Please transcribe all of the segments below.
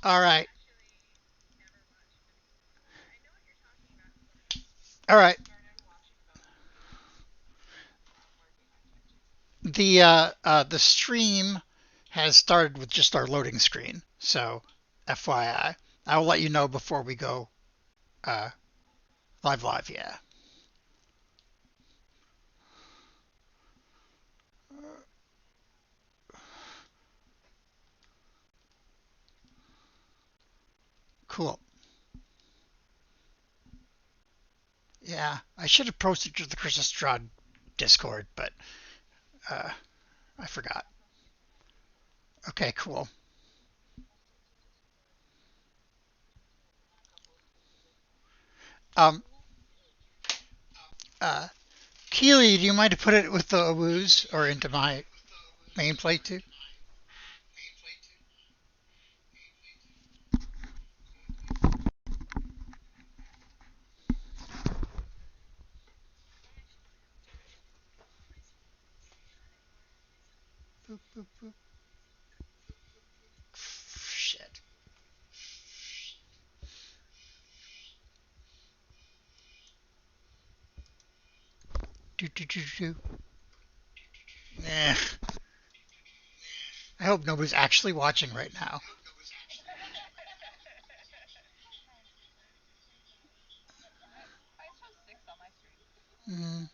All right. All right. The stream has started with just our loading screen, so FYI, I will let you know before we go uh, live. Yeah, cool. Yeah, I should have posted to the Curse of Strahd Discord, but uh, I forgot. Okay, cool. Um, uh, Keely, do you mind to put it with the woos or into my main play too? Boop, boop, boop. Shit. Do do do do. Eh. I hope nobody's actually watching right now. Mm.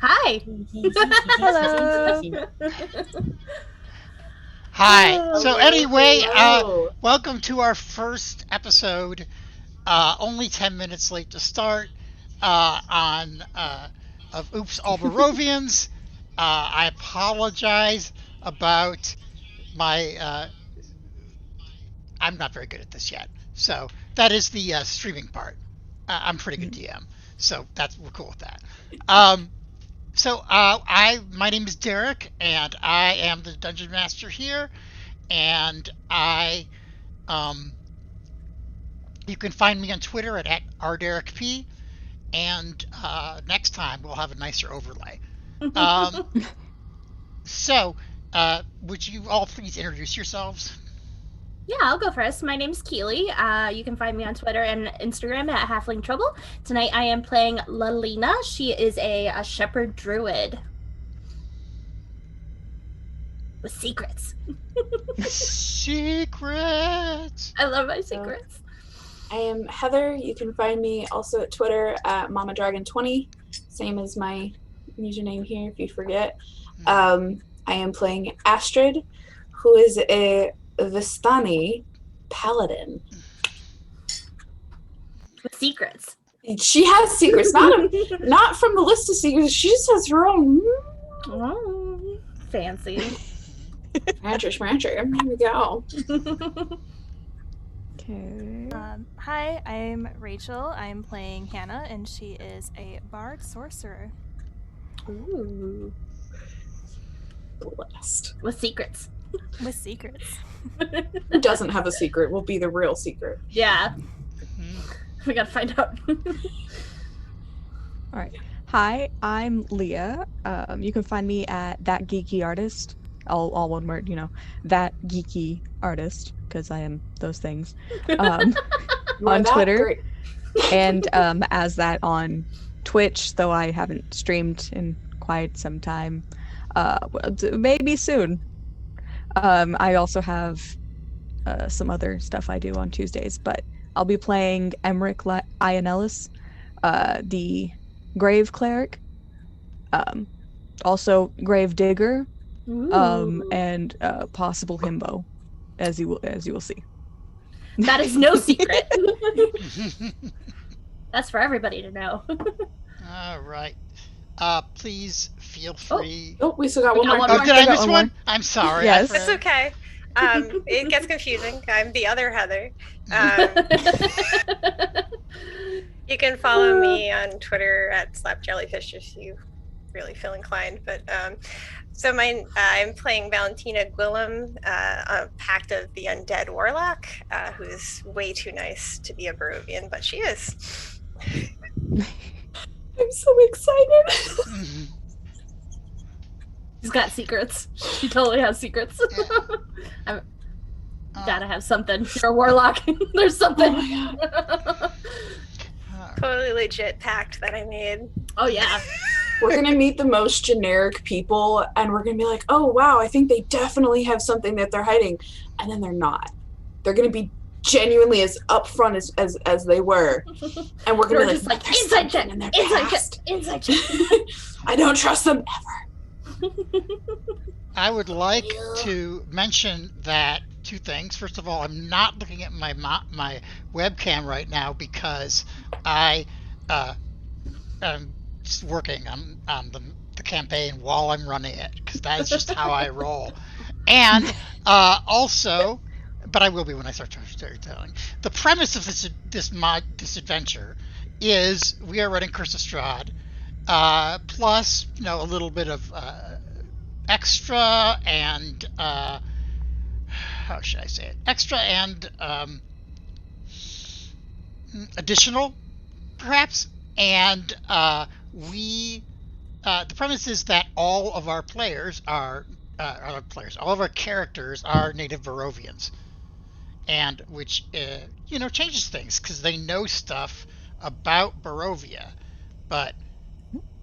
Hi. Hello. Hi. So Hello, anyway, hello. welcome to our first episode. Only 10 minutes late to start on of Oops All Barovians. I apologize about my. I'm not very good at this yet. So that is the streaming part. I'm pretty good DM, so we're cool with that. Um, my name is Derek, and I am the dungeon master here, and um, you can find me on Twitter at rderekp, and next time we'll have a nicer overlay. Um, so, would you all please introduce yourselves? Yeah, I'll go first. My name's Keely. You can find me on Twitter and Instagram at Halfling Trouble. Tonight I am playing Lalina. She is a shepherd druid with secrets. Secrets. I love my secrets. I am Heather. You can find me also at Twitter at MamaDragon20, same as my username here if you forget. I am playing Astrid, who is a Vistani paladin. With secrets. She has secrets, not from the list of secrets. She just has her own. Oh, fancy. Rancher. Here we go. Okay. Hi, I'm Rachel. I'm playing Hannah, and she is a bard sorcerer. Ooh. Blessed. With secrets. With secrets. Who doesn't have a secret will be the real secret. Yeah. We gotta find out. All right. Hi, I'm Leah. You can find me at That Geeky Artist. All one word, That Geeky Artist, because I am those things. On Twitter. Great. And as that on Twitch, though I haven't streamed in quite some time. Maybe soon. I also have some other stuff I do on Tuesdays, but I'll be playing Emmerich Ian Ellis, the Grave Cleric, also Grave Digger, and possible Himbo, as you will see. That is no secret. That's for everybody to know. All right. Please feel free. Oh, we still got one more. Oh, did I miss one? I'm sorry. Yes. It's okay. It gets confusing. I'm the other Heather. You can follow me on Twitter at slapjellyfish if you really feel inclined. But I'm playing Valentina Gwillem, a Pact of the Undead Warlock, who's way too nice to be a Barovian, but she is. I'm so excited. She's got secrets. She totally has secrets. Yeah. Gotta have something. You're a warlock. There's something. Oh my God. Totally legit pact that I made. Oh yeah. We're gonna meet the most generic people, and we're gonna be like, "Oh wow, I think they definitely have something that they're hiding," and then they're not. They're gonna be genuinely as upfront as they were, and we're gonna be just like inside check in their past. Inside check. I don't trust them ever. I would like to mention that two things. First of all, I'm not looking at my webcam right now because I am just working on the campaign while I'm running it, because that is just how I roll. And also, but I will be when I start storytelling. The premise of this adventure is we are running Curse of Strahd, plus a little bit of extra and how should I say it? Extra and additional, perhaps. And the premise is that all of our players are all of our characters are native Barovians, and which changes things because they know stuff about Barovia, but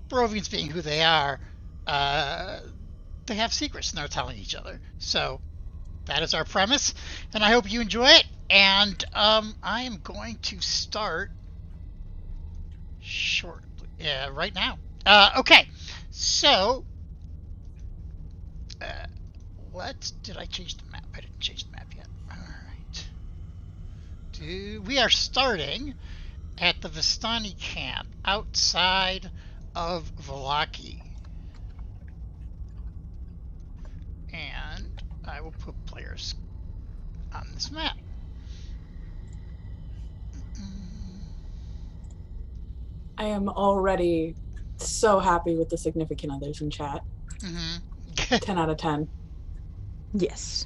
Barovians being who they are, they have secrets and they're telling each other. So that is our premise, and I hope you enjoy it. And I am going to start shortly. Yeah, right now. Okay, so did I change the map? I didn't change the map yet. All right. We are starting at the Vistani camp outside of Valaki. And I will put players on this map. I am already so happy with the significant others in chat. 10 out of 10. Yes.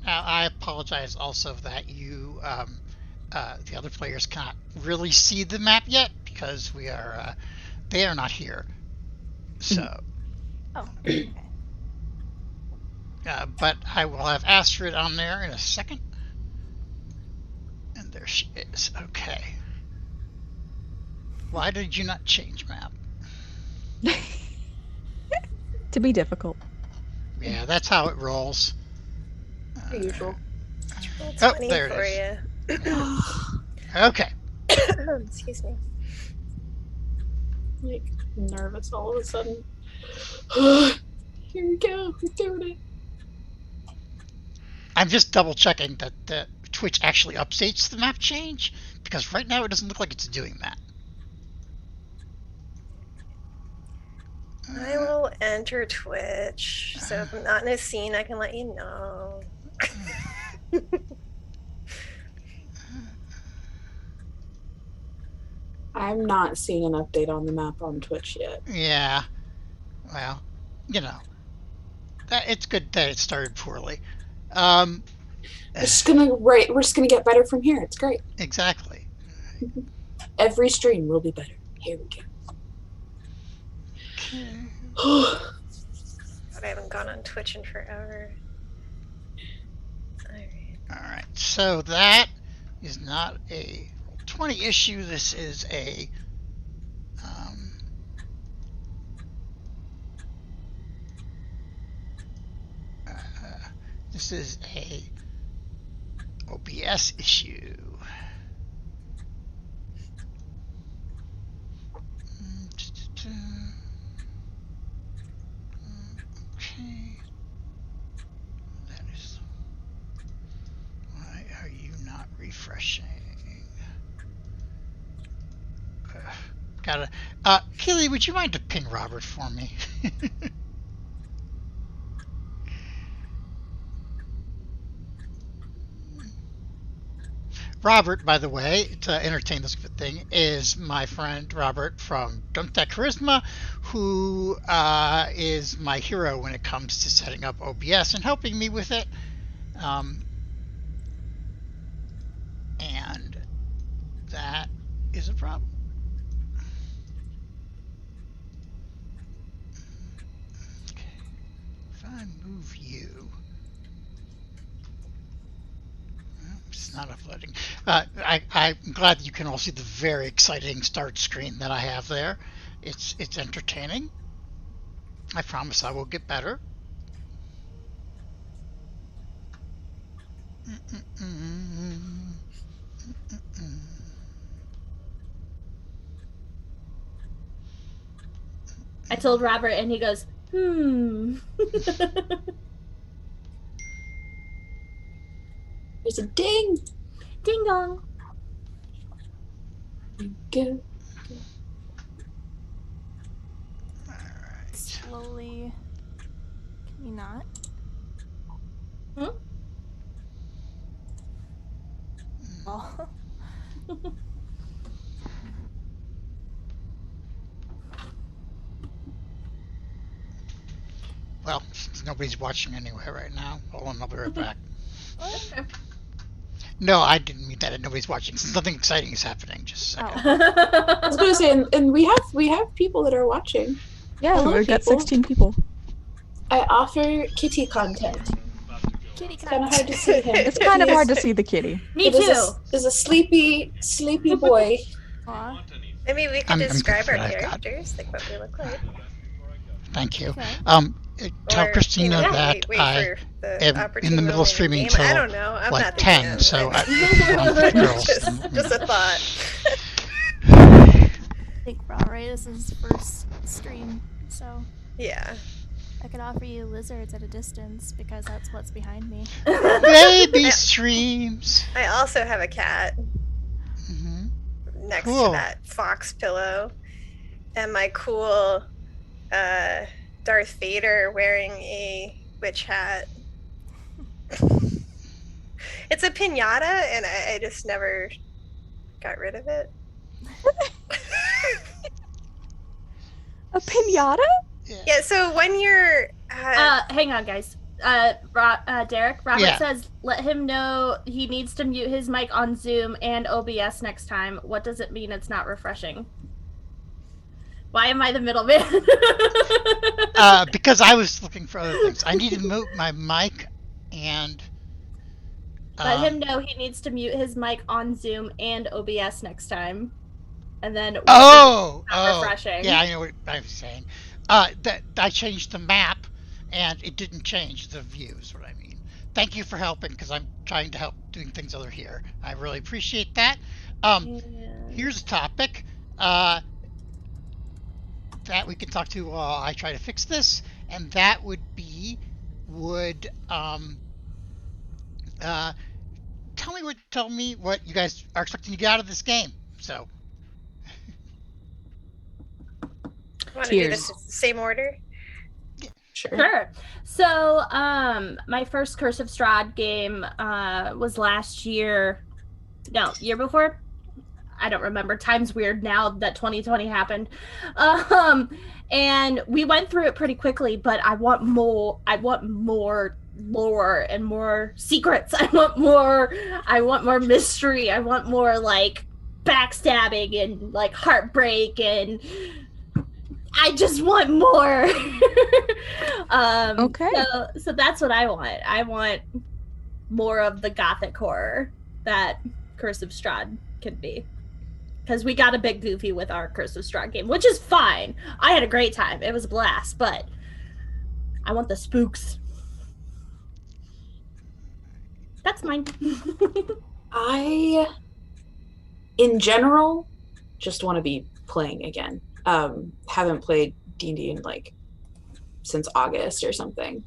Now, I apologize also that you, the other players cannot really see the map yet because they are not here. So. Oh, okay. But I will have Astrid on there in a second. And there she is. Okay. Why did you not change map? To be difficult. Yeah, that's how it rolls. The usual. Oh, there it is. Yeah. Okay. Excuse me. Like, nervous all of a sudden. Here we go. We're doing it. I'm just double checking that Twitch actually updates the map change, because right now it doesn't look like it's doing that. I will enter Twitch, so if I'm not in a scene, I can let you know. I'm not seeing an update on the map on Twitch yet. Yeah. Well, you know, it's good that it started poorly. We're just gonna get better from here. It's great. Exactly. Every stream will be better. Here we go. But I haven't gone on Twitch in forever. All right. So that is not a 20 issue. This is a OBS issue. Okay. That is. Why are you not refreshing? Gotta. Keely, would you mind to ping Robert for me? Robert, by the way, to entertain this thing, is my friend Robert from Don't That Charisma, who is my hero when it comes to setting up OBS and helping me with it. And that is a problem. Okay. If I move you. It's not uploading. I'm glad that you can all see the very exciting start screen that I have there. It's entertaining. I promise I will get better. I told Robert, and he goes, There's a ding. Ding dong. Go. Slowly. Can you not? Oh. Well, nobody's watching anyway right now. Hold on, I'll be right back. Okay. No, I didn't mean that. Nobody's watching. Something exciting is happening. Just a second. I was gonna say, and we have people that are watching. Yeah, Hello, we've got people. 16 people. I offer kitty content. Kitty It's kind of hard to see him. It's kind of hard to see the kitty. Me too. Is a sleepy boy. Aw. Maybe we could I'm describe our good for what I've got. characters, like what we look like. Thank you. Okay. Tell Or, Christina that wait I for the am opportune in the middle of moment in streaming game. until I don't know. I'm like not the 10, DM. so if you want the girls. just a thought. I think we're all right. This is first stream, so Yeah. I could offer you lizards at a distance because that's what's behind me. Baby streams. I also have a cat Hmm. next Cool. to that fox pillow, and my cool Darth Vader wearing a witch hat. It's a pinata, and I just never got rid of it. A pinata? Yeah, so when you're Hang on, guys. Derek, Robert Yeah. says let him know he needs to mute his mic on Zoom and OBS next time. What does it mean it's not refreshing? Why am I the middleman? Because I was looking for other things. I need to mute my mic and. Let him know he needs to mute his mic on Zoom and OBS next time. And then refreshing. Yeah, I know what I'm saying. That I changed the map, and it didn't change the view. Is what I mean. Thank you for helping, because I'm trying to help doing things over here. I really appreciate that. Here's a topic that we can talk to while I try to fix this, and that would be tell me what you guys are expecting to get out of this game. So. want to do this in the same order? Sure. So, my first Curse of Strahd game was last year. No, year before? I don't remember. Time's weird now that 2020 happened. And we went through it pretty quickly, but I want more lore and more secrets. I want more mystery. I want more like backstabbing and like heartbreak, and I just want more. Okay. So that's what I want. I want more of the gothic horror that Curse of Strahd can be. Because we got a bit goofy with our Curse of Strahd game, which is fine. I had a great time. It was a blast, but I want the spooks. That's mine. I, in general, just want to be playing again. Haven't played D&D in like since August or something.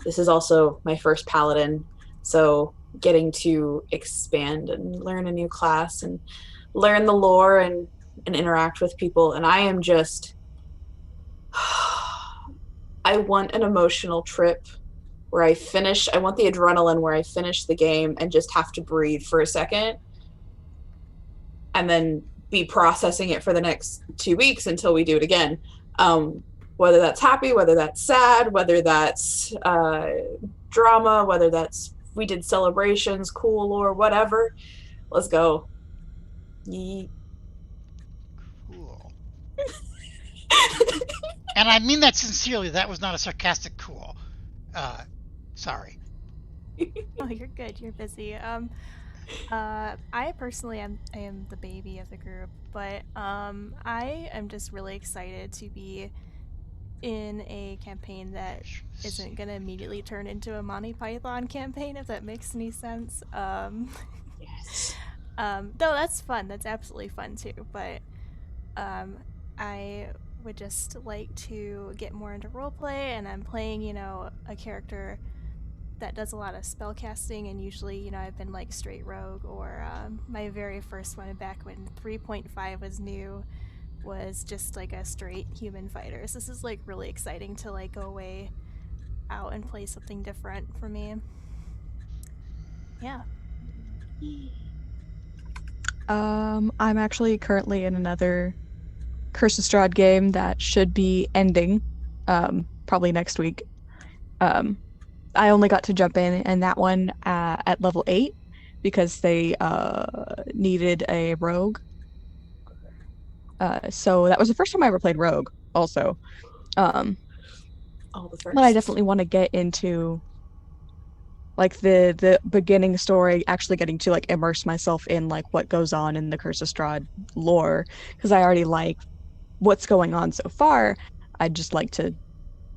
This is also my first paladin, so getting to expand and learn a new class and learn the lore and interact with people, and I am just I want an emotional trip where I want the adrenaline where I finish the game and just have to breathe for a second and then be processing it for the next 2 weeks until we do it again. Whether that's happy, whether that's sad, whether that's drama, whether that's we did celebrations, cool lore, whatever. Let's go. Yeet. Cool. And I mean that sincerely. That was not a sarcastic cool. Sorry. Oh, you're good. You're busy. I personally am the baby of the group, but I am just really excited to be in a campaign that isn't gonna immediately turn into a Monty Python campaign, if that makes any sense. Yes. No, that's fun. That's absolutely fun too. But I would just like to get more into roleplay, and I'm playing, a character that does a lot of spell casting, and usually, I've been like straight rogue, or my very first one back when 3.5 was new was just like a straight human fighter. So this is like really exciting to like go away out and play something different for me. Yeah. I'm actually currently in another Curse of Strahd game that should be ending probably next week. I only got to jump in that one at level 8 because they needed a rogue. So that was the first time I ever played rogue also. All the first. But I definitely want to get into like the beginning story, actually getting to like immerse myself in like what goes on in the Curse of Strahd lore, because I already like what's going on so far. I'd just like to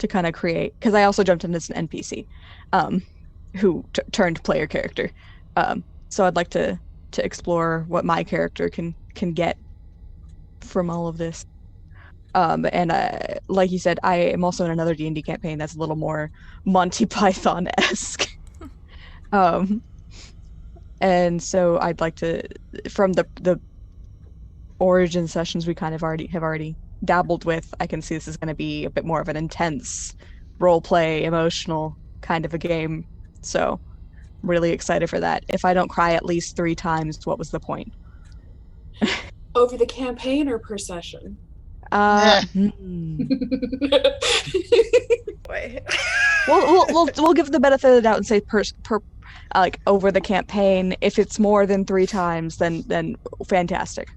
to kind of create, because I also jumped in as an NPC, who turned player character. So I'd like to explore what my character can get from all of this. And like you said, I am also in another D&D campaign that's a little more Monty Python-esque. And so I'd like to, from the origin sessions we kind of have already dabbled with, I can see this is going to be a bit more of an intense role play, emotional kind of a game. So really excited for that. If I don't cry at least 3 times, what was the point? Over the campaign or per session? Yeah. Boy. We'll give the benefit of the doubt and say per like over the campaign. If it's more than 3 times, then fantastic.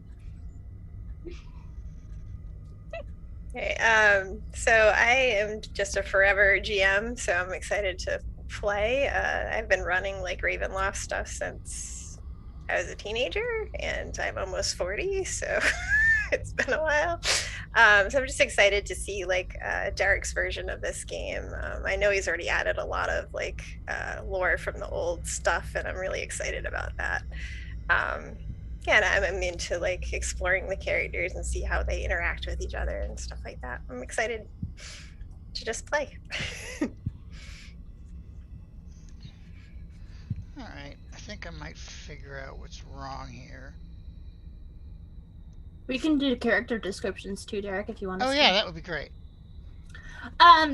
Okay, so I am just a forever GM, so I'm excited to play. I've been running like Ravenloft stuff since I was a teenager, and I'm almost 40, so it's been a while. So I'm just excited to see like Derek's version of this game. I know he's already added a lot of like lore from the old stuff, and I'm really excited about that. Yeah, and I'm into like exploring the characters and see how they interact with each other and stuff like that. I'm excited to just play. All right. I think I might figure out what's wrong here. We can do character descriptions too, Derek, if you want to. Oh yeah, that would be great.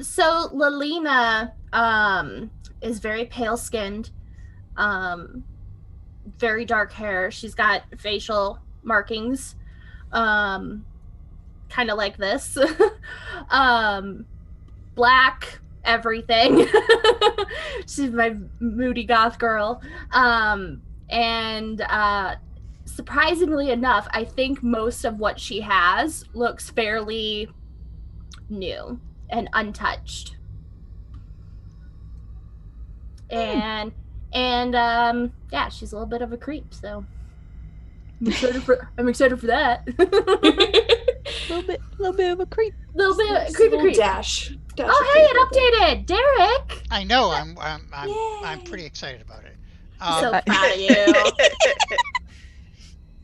So Lalana is very pale skinned, very dark hair. She's got facial markings, kind of like this. Black everything. She's my moody goth girl. And surprisingly enough, I think most of what she has looks fairly new and untouched. And yeah, she's a little bit of a creep, so I'm excited for that. little bit of a creep. Little bit creepy. Dash. Oh, hey, it updated, Derek. I know. I'm pretty excited about it. So proud of you.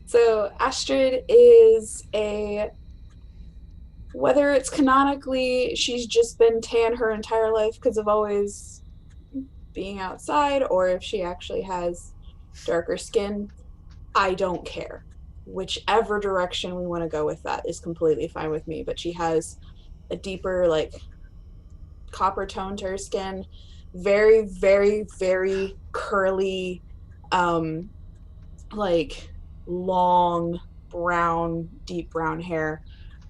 So Astrid is whether it's canonically she's just been tan her entire life because of always being outside, or if she actually has darker skin, I don't care. Whichever direction we want to go with that is completely fine with me. But she has a deeper, like, copper tone to her skin, very, very, very curly, like long brown, deep brown hair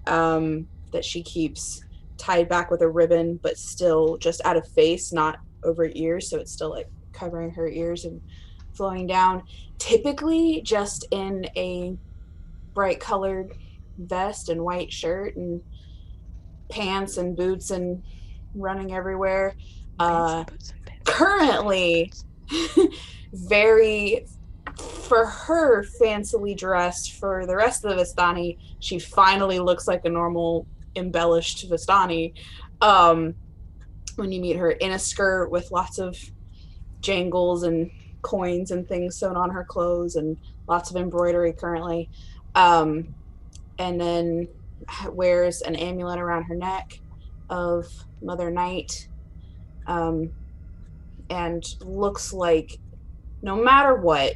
that she keeps tied back with a ribbon, but still just out of face, not over ears, so it's still like covering her ears and flowing down. Typically just in a bright colored vest and white shirt and pants and boots and running everywhere. Currently very, for her, fancily dressed. For the rest of the Vistani, she finally looks like a normal embellished Vistani. When you meet her, in a skirt with lots of jangles and coins and things sewn on her clothes and lots of embroidery currently. And then wears an amulet around her neck of Mother Night. And looks like no matter what,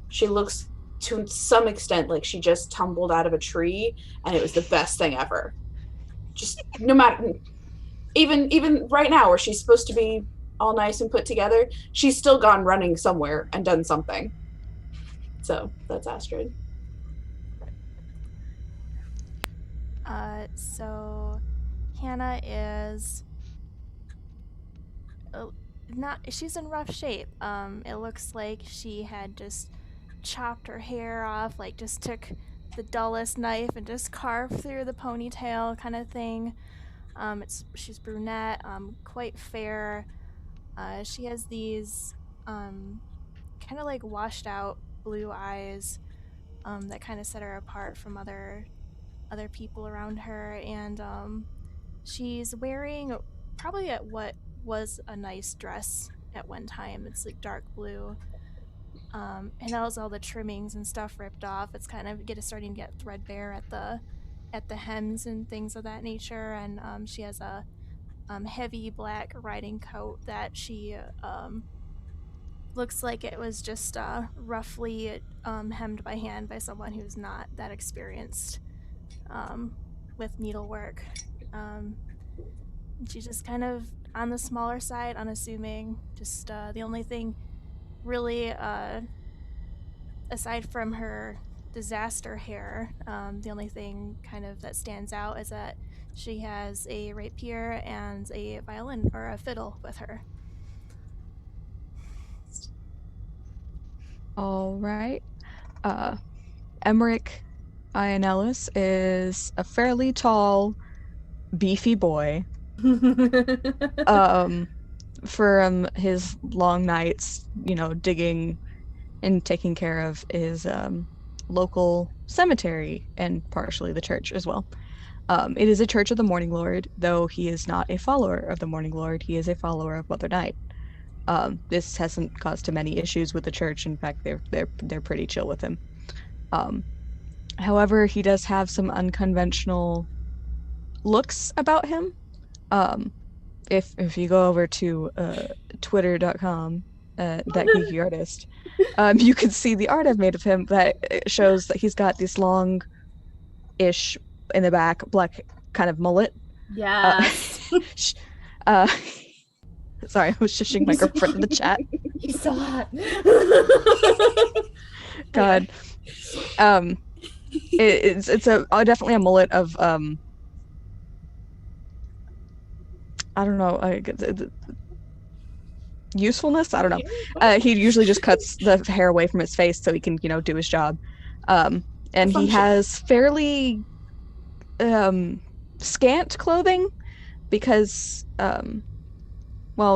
she looks to some extent like she just tumbled out of a tree and it was the best thing ever. Just no matter, even right now where she's supposed to be all nice and put together, she's still gone running somewhere and done something. So that's Astrid. So Hannah is she's in rough shape. It looks like she had just chopped her hair off, like just took the dullest knife and just carved through the ponytail kind of thing. She's brunette, quite fair. She has these kind of like washed out blue eyes that kind of set her apart from other people around her, and she's wearing probably what was a nice dress at one time. It's like dark blue. And that has all the trimmings and stuff ripped off. It's kind of starting to get threadbare at the hems and things of that nature. And she has a heavy black riding coat that she looks like it was just roughly hemmed by hand by someone who's not that experienced with needlework. She's just kind of on the smaller side, unassuming. Just the only thing really, aside from her disaster hair, the only thing kind of that stands out is that she has a rapier and a violin or a fiddle with her. All right. Emmerich Ian Ellis is a fairly tall, beefy boy. For his long nights, digging and taking care of his local cemetery and partially the church as well. It is a church of the Morning Lord, though he is not a follower of the Morning Lord. He is a follower of Mother Night. This hasn't caused him any issues with the church. In fact, they're pretty chill with him. However, he does have some unconventional looks about him. If you go over to twitter.com, that geeky artist, you can see the art I've made of him that shows that he's got this long-ish in the back black kind of mullet. Yes. Sorry, I was shushing my girlfriend in the chat. He's so hot. God. It's definitely a mullet of I don't know, usefulness. I don't know. He usually just cuts the hair away from his face so he can, do his job. And he has fairly scant clothing because,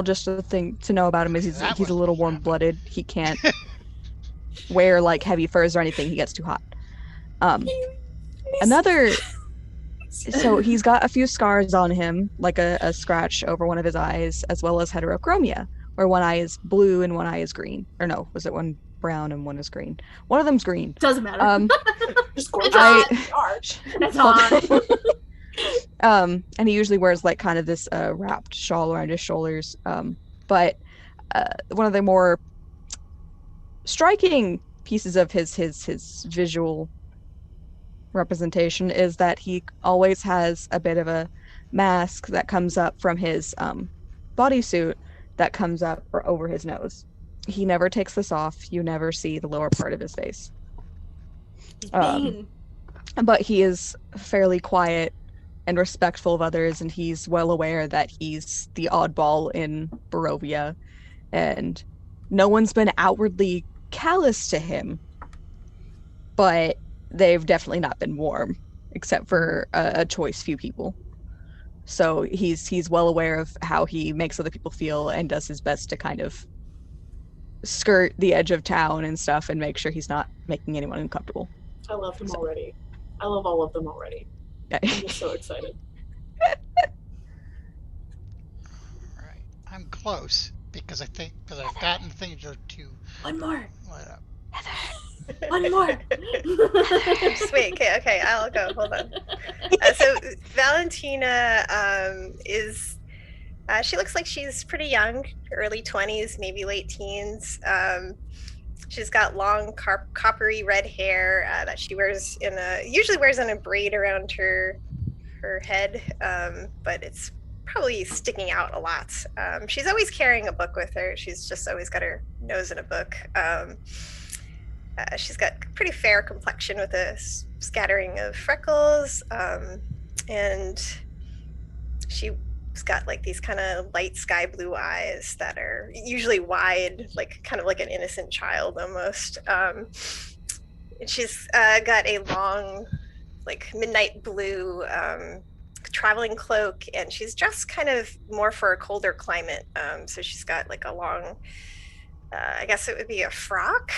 just the thing to know about him is he's a little warm-blooded. He can't wear like heavy furs or anything. He gets too hot. So he's got a few scars on him, like a scratch over one of his eyes, as well as heterochromia, where one eye is blue and one eye is green. Or no, was it one brown and one is green? One of them's green. Doesn't matter. Just gorgeous. It's hot. And he usually wears like kind of this wrapped shawl around his shoulders. But one of the more striking pieces of his visual representation is that he always has a bit of a mask that comes up from his bodysuit that comes up or over his nose. He never takes this off. You never see the lower part of his face. But he is fairly quiet and respectful of others, and he's well aware that he's the oddball in Barovia, and no one's been outwardly callous to him, but they've definitely not been warm, except for a choice few people. So he's well aware of how he makes other people feel and does his best to kind of skirt the edge of town and stuff and make sure he's not making anyone uncomfortable. I love him already. I love all of them already. Yeah. I'm just so excited. Alright, I'm close because I've gotten things to One more. light up. One more. Just wait. Okay, I'll go. Hold on. So Valentina is. She looks like she's pretty young, early 20s, maybe late teens. She's got long, coppery red hair that she usually wears in a braid around her head, but it's probably sticking out a lot. She's always carrying a book with her. She's just always got her nose in a book. She's got pretty fair complexion with a scattering of freckles, and she's got like these kind of light sky blue eyes that are usually wide, like kind of like an innocent child almost. She's got a long, like midnight blue traveling cloak, and she's dressed kind of more for a colder climate. So she's got like a long, I guess it would be a frock.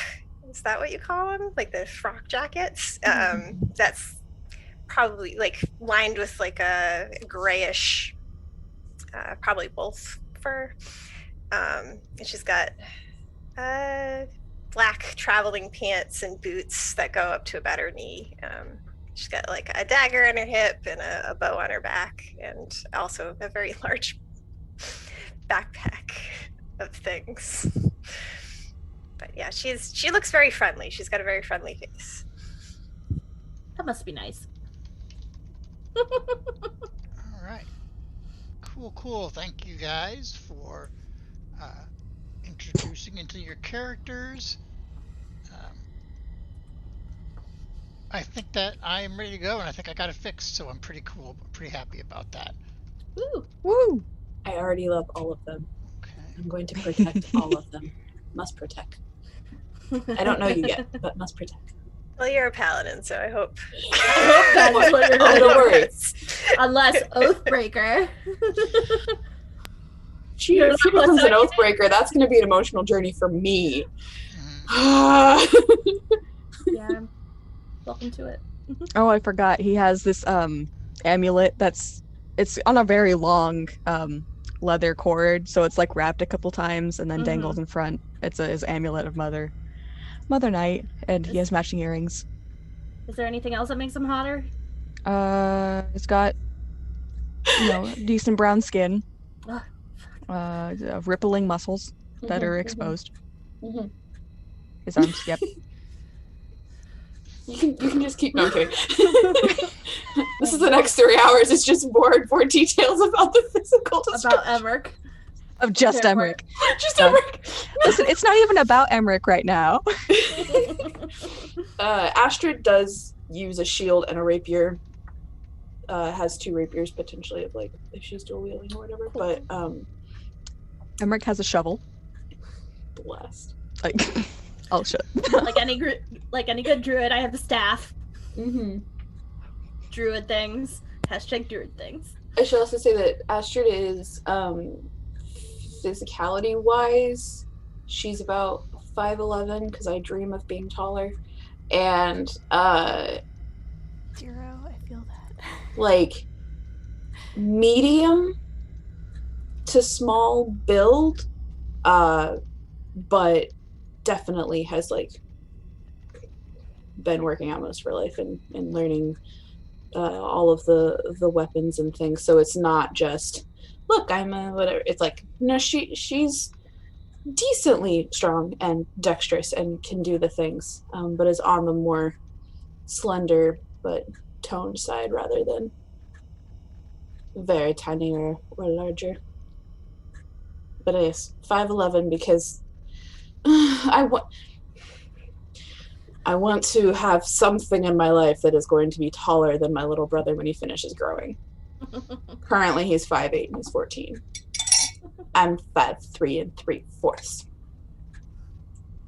Is that what you call them? Like the frock jackets? That's probably like lined with like a grayish, probably wolf fur. And she's got black traveling pants and boots that go up to about her knee. She's got like a dagger in her hip and a bow on her back, and also a very large backpack of things. But yeah, she looks very friendly. She's got a very friendly face. That must be nice. All right. Cool. Thank you guys for introducing into your characters. I think that I am ready to go, and I think I got it fixed, so I'm pretty cool. I'm pretty happy about that. Woo! Woo! I already love all of them. Okay. I'm going to protect all of them. Must protect. I don't know you yet, but must protect. Well, you're a paladin, so I hope. That's what you're Oh, don't worry. Unless Oathbreaker. If she becomes an Oathbreaker, that's going to be an emotional journey for me. Yeah. Welcome to it. Oh, I forgot. He has this amulet it's on a very long leather cord, so it's like wrapped a couple times and then dangled in front. It's his amulet of Mother Night, and he has matching earrings. Is there anything else that makes him hotter? It's got decent brown skin, rippling muscles that are exposed. Mm-hmm. His arms, yep. You can just keep. No, I'm kidding. This is the next 3 hours. It's just more details about the physical description. About Emmerich. Of just Emmerich. Just Emmerich. Listen, it's not even about Emmerich right now. Astrid does use a shield and a rapier. Has 2 rapiers potentially, of like if she's dual wielding or whatever. But Emmerich has a shovel. Blessed. Like, oh shit. like any good druid, I have the staff. Mm-hmm. Druid things. Hashtag druid things. I should also say that Astrid is physicality wise, she's about 5'11", because I dream of being taller, and Zero, I feel that. like medium to small build, but definitely has like been working out most of her life and learning all of the weapons and things. So it's not just, look, I'm a whatever. It's like, no, she's decently strong and dexterous and can do the things, but is on the more slender but toned side rather than very tiny or larger. But it is 5'11" because I want to have something in my life that is going to be taller than my little brother when he finishes growing. Currently, he's 5'8" and he's 14. I'm 5'3"3/4.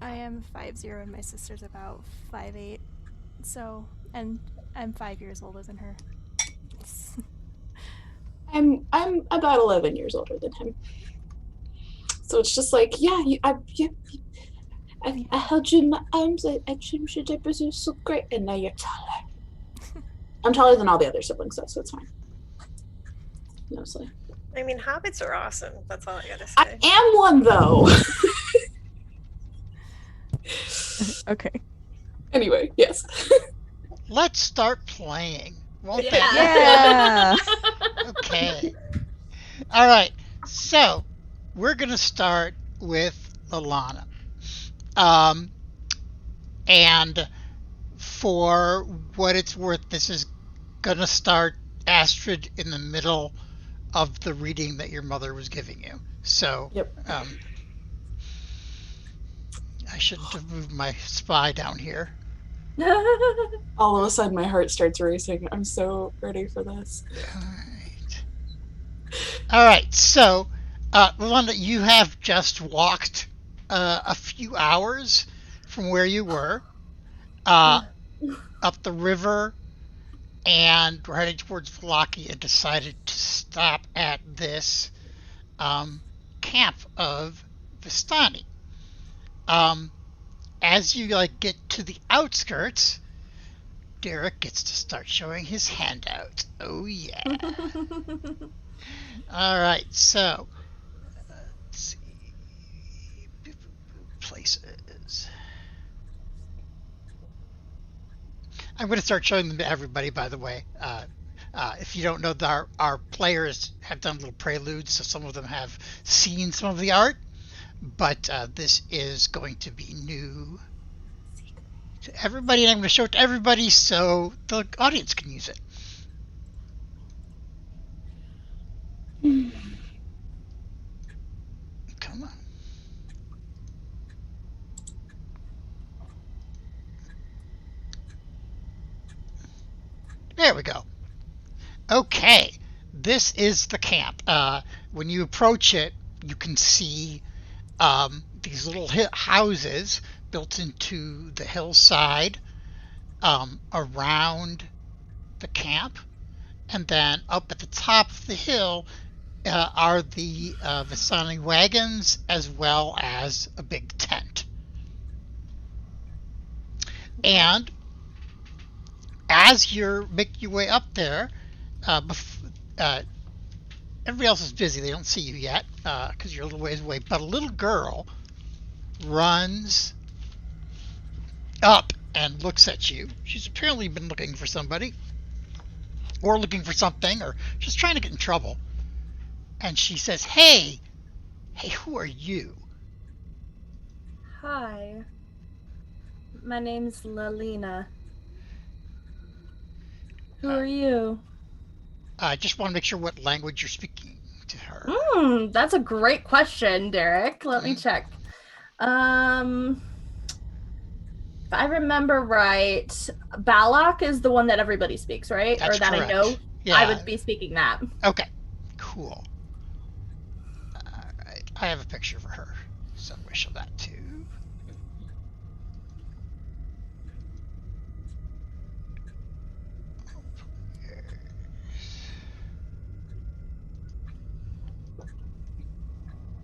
I am 5'0" and my sister's about 5'8". So, and I'm 5 years older than her. I'm about 11 years older than him. So it's just like, I held you in my arms. I changed your diapers. You're so great, and now you're taller. I'm taller than all the other siblings, though, so it's fine. Mostly. I mean, hobbits are awesome. That's all I gotta say. I am one, though. Okay. Anyway, yes. Let's start playing. Won't Yeah. Yeah. Okay. All right. So we're gonna start with Lalana. And for what it's worth, this is gonna start Astrid in the middle of the reading that your mother was giving you. So Yep. I shouldn't have moved my spy down here. All of a sudden, my heart starts racing. I'm so ready for this. All right. So, Lalana, you have just walked a few hours from where you were up the river, and were heading towards Vlaki, and decided to stop at this camp of Vistani. As you get to the outskirts, Derek gets to start showing his handout. Oh, yeah. All right, so let's see. Places. I'm going to start showing them to everybody, by the way. If you don't know, our players have done little preludes, so some of them have seen some of the art, but this is going to be new to everybody, and I'm going to show it to everybody so the audience can use it. Come on. There we go. Okay, this is the camp. When you approach it, you can see these little houses built into the hillside around the camp, and then up at the top of the hill are the Visani wagons, as well as a big tent. And as you're making your way up there, everybody else is busy. They don't see you yet because you're a little ways away. But a little girl runs up and looks at you. She's apparently been looking for somebody, or looking for something, or just trying to get in trouble. And she says, hey, who are you? Hi. My name's Lalana. Who are you? I just want to make sure what language you're speaking to her. That's a great question, Derek. Let me check. If I remember right, Balak is the one that everybody speaks, right? That's or that correct. I know. Yeah. I would be speaking that. Okay, cool. All right, I have a picture for her, so I'm going to show that too.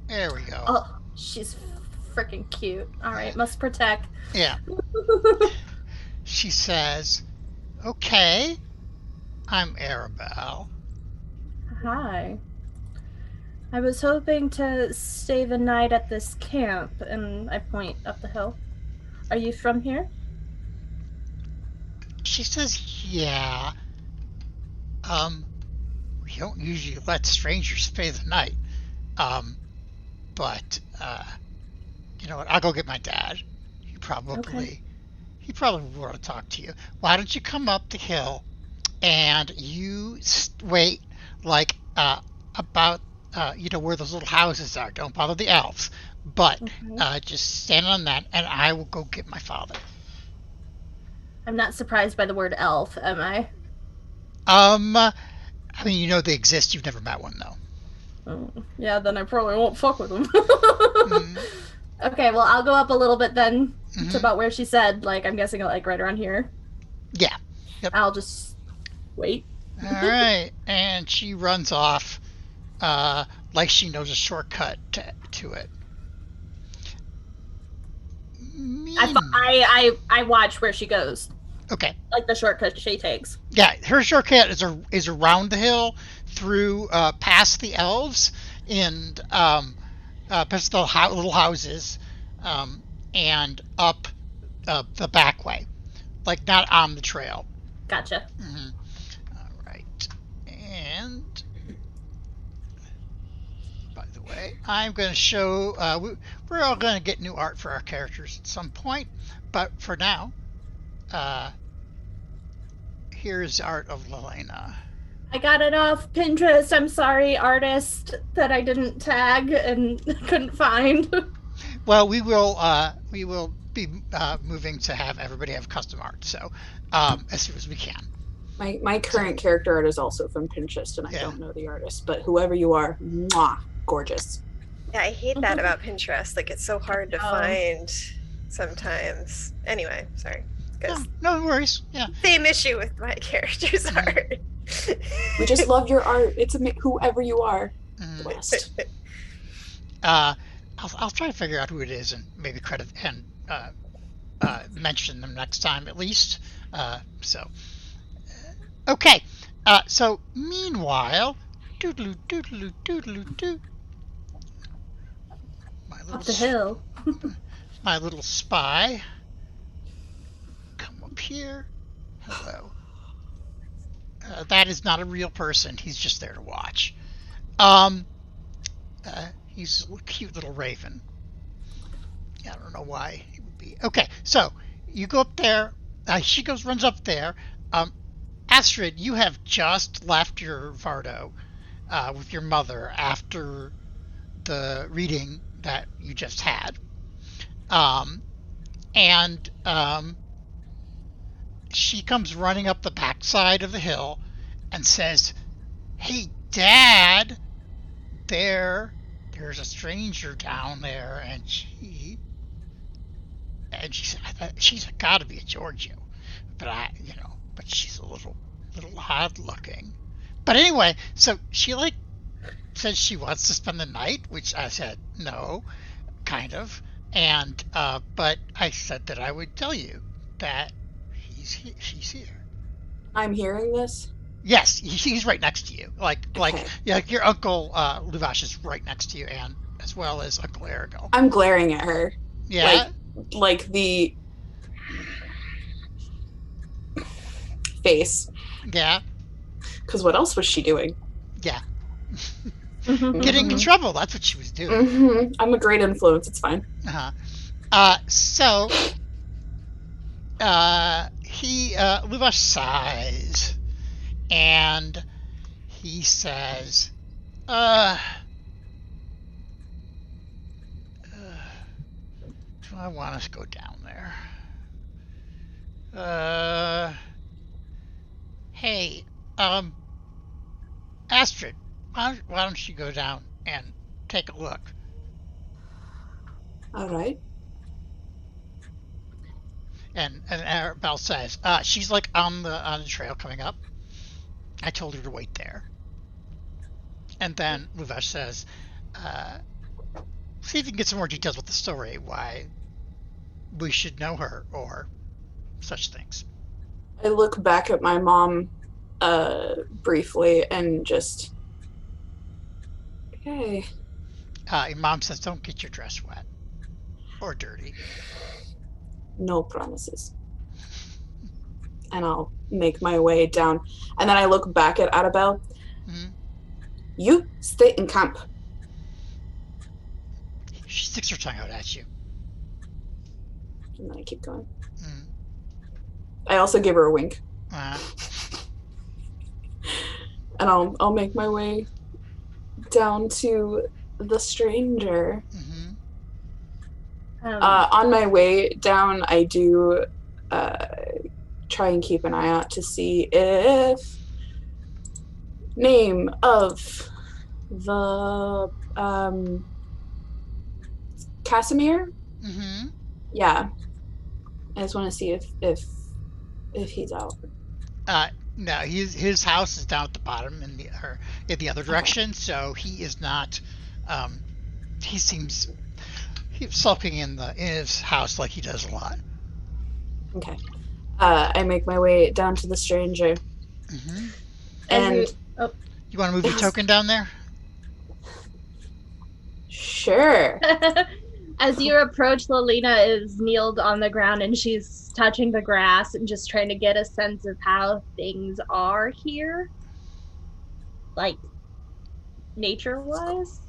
There we go. Oh, she's freaking cute. All right, must protect. Yeah. She says, okay, I'm Arabelle. Hi. I was hoping to stay the night at this camp, and I point up the hill. Are you from here? She says, yeah. We don't usually let strangers stay the night. But you know what? I'll go get my dad. He probably want to talk to you. Why don't you come up the hill and you wait like about where those little houses are. Don't bother the elves, but just stand on that, and I will go get my father. I'm not surprised by the word elf, am I? I mean, you know they exist. You've never met one though. Yeah, then I probably won't fuck with them. Okay, well, I'll go up a little bit then to about where she said. Like, I'm guessing like right around here. Yeah. Yep. I'll just wait. All right, and she runs off like she knows a shortcut to it. I watch where she goes. Okay. Like the shortcut she takes. Yeah, her shortcut is around the hill, through past the elves, and past the little houses, and up the back way, like not on the trail. Gotcha. All right, and by the way, I'm going to show. We're all going to get new art for our characters at some point, but for now, here's art of Lalana. I got it off Pinterest. I'm sorry, artist, that I didn't tag and couldn't find. Well, we will be moving to have everybody have custom art, so as soon as we can. My current character art is also from Pinterest, and I don't know the artist, but whoever you are, mwah, gorgeous. Yeah, I hate that about Pinterest. Like, it's so hard to find sometimes. Anyway, sorry. No worries. Yeah. Same issue with my character's art. We just love your art. It's whoever you are. Blessed. I'll try to figure out who it is and maybe credit and mention them next time at least. Okay. So meanwhile, doodaloo doodaloo doodaloo doo. Up the hill. My little spy. Come up here. Hello. That is not a real person. He's just there to watch. He's a cute little raven. I don't know why he would be. Okay, so you go up there. She runs up there. Astrid, you have just left your Vardo with your mother after the reading that you just had. And she comes running up the backside of the hill and says, "Hey, Dad, there's a stranger down there, and she said she's got to be a Giorgio, but she's a little odd looking. But anyway, so she says she wants to spend the night, which I said no, kind of, and but I said that I would tell you that she's here." I'm hearing this. Yes, he's right next to you. Okay. Your uncle Luvash is right next to you, and as well as Uncle Aragal. I'm glaring at her. Yeah. Like the face. Yeah. Because what else was she doing? Yeah. Getting in trouble. That's what she was doing. Mm-hmm. I'm a great influence. It's fine. So Luvash sighs, and he says, "Do I want us to go down there? Hey, Astrid, why don't you go down and take a look?" All right. And Arabelle says, "She's on the trail coming up. I told her to wait there." And then Luvash says, "See if you can get some more details with the story, why we should know her, or such things." I look back at my mom briefly and just, okay. Your mom says, "Don't get your dress wet or dirty." No promises. And I'll make my way down. And then I look back at Arabelle. Mm-hmm. You stay in camp. She sticks her tongue out at you. And then I keep going. Mm. I also give her a wink. Uh, And I'll make my way down to the stranger. mm-hmm. On my way down, I do try and keep an eye out to see if name of the Casimir. Mm-hmm. Yeah, I just want to see if he's out. No, his house is down at the bottom in the other direction, so he is not. He's sulking in his house like he does a lot. Okay. I make my way down to the stranger. Mm-hmm. And you want to move your token down there? Sure. As you approach, Lalana is kneeled on the ground and she's touching the grass and just trying to get a sense of how things are here. Like, nature-wise.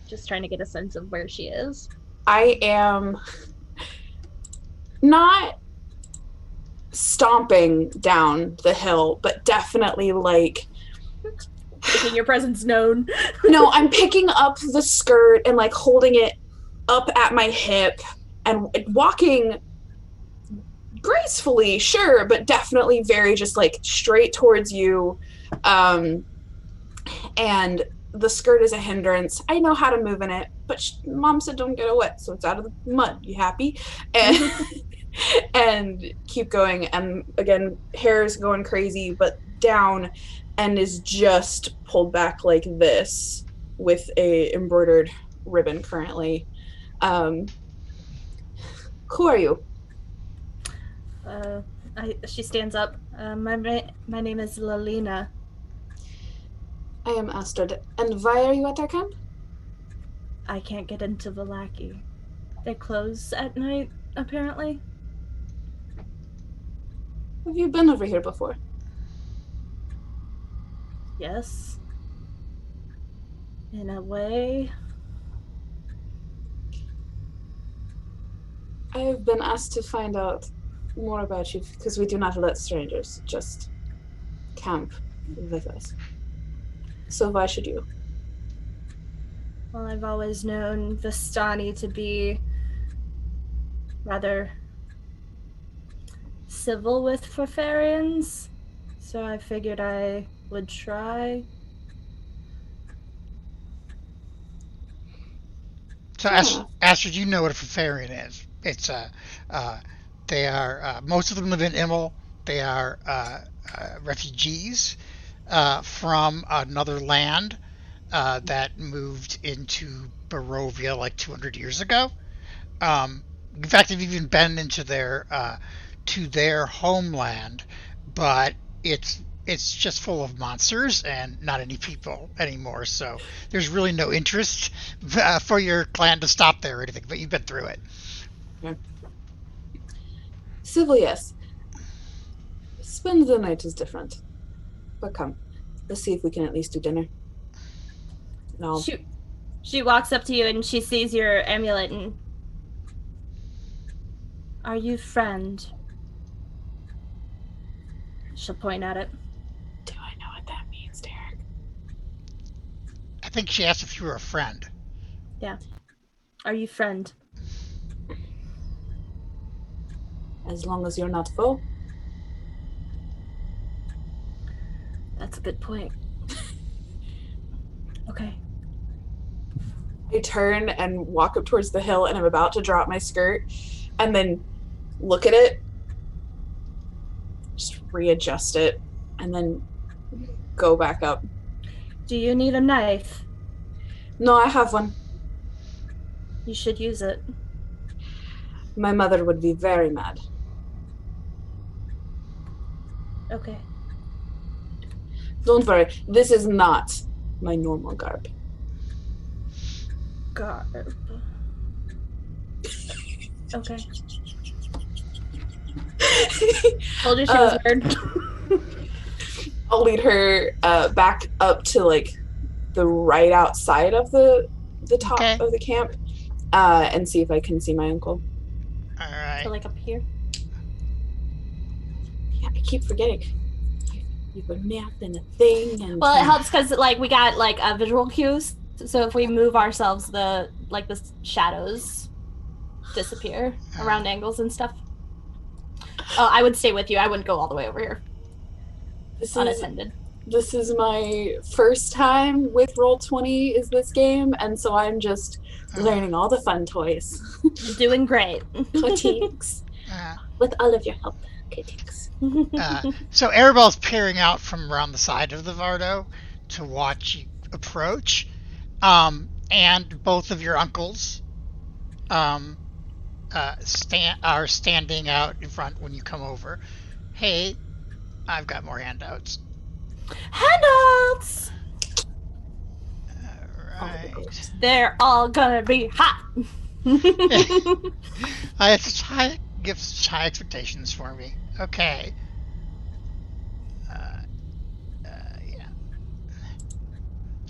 Just trying to get a sense of where she is. I am not stomping down the hill, but definitely making your presence known. No, I'm picking up the skirt and holding it up at my hip and walking gracefully, sure, but definitely very just straight towards you. And the skirt is a hindrance. I know how to move in it, but Mom said don't get it wet, so it's out of the mud. You happy? And and keep going. And again, hair is going crazy, but down, and is just pulled back like this with a embroidered ribbon currently. Who are you? She stands up. My name is Lalana. I am Astrid. And why are you at our camp? I can't get into Vallaki. They close at night, apparently. Have you been over here before? Yes. In a way. I have been asked to find out more about you because we do not let strangers just camp with us. So why should you? Well, I've always known Vistani to be rather civil with Farfarians, so I figured I would try. So, Astrid, you know what a Farfarian is. It's they are most of them live in Immel. They are refugees from another land that moved into Barovia like 200 years ago. In fact, they've even been into their homeland, but it's just full of monsters and not any people anymore. So there's really no interest for your clan to stop there or anything. But you've been through it. Yeah. Civil, yes. Spend the night is different. But come, let's see if we can at least do dinner. No. She walks up to you and she sees your amulet and... Are you friend? She'll point at it. Do I know what that means, Derek? I think she asked if you were a friend. Yeah. Are you friend? As long as you're not foe. That's a good point. Okay. I turn and walk up towards the hill, and I'm about to drop my skirt, and then look at it, just readjust it, and then go back up. Do you need a knife? No, I have one. You should use it. My mother would be very mad. Okay. Don't worry, this is not my normal garb. Garb. Okay. Told you she was weird. I'll lead her back up to like the right outside of the top of the camp, and see if I can see my uncle. All right. So like up here. Yeah, I keep forgetting. You were math and a thing, and well, it helps because like we got like visual cues. So if we move ourselves, the shadows disappear around angles and stuff. Oh, I would stay with you. I wouldn't go all the way over here. Unattended. This is my first time with Roll20 is this game, and so I'm just learning all the fun toys. Doing great. Critiques. With all of your help. Critiques. So Arabelle's peering out from around the side of the Vardo to watch you approach. And both of your uncles are standing out in front when you come over. Hey, I've got more handouts. Handouts! Alright. They're all gonna be hot. I have such high expectations for me. Okay. Yeah.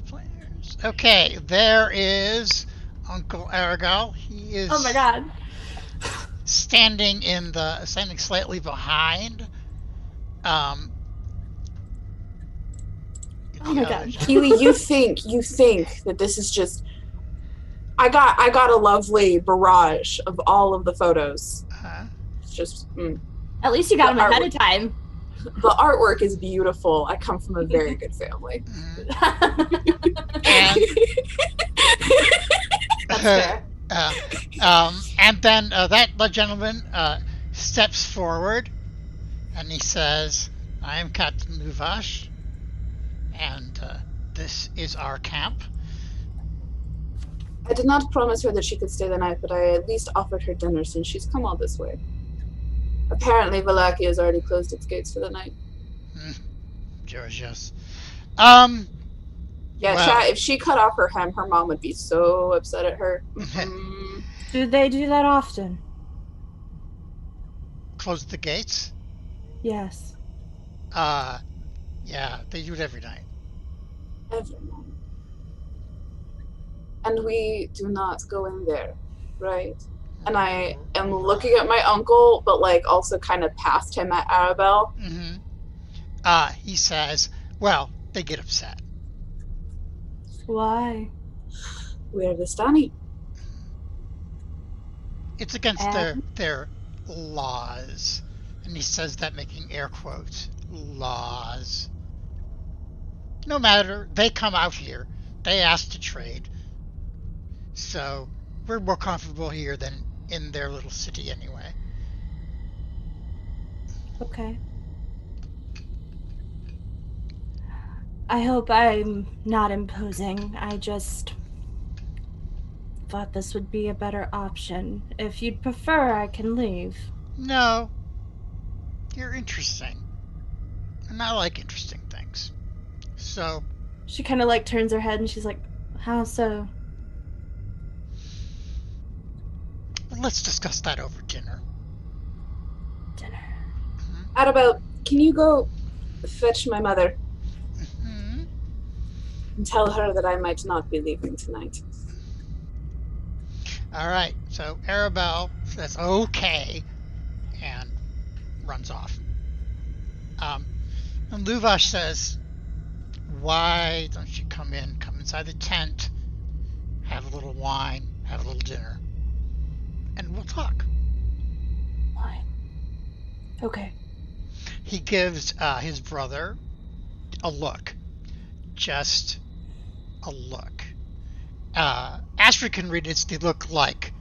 Players. Okay, there is Uncle Aragal. He is. Oh my god. Standing slightly behind. Oh my god. Keely, you think that this is just I got a lovely barrage of all of the photos. It's just At least you got them ahead of time. The artwork is beautiful. I come from a very good family. That's fair. And then that gentleman steps forward and he says, I am Captain Luvash, and this is our camp. I did not promise her that she could stay the night, but I at least offered her dinner since she's come all this way. Apparently, Valakia has already closed its gates for the night. Georgios. Yeah, Well, chat, if she cut off her hem, her mom would be so upset at her. Do they do that often? close the gates? Yes. Yeah, they do it every night. Every night. And we do not go in there, right? And I am looking at my uncle, but like also kind of past him at Arabelle. He says, well, they get upset. Why? We're Vistani. It's against their laws. And he says that making air quotes. Laws. No matter, they come out here. They ask to trade. So we're more comfortable here than in their little city anyway. Okay. I hope I'm not imposing. I just thought this would be a better option. If you'd prefer, I can leave. No. You're interesting. And I like interesting things. So She kind of like turns her head and she's like, how so? let's discuss that over dinner. Dinner. Arabelle, can you go fetch my mother and tell her that I might not be leaving tonight? All right. So Arabelle says okay and runs off. And Luvash says, why don't you come inside the tent, have a little wine, have a little dinner, and we'll talk. Why? Okay. He gives his brother a look. Just a look. Astrid can read it. They look like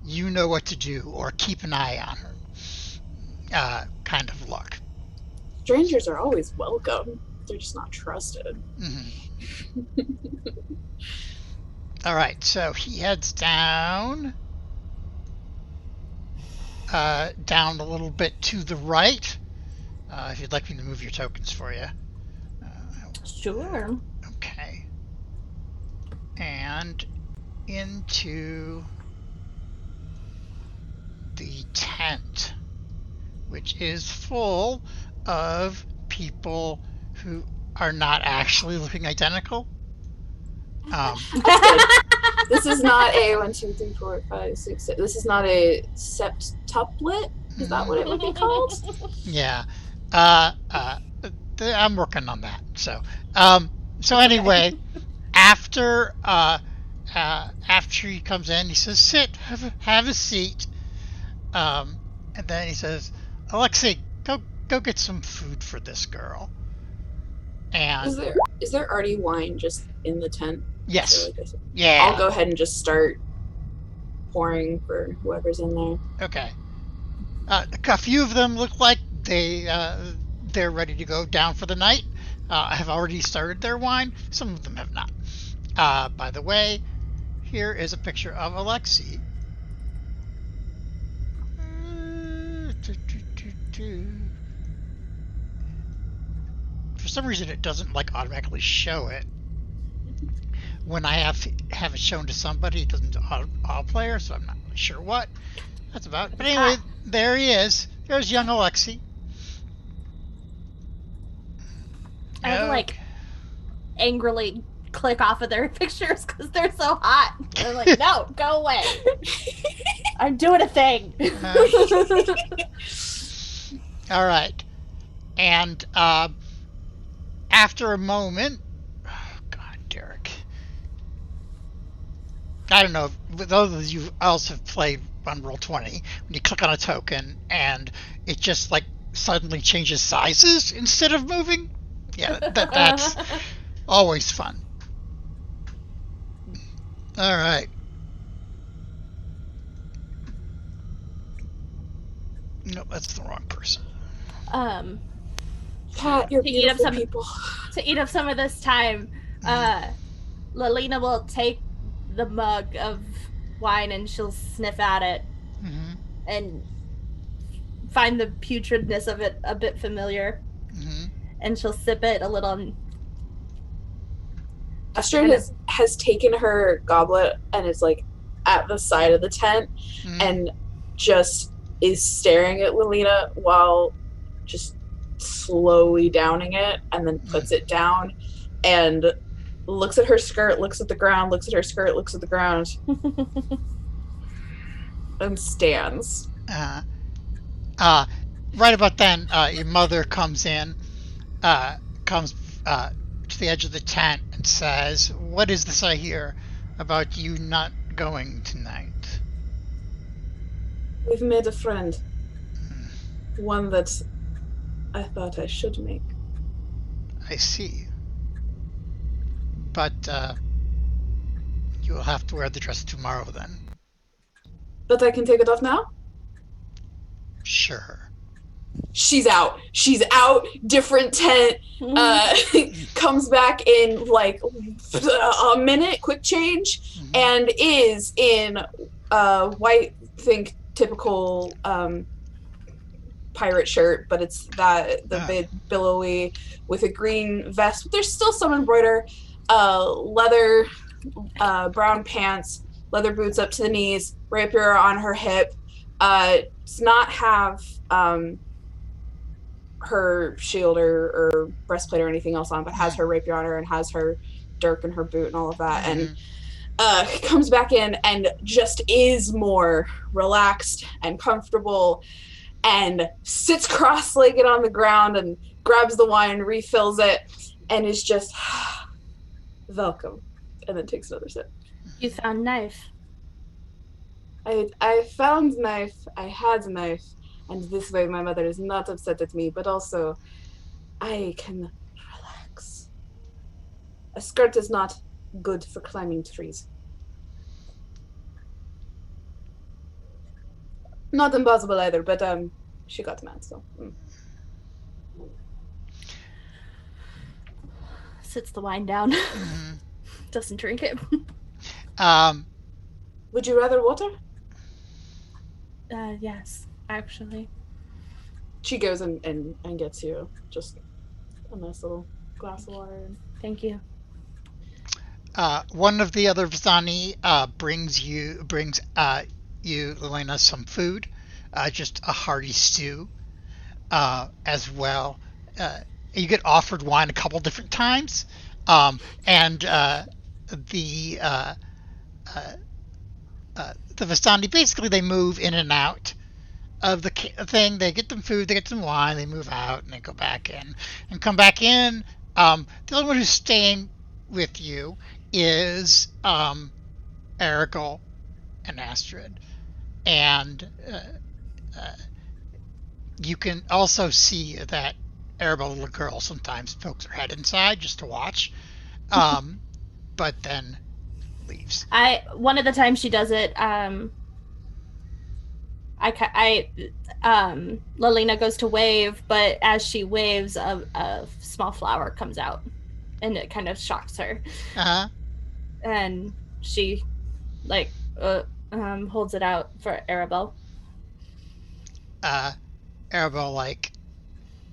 you know what to do or keep an eye on her kind of look. Strangers are always welcome. They're just not trusted. All right, so he heads down a little bit to the right. If you'd like me to move your tokens for you. Sure. Okay. And into the tent, which is full of people who are not actually looking identical. This is not a 1, 2, 3, 4, 5, 6, 7. This is not a septuplet. Is that what it would be called? Yeah. I'm working on that. So anyway, after he comes in, he says, "Sit, have a seat," and then he says, "Alexei, go get some food for this girl." And is there already wine just in the tent? yes, So yeah. I'll go ahead and just start pouring for whoever's in there. Okay. A few of them look like they're ready to go down for the night. Have already started their wine. Some of them have not. By the way, here is a picture of Alexei. For some reason, it doesn't automatically show it. When I have it shown to somebody, it doesn't all player, so I'm not really sure what that's about. But anyway, there he is. There's young Alexei. I have to angrily click off of their pictures because they're so hot. They're like, no, go away. I'm doing a thing. All right. And after a moment, oh God, Derek. I don't know if those of you else have played on Roll20, when you click on a token and it just suddenly changes sizes instead of moving. Yeah, that's always fun. All right. No, that's the wrong person. Pat, you're beautiful people. To eat up some of this time, Lalina will take the mug of wine and she'll sniff at it and find the putridness of it a bit familiar. Mm-hmm. And she'll sip it a little. Astrid has taken her goblet and is like at the side of the tent and just is staring at Lalina while just slowly downing it, and then puts it down and looks at her skirt, looks at the ground, looks at her skirt, looks at the ground, and stands. Right about then, your mother comes in, comes to the edge of the tent and says, "What is this I hear about you not going tonight?" We've made a friend. One that I thought I should make. I see. But you will have to wear the dress tomorrow then. But I can take it off now? Sure. She's out. Different tent. Comes back in like a minute, quick change, and is in white, think typical pirate shirt, but it's the big billowy with a green vest. There's still some embroider, leather, brown pants, leather boots up to the knees, rapier on her hip. Does not have her shield or breastplate or anything else on, but has her rapier on her and has her dirk and her boot and all of that. And comes back in and just is more relaxed and comfortable and sits cross-legged on the ground and grabs the wine, refills it, and is just welcome, and then takes another sip. You found knife. I found knife, I had knife, and this way my mother is not upset at me, but also I can relax. A skirt is not good for climbing trees. Not impossible either, but she got mad, so. Sits the wine down. Doesn't drink it. Would you rather water? Yes, actually. She goes and gets you just a nice little glass of water. Thank you. One of the other Vistani brings you, Lalana, some food, just a hearty stew, as well. You get offered wine a couple different times, and the Vistani, basically they move in and out of the thing. They get them food, they get some wine, they move out, and they go back in and come back in. The only one who's staying with you is Aragorn and Astrid, and you can also see that Arabelle, little girl, sometimes pokes her head inside just to watch, but then leaves. One of the times she does it, Lalina goes to wave, but as she waves, a small flower comes out, and it kind of shocks her. And she, holds it out for Arabelle. Arabelle,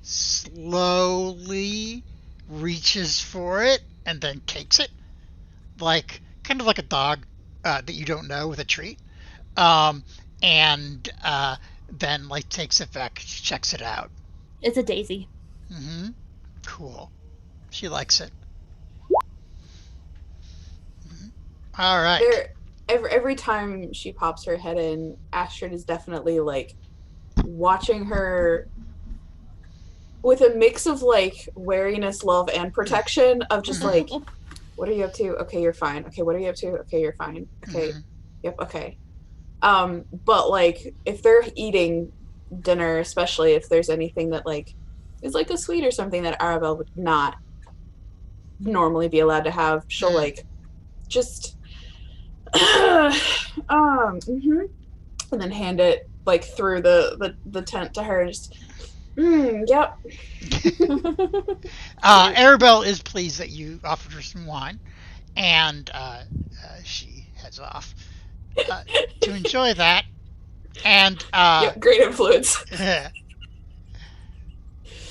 slowly reaches for it and then takes it, kind of like a dog that you don't know with a treat, and then takes it back, checks it out. It's a daisy. Cool. She likes it. All right. Every time she pops her head in, Astrid is definitely watching her with a mix of wariness, love, and protection of just what are you up to? Okay, you're fine. Okay, what are you up to? Okay, you're fine. Okay, yep, okay. But if they're eating dinner, especially if there's anything that is a sweet or something that Arabelle would not normally be allowed to have, she'll just and then hand it through the tent to her and just yep. Arabelle is pleased that you offered her some wine, and she heads off to enjoy that. And Yep, great influence.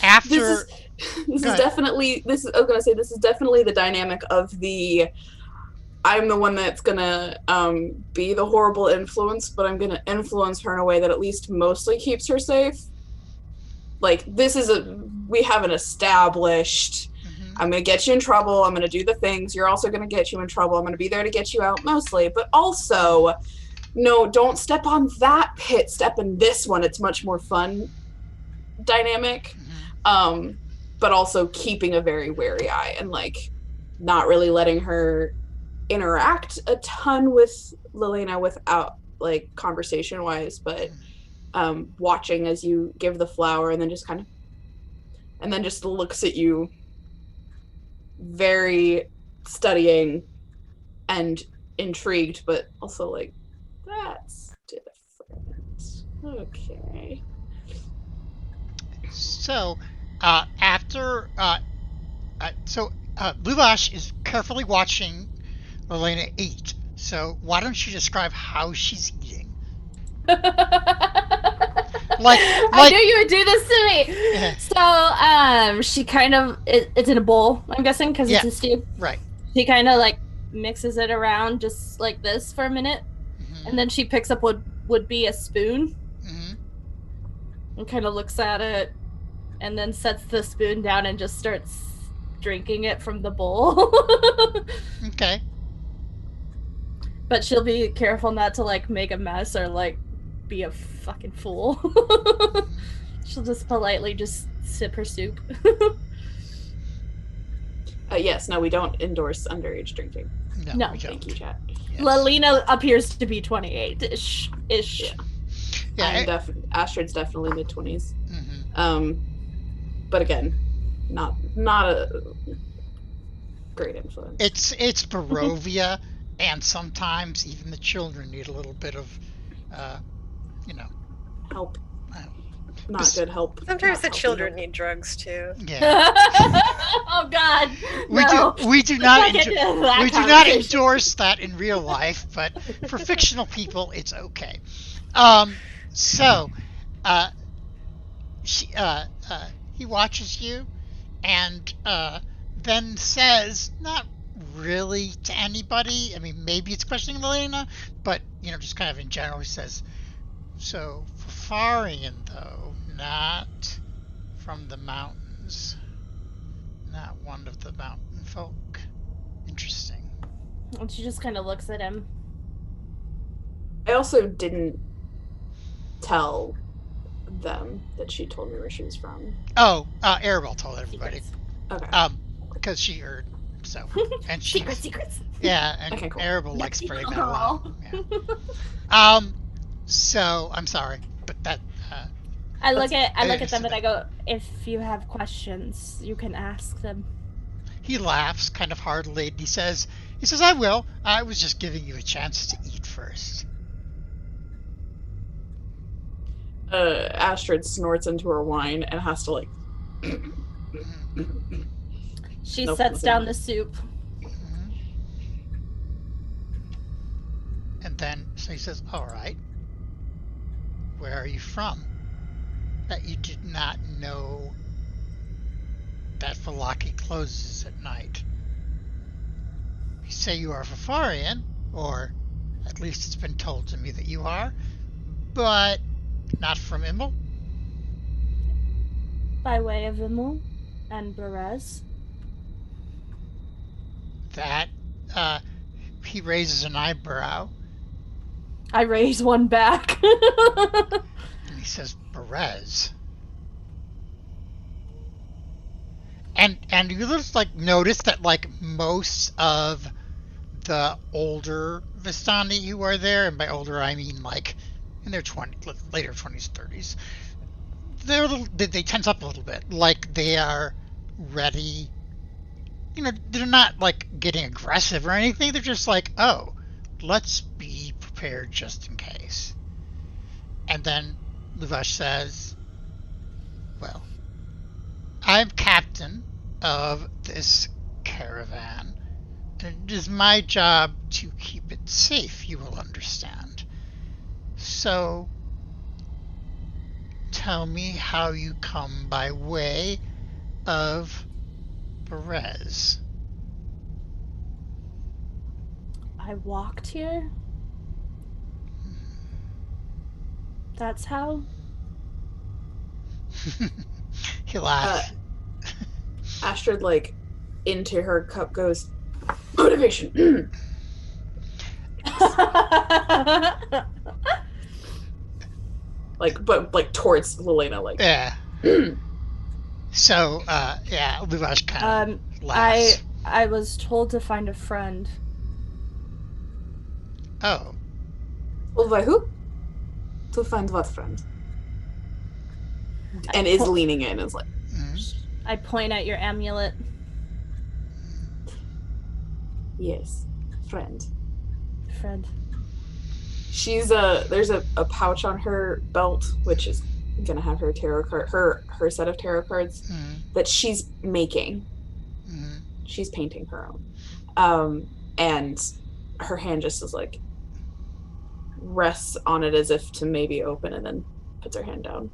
after This Go is ahead. definitely this is I was gonna say this is definitely the dynamic of the I'm the one that's gonna be the horrible influence, but I'm gonna influence her in a way that at least mostly keeps her safe. Like we have an established I'm gonna get you in trouble, I'm gonna do the things, you're also gonna get you in trouble, I'm gonna be there to get you out mostly, but also no, don't step on that pit, step in this one, it's much more fun dynamic. But also keeping a very wary eye and like not really letting her interact a ton with Lalana without like conversation wise, but watching as you give the flower and then just looks at you very studying and intrigued, but also like that's different. Okay. So after Luvash is carefully watching Lalana eat. So why don't you describe how she's eating? I knew you would do this to me. Yeah. So, she kind of it's in a bowl, I'm guessing, because it's a stew. Right. She kind of like mixes it around just like this for a minute, and then she picks up what would be a spoon, and kind of looks at it, and then sets the spoon down and just starts drinking it from the bowl. Okay. But she'll be careful not to like make a mess or like be a fucking fool. She'll just politely just sip her soup. Yes, no, we don't endorse underage drinking. No. Thank you, chat. Yes. Lalina appears to be 28-ish. Yeah. Astrid's definitely mid-20s. But again, not a great influence. It's Barovia, and sometimes even the children need a little bit of, help. Not good help. Sometimes the children need drugs too. Yeah. Oh God. We do not endorse that in real life, but for fictional people, it's okay. So, he watches you, and then says, not really to anybody. I mean, maybe it's questioning Lalana, but just kind of in general, he says, "So, Fafarian, though, not from the mountains, not one of the mountain folk. Interesting." And she just kind of looks at him. I also didn't tell them that she told me where she was from. Oh, Arabelle told everybody. Okay. Because she heard. So, and secrets. Yeah, and okay, cool. Arabelle likes spreading that along. Yeah. So I'm sorry, but that. I look at them and I go, "If you have questions, you can ask them." He laughs kind of heartily, and he says, "I will. I was just giving you a chance to eat first." Astrid snorts into her wine and has to like. She sets down the soup. And then so he says, "All right. Where are you from? That you did not know that Falaki closes at night. You say you are Fafarian, or at least it's been told to me that you are, but not from Immel?" By way of Immel and Berez. That, he raises an eyebrow. I raise one back. And he says, "Berez." And you just like notice that like most of the older Vistani who are there, and by older I mean like in their later 20s, 30s, they tense up a little bit, like they are ready. They're not like getting aggressive or anything. They're just like, oh, let's be prepared just in case. And then Luvash says, "Well, I'm captain of this caravan, and it is my job to keep it safe, you will understand. So, tell me how you come by way of Perez? I walked here. That's how. He laughs. Astrid, like, into her cup goes, motivation. but towards Lalana, like. Yeah. So, Luvash kind of laughs. I was told to find a friend. Oh. Told by who? To find what friend? And is leaning in, is like. I point at your amulet. Yes, friend. Friend. She's there's a pouch on her belt, which is gonna have her tarot card, her set of tarot cards that she's making. She's painting her own, and her hand just is like rests on it as if to maybe open, and then puts her hand down.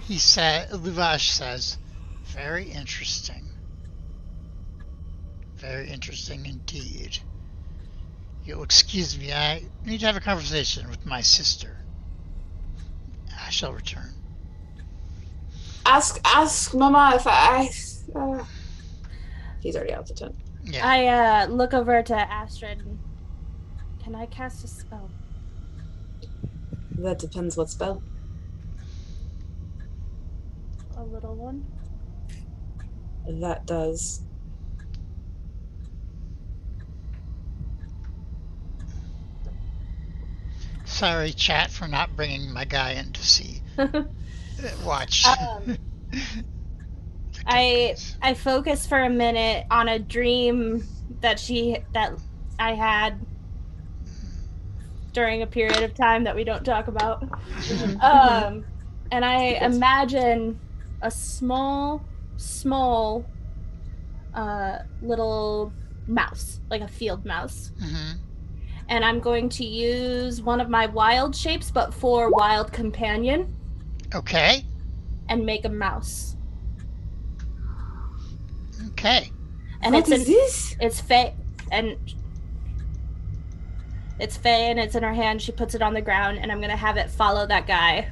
Luvash says, very interesting. Very interesting indeed. You'll excuse me, I need to have a conversation with my sister. I shall return. Ask Mama if he's already out the tent. Yeah. I look over to Astrid. Can I cast a spell? That depends what spell. A little one? That does. Sorry, chat, for not bringing my guy in to see. Watch. I focus for a minute on a dream that I had during a period of time that we don't talk about. And I imagine a small little mouse, like a field mouse. And I'm going to use one of my wild shapes, but for wild companion. Okay. And make a mouse. Okay. And what is this? It's Faye, and it's in her hand. She puts it on the ground, and I'm gonna have it follow that guy.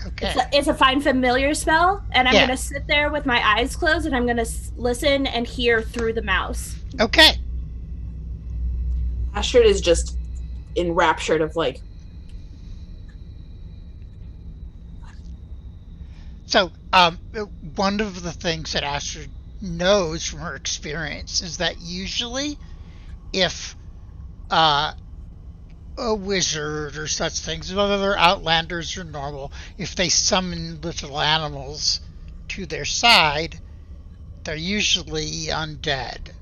Okay. It's a find familiar spell, and I'm gonna sit there with my eyes closed, and I'm gonna listen and hear through the mouse. Okay. Astrid is just enraptured of like. So, one of the things that Astrid knows from her experience is that usually, if a wizard or such things, whether outlanders or normal, if they summon little animals to their side, they're usually undead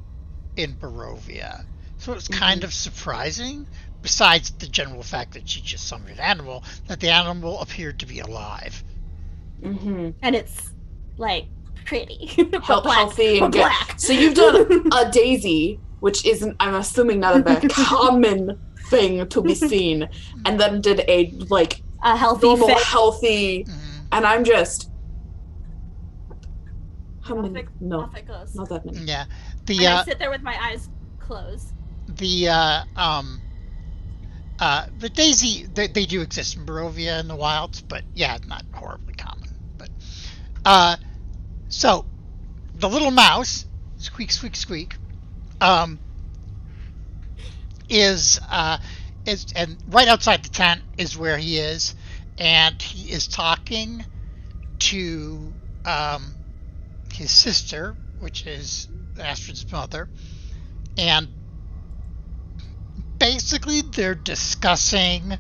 in Barovia. So it's kind of surprising, besides the general fact that she just summoned an animal, that the animal appeared to be alive. And it's like pretty, healthy and black. So you've done a daisy, which isn't, I'm assuming, not a very common thing to be seen, and then did a healthy, normal, healthy, and I'm just. How many? No, not that many. Yeah, and I sit there with my eyes closed. The daisy, they do exist in Barovia in the wilds, but yeah, not horribly common. But so the little mouse, squeak, squeak, squeak, is and right outside the tent is where he is, and he is talking to his sister, which is Astrid's mother, and basically they're discussing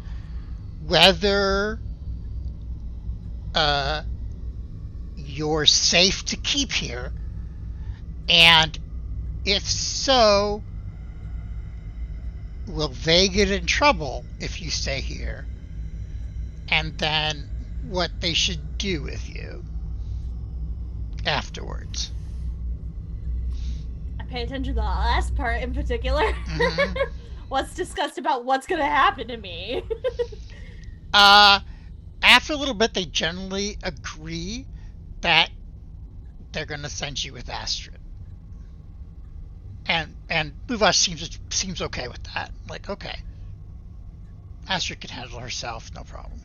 whether you're safe to keep here, and if so, will they get in trouble if you stay here, and then what they should do with you afterwards. I pay attention to the last part in particular. What's discussed about what's gonna happen to me? After a little bit, they generally agree that they're going to send you with Astrid. And Luvash seems okay with that. Like, okay, Astrid can handle herself, no problem.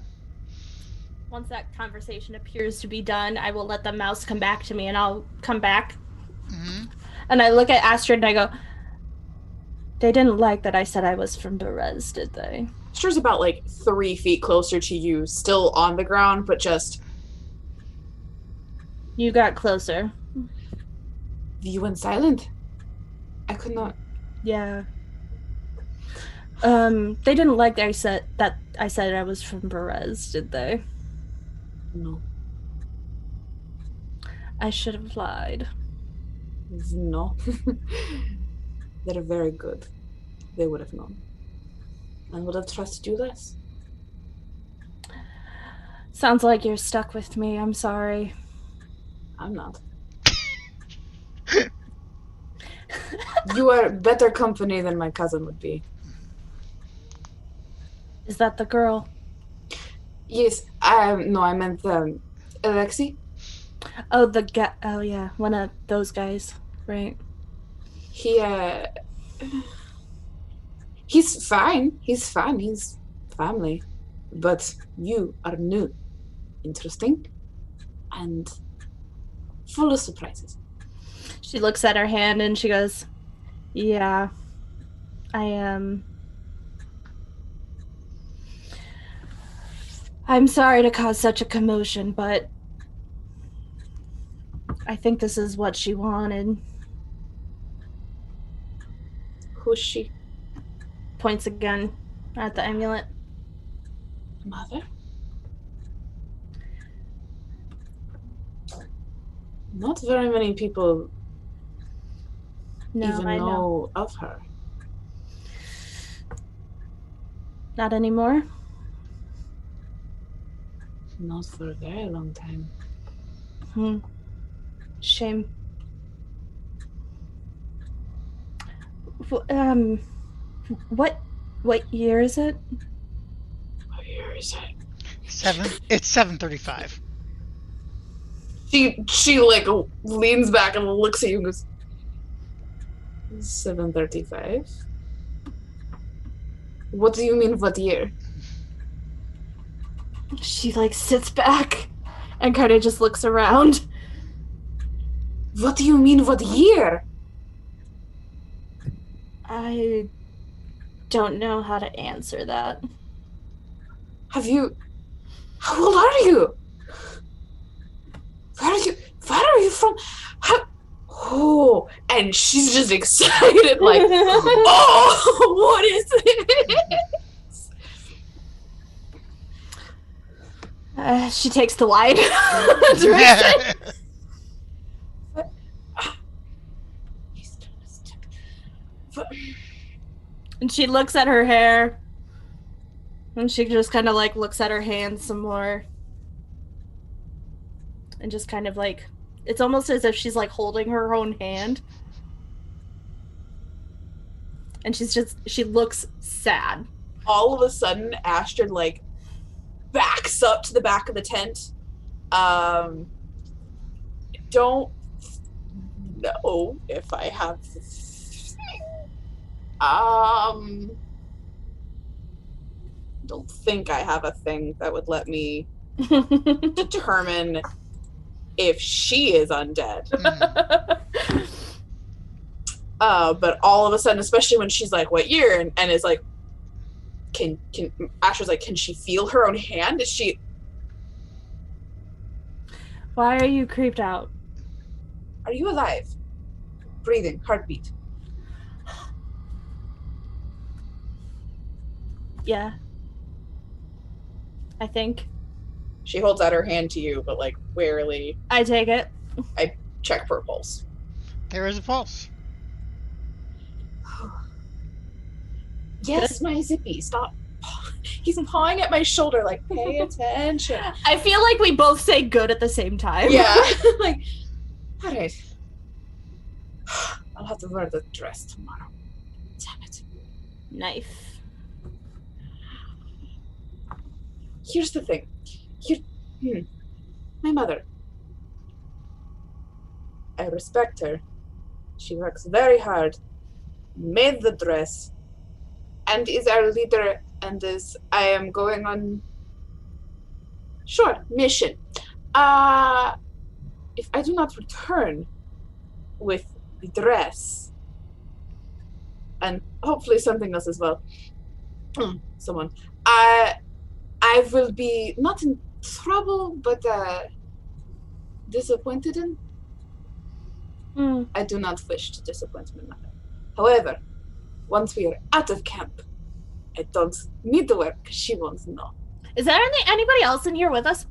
Once that conversation appears to be done, I will let the mouse come back to me, and I'll come back. Mm-hmm. And I look at Astrid and I go, they didn't like that I said I was from Berez, did they? Astrid's about like 3 feet closer to you, still on the ground, but just... You got closer. You went silent? I could not... Yeah. They didn't like that I said I was from Berez, did they? No. I should have lied. No. They're very good. They would have known. And would have trusted you less. Sounds like you're stuck with me. I'm sorry. I'm not. You are better company than my cousin would be. Is that the girl? Yes, no, I meant, Alexi. Oh, oh yeah, one of those guys, right? He's fine. He's fine. He's family. But you are new, interesting, and full of surprises. She looks at her hand and she goes, yeah, I am. I'm sorry to cause such a commotion, but I think this is what she wanted. Who's she? Points again at the amulet. Mother? Not very many people even know of her. Not anymore? Not for a very long time. Shame. What year is it? What year is it? It's 7:35. She like leans back and looks at you and goes, 7:35? What do you mean, what year? She like sits back and kind of just looks around. What do you mean, what year? I don't know how to answer that. How old are you? Where are you from? Oh, and she's just excited, like, oh, what is this? She takes the wide direction. And she looks at her hair. And she just kind of like looks at her hands some more. And just kind of like, it's almost as if she's like holding her own hand. And she looks sad. All of a sudden, Astrid like backs up to the back of the tent. Don't know if I have don't think I have a thing that would let me determine if she is undead. But all of a sudden, especially when she's like, what year? And is like, can Astrid's like, can she feel her own hand? Is she... Why are you creeped out? Are you alive? Breathing, heartbeat. Yeah. I think. She holds out her hand to you, but like warily. I take it. I check for a pulse. There is a pulse. Yes, my zippy. Stop. He's pawing at my shoulder, like, pay attention. I feel like we both say good at the same time. Yeah. Like, all right. I'll have to wear the dress tomorrow. Damn it. knife. Here's the thing. My mother. I respect her. She works very hard, made the dress, and is our leader, and I am going on, mission. If I do not return with the dress, and hopefully something else as well, someone, I will be not in trouble, but disappointed in. I do not wish to disappoint my mother. However, once we are out of camp, I don't need to work because she won't know. Is there anybody else in here with us?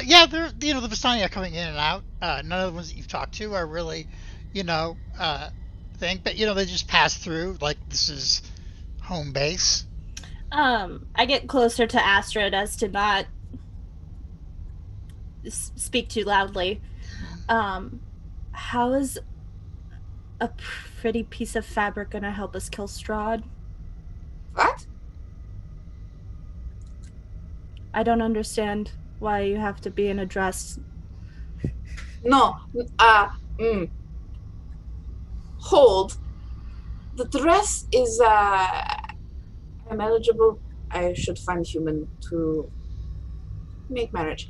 Yeah, they're the Vistani are coming in and out. None of the ones that you've talked to are really, thing, but they just pass through like this is home base. I get closer to Astrid as to not speak too loudly. How is a pretty piece of fabric gonna help us kill Strahd? What? I don't understand why you have to be in a dress. No, hold. The dress is, I'm eligible. I should find human to make marriage.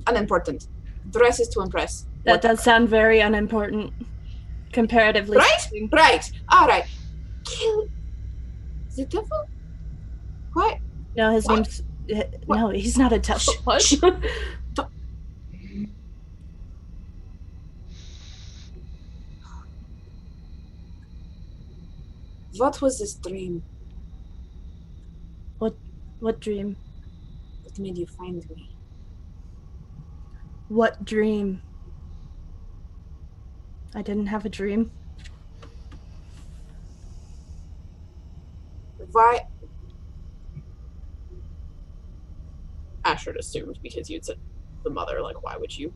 Unimportant. Dress is to impress. That does sound very unimportant, comparatively. Right. All right. Kill the devil? What? No, his name's... What? No, he's not a devil. What? What was this dream? What dream? What made you find me? What dream? I didn't have a dream. Why? Astrid assumed because you'd said the mother, like, why would you?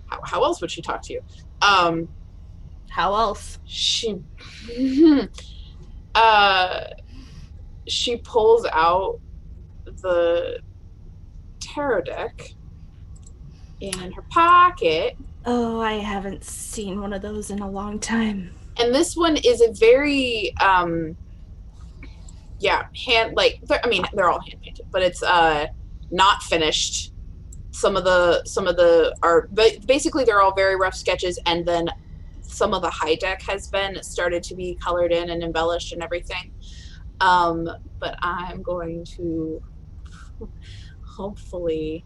How else would she talk to you? How else? She pulls out the tarot deck in her pocket. Oh, I haven't seen one of those in a long time. And this one is a very, they're all hand painted, but it's not finished. Some of the are basically they're all very rough sketches, and then some of the high deck has been started to be colored in and embellished and everything. But I'm going to hopefully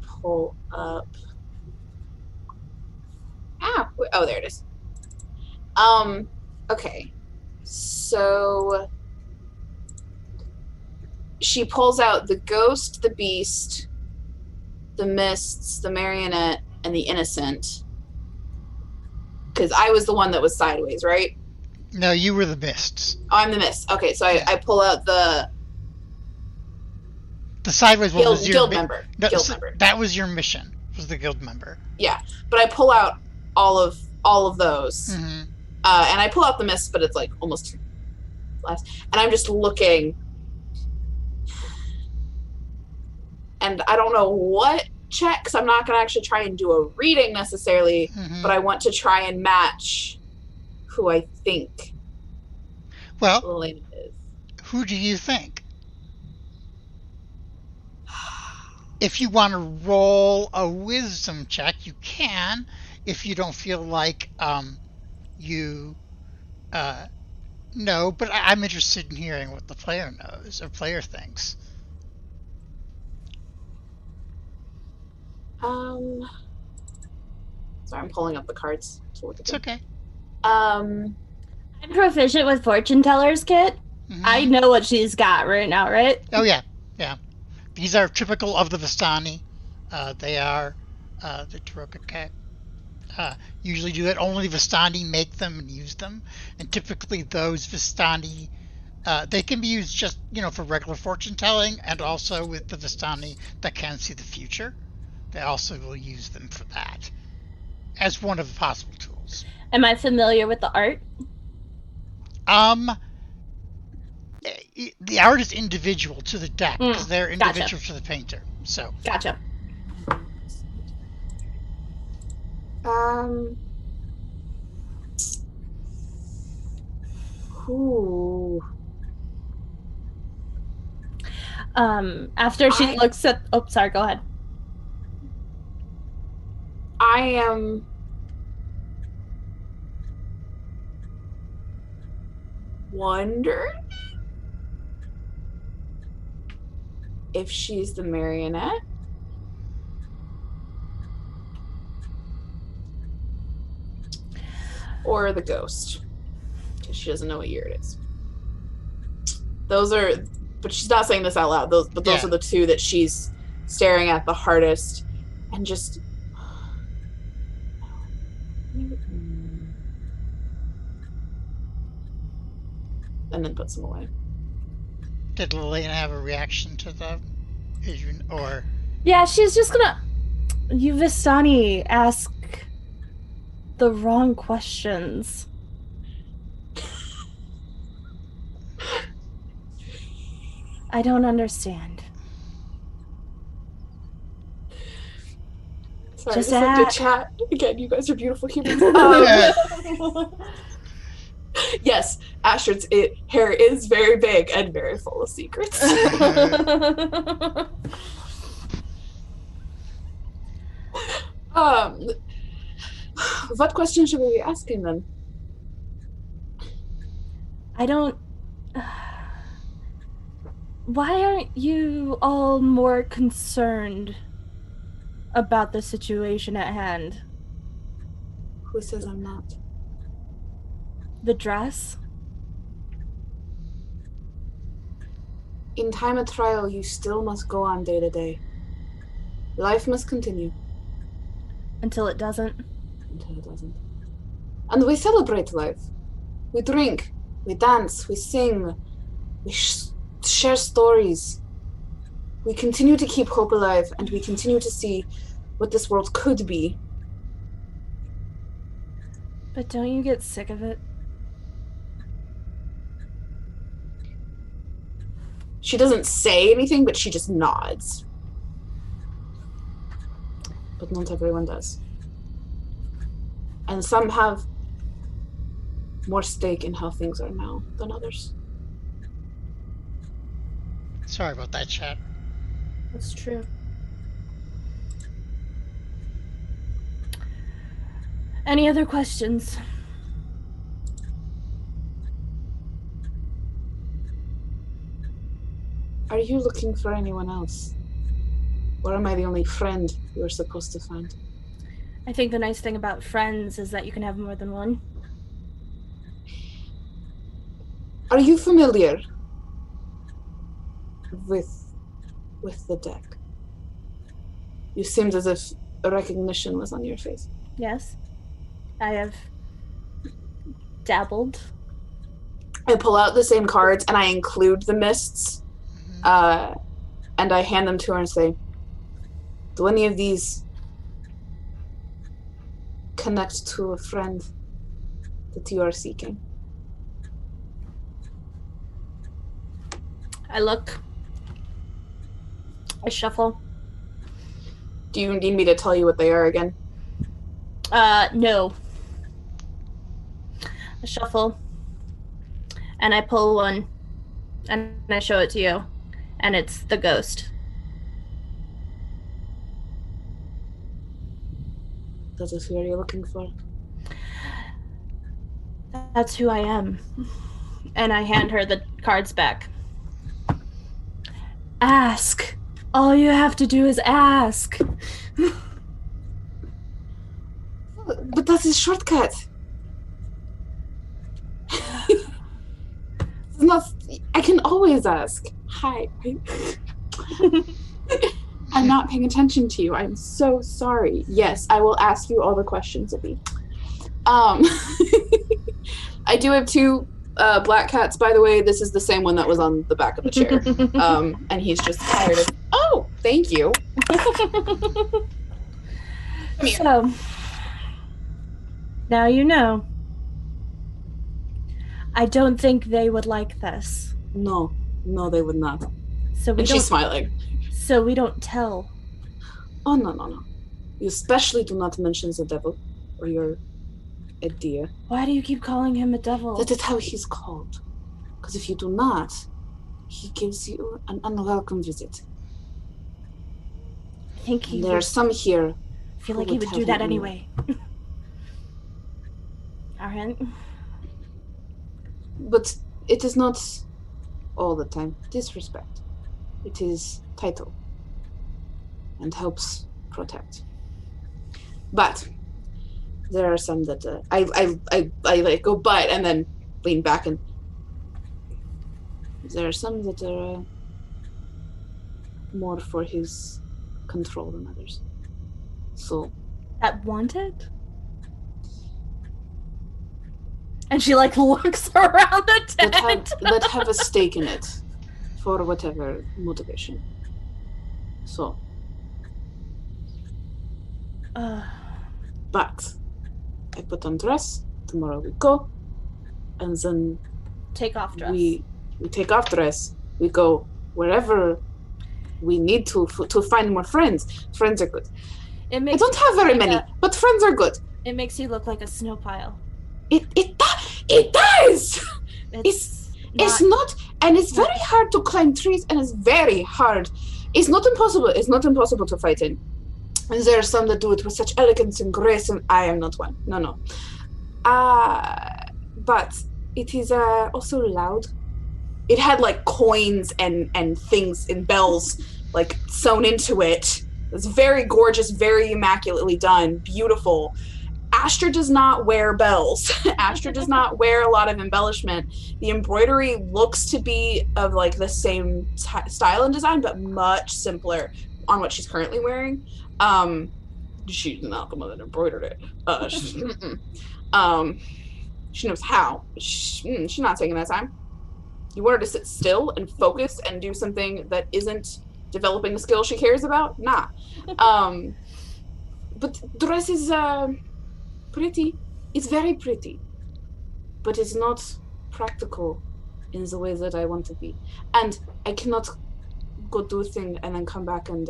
pull up. Oh, there it is. Okay. So she pulls out the ghost, the beast, the mists, the marionette, and the innocent. Because I was the one that was sideways, right? No, you were the mists. Oh, I'm the mist. Okay, so I pull out the sideways one was your guild member. No, guild member. That was your mission. Was the guild member? Yeah, but I pull out all of those, Mm-hmm. And I pull out the mist, but it's like almost less. And I'm just looking, and I don't know what checks. I'm not going to actually try and do a reading necessarily, but I want to try and match who I think Lalana is. Who do you think? If you want to roll a wisdom check, you can. If you don't feel like you know, but I'm interested in hearing what the player knows or player thinks. Sorry, I'm pulling up the cards to look at them. It's okay. I'm proficient with fortune tellers, Kit. Mm-hmm. I know what she's got right now, right? Oh yeah. These are typical of the Vistani. They are the Tarokake. Usually do it. Only Vistani make them and use them, and typically those Vistani they can be used just for regular fortune telling, and also with the Vistani that can see the future. They also will use them for that as one of the possible tools. Am I familiar with the art? The art is individual to the deck because they're individual to the painter. So Gotcha. Ooh. After she looks at... Oh, sorry, go ahead. I am wondering if she's the marionette. Or the ghost. Because she doesn't know what year it is. Those are... But she's not saying this out loud. Those are the two that she's staring at the hardest. And just... And then puts them away. Did Lalana have a reaction to the vision, or? Yeah, she's just gonna... You Vistani ask the wrong questions. I don't understand. Sorry, Just I just looked at chat. Again, you guys are beautiful humans. Yes, Astrid's hair is very big and very full of secrets. What question should we be asking then? I don't... Why aren't you all more concerned about the situation at hand? Who says I'm not? The dress? In time of trial, you still must go on day to day. Life must continue. Until it doesn't? Until it doesn't. And we celebrate life. We drink, we dance, we sing, we share stories. We continue to keep hope alive, and we continue to see what this world could be. But don't you get sick of it? She doesn't say anything, but she just nods. But not everyone does. And some have more stake in how things are now than others. Sorry about that, chat. That's true. Any other questions? Are you looking for anyone else? Or am I the only friend you're supposed to find? I think the nice thing about friends is that you can have more than one. Are you familiar with the deck? You seemed as if a recognition was on your face. Yes. I have dabbled. I pull out the same cards and I include the mists. And I hand them to her and say, do any of these connect to a friend that you are seeking? I look. I shuffle. Do you need me to tell you what they are again? No. I shuffle. And I pull one. And I show it to you. And it's the ghost. That is who you're looking for. That's who I am. And I hand her the cards back. Ask. All you have to do is ask. But that's a shortcut. It's not. I can always ask. Hi. I'm not paying attention to you. I'm so sorry. Yes, I will ask you all the questions, Ibby. I do have two black cats, by the way. This is the same one that was on the back of the chair. And he's just tired of... Oh, thank you. Come here. So, now you know. I don't think they would like this. No, they would not. So we And don't. she's smiling. So we don't tell. Oh, no. You especially do not mention the devil or your idea. Why do you keep calling him a devil? That is how he's called. Because if you do not, he gives you an unwelcome visit. I think he. There are some here. I feel like he would do that anyway. Alright. But it is not all the time disrespect. It is title and helps protect. But there are some that I like go but and then lean back, and there are some that are more for his control than others. So That want it? And she like looks around the tent. that have a stake in it for whatever motivation. So but I put on dress, tomorrow we go, and then Take off dress. we take off dress, we go wherever we need to find more friends. Friends are good. I don't have very many, but friends are good. It makes you look like a snow pile. It does! It's not, and it's very hard to climb trees, and it's very hard. It's not impossible to fight in. And there are some that do it with such elegance and grace, and I am not one. No. But it is also loud. It had like coins and things and bells like sewn into it. It's very gorgeous, very immaculately done, beautiful. Astrid does not wear bells. Astrid does not wear a lot of embellishment. The embroidery looks to be of like the same style and design, but much simpler on what she's currently wearing. She's not the one that embroidered it. She knows how. She's not taking that time. You want her to sit still and focus and do something that isn't developing the skill she cares about? Nah. But dress is pretty. It's very pretty. But it's not practical in the way that I want to be. And I cannot go do a thing and then come back and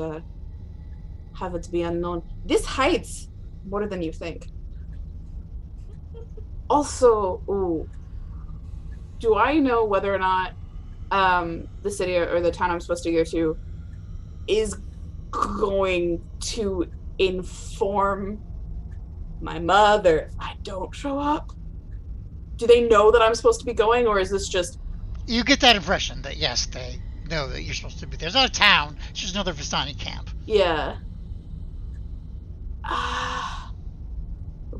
have it be unknown. This hides more than you think. Also, do I know whether or not the city or the town I'm supposed to go to is going to inform my mother if I don't show up? Do they know that I'm supposed to be going, or is this just... You get that impression that, yes, they know that you're supposed to be there. It's not a town, it's just another Vistani camp. Yeah.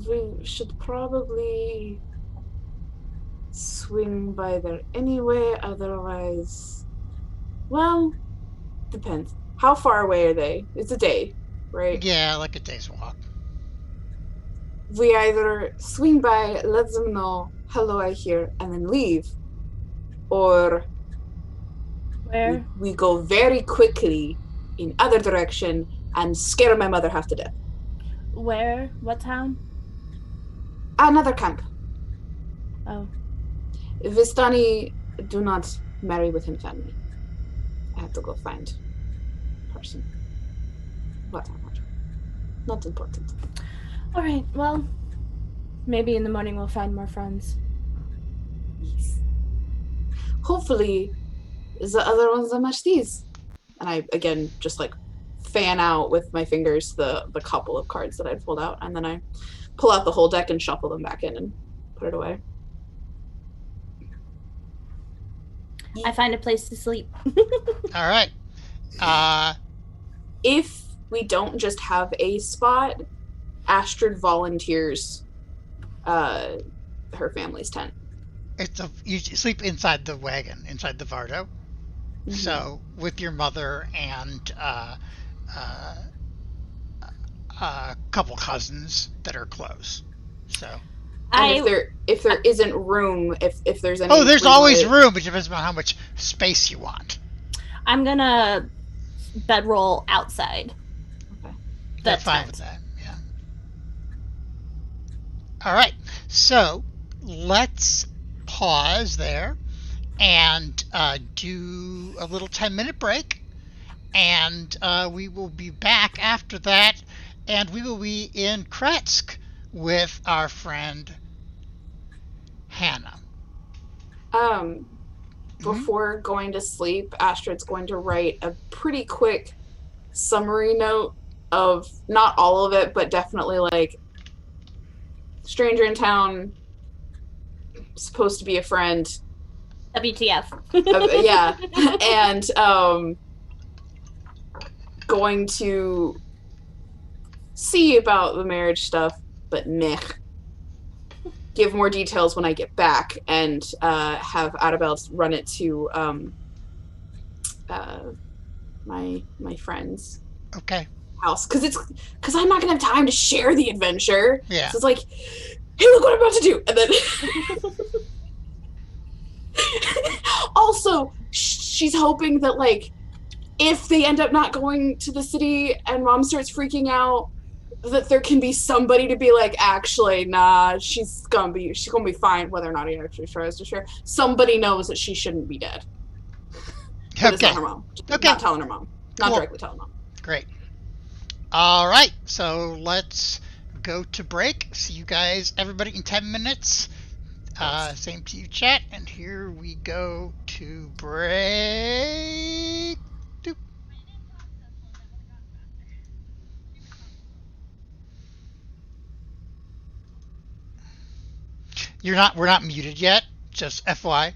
We should probably swing by there anyway, otherwise... Well, depends. How far away are they? It's a day, right? Yeah, like a day's walk. We either swing by, let them know, hello, I hear, and then leave. Or... Where? We go very quickly in other direction and scare my mother half to death. Where? What town? Another camp. Oh. Vistani do not marry within family. I have to go find a person. Whatever. Not important. Alright, well, maybe in the morning we'll find more friends. Yes. Hopefully, the other ones are match these. And I, again, just like fan out with my fingers the couple of cards that I'd pulled out, and then I pull out the whole deck and shuffle them back in and put it away. I find a place to sleep. All right. If we don't just have a spot, Astrid volunteers her family's tent. You sleep inside the wagon, inside the Vardo. Mm-hmm. So with your mother and a couple cousins that are close. So. And if there isn't room, if there's any... Oh, there's always room. It depends on how much space you want. I'm gonna bedroll outside. Okay. They're fine with that, yeah. All right, so let's pause there and do a little 10-minute break, and we will be back after that, and we will be in Kretsk with our friend Hannah. Before going to sleep, Astrid's going to write a pretty quick summary note of not all of it, but definitely like stranger in town, supposed to be a friend. WTF. Yeah. And going to see about the marriage stuff, but meh. Give more details when I get back, and have Adabel run it to my friend's house, because I'm not gonna have time to share the adventure. Yeah. So it's like, hey, look what I'm about to do, and then also she's hoping that like if they end up not going to the city and Mom starts freaking out, that there can be somebody to be like, actually, nah, she's gonna be fine whether or not he actually tries to share. Somebody knows that she shouldn't be dead. But it's not her mom. Not telling her mom. Not directly telling mom. Great. All right, so let's go to break. See you guys, everybody, in 10 minutes. Same to you, chat. And here we go to break. Doop. We're not muted yet, just FY.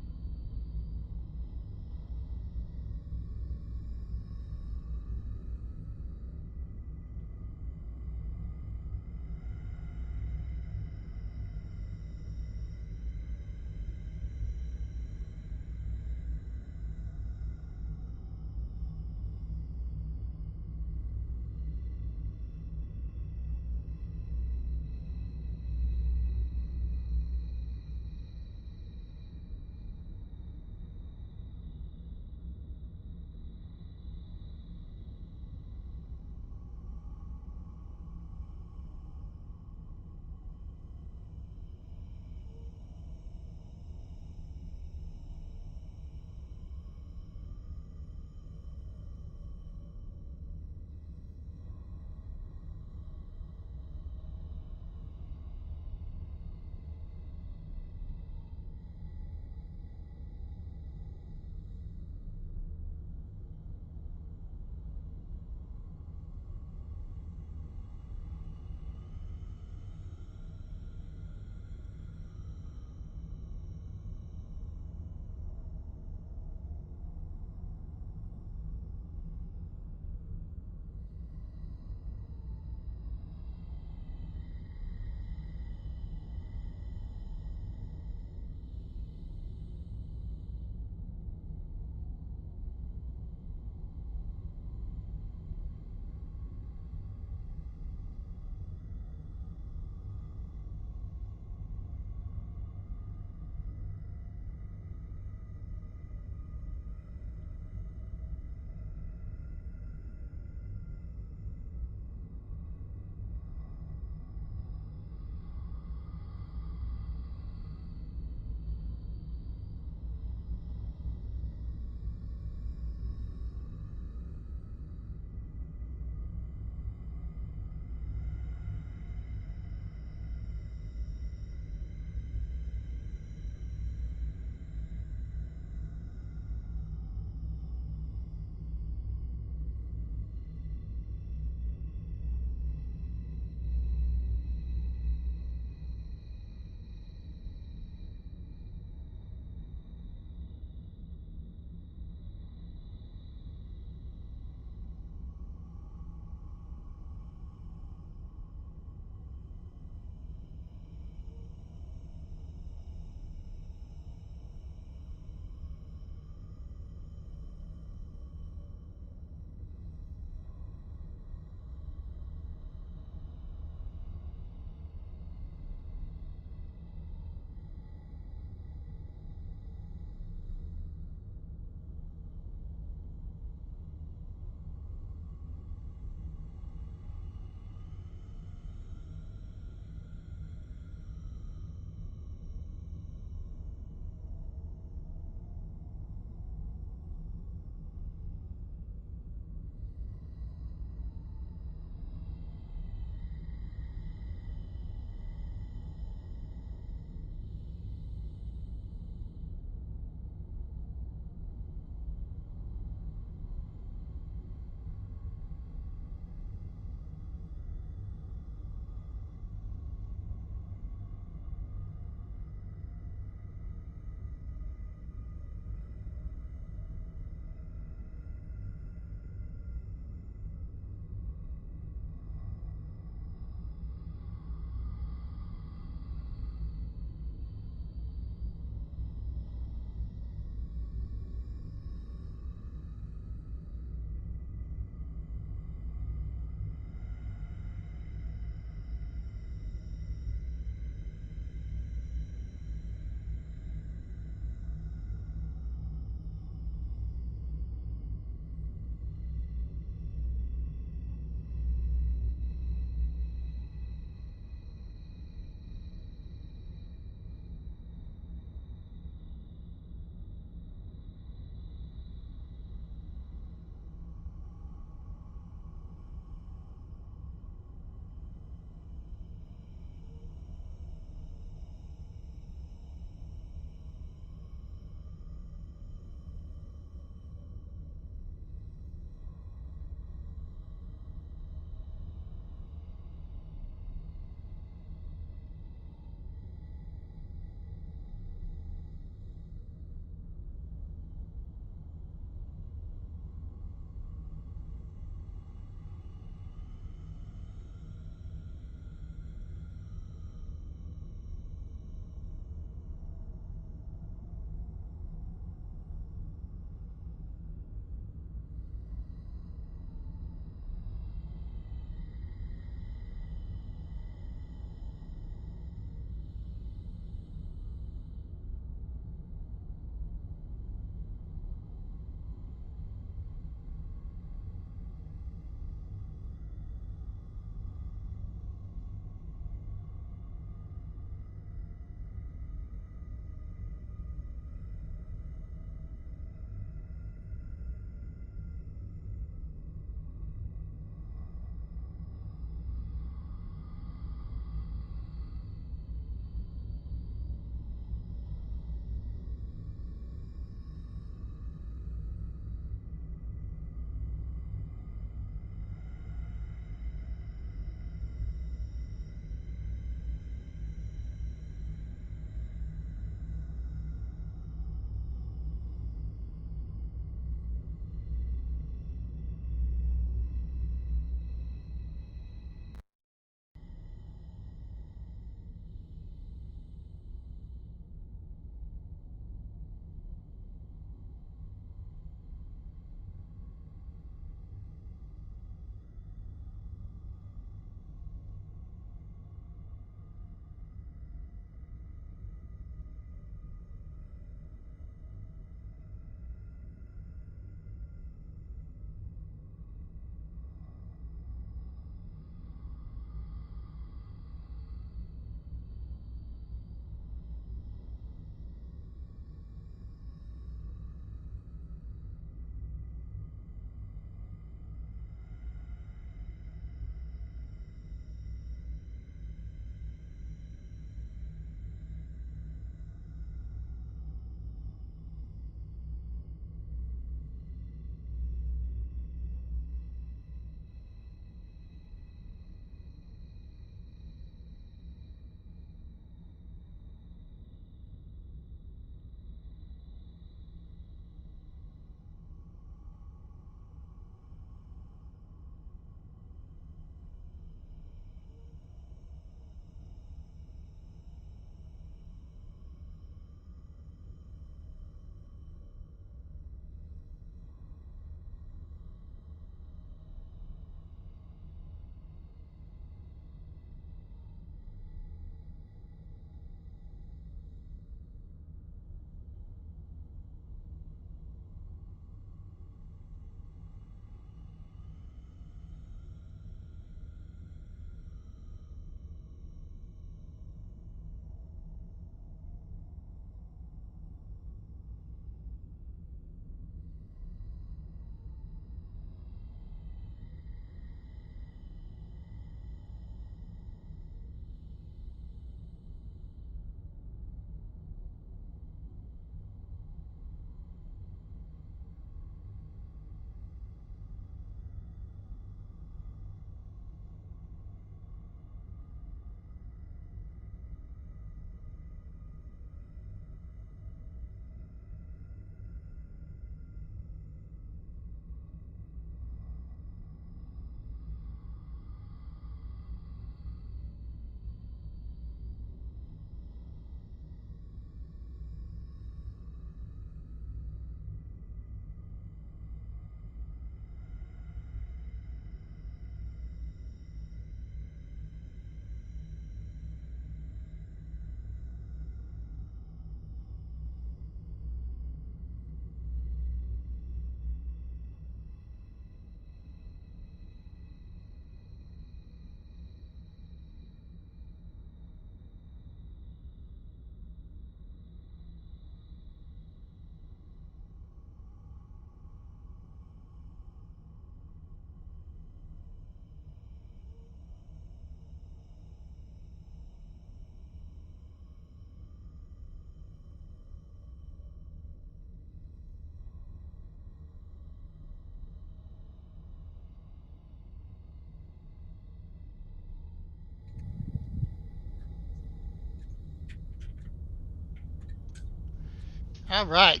All right.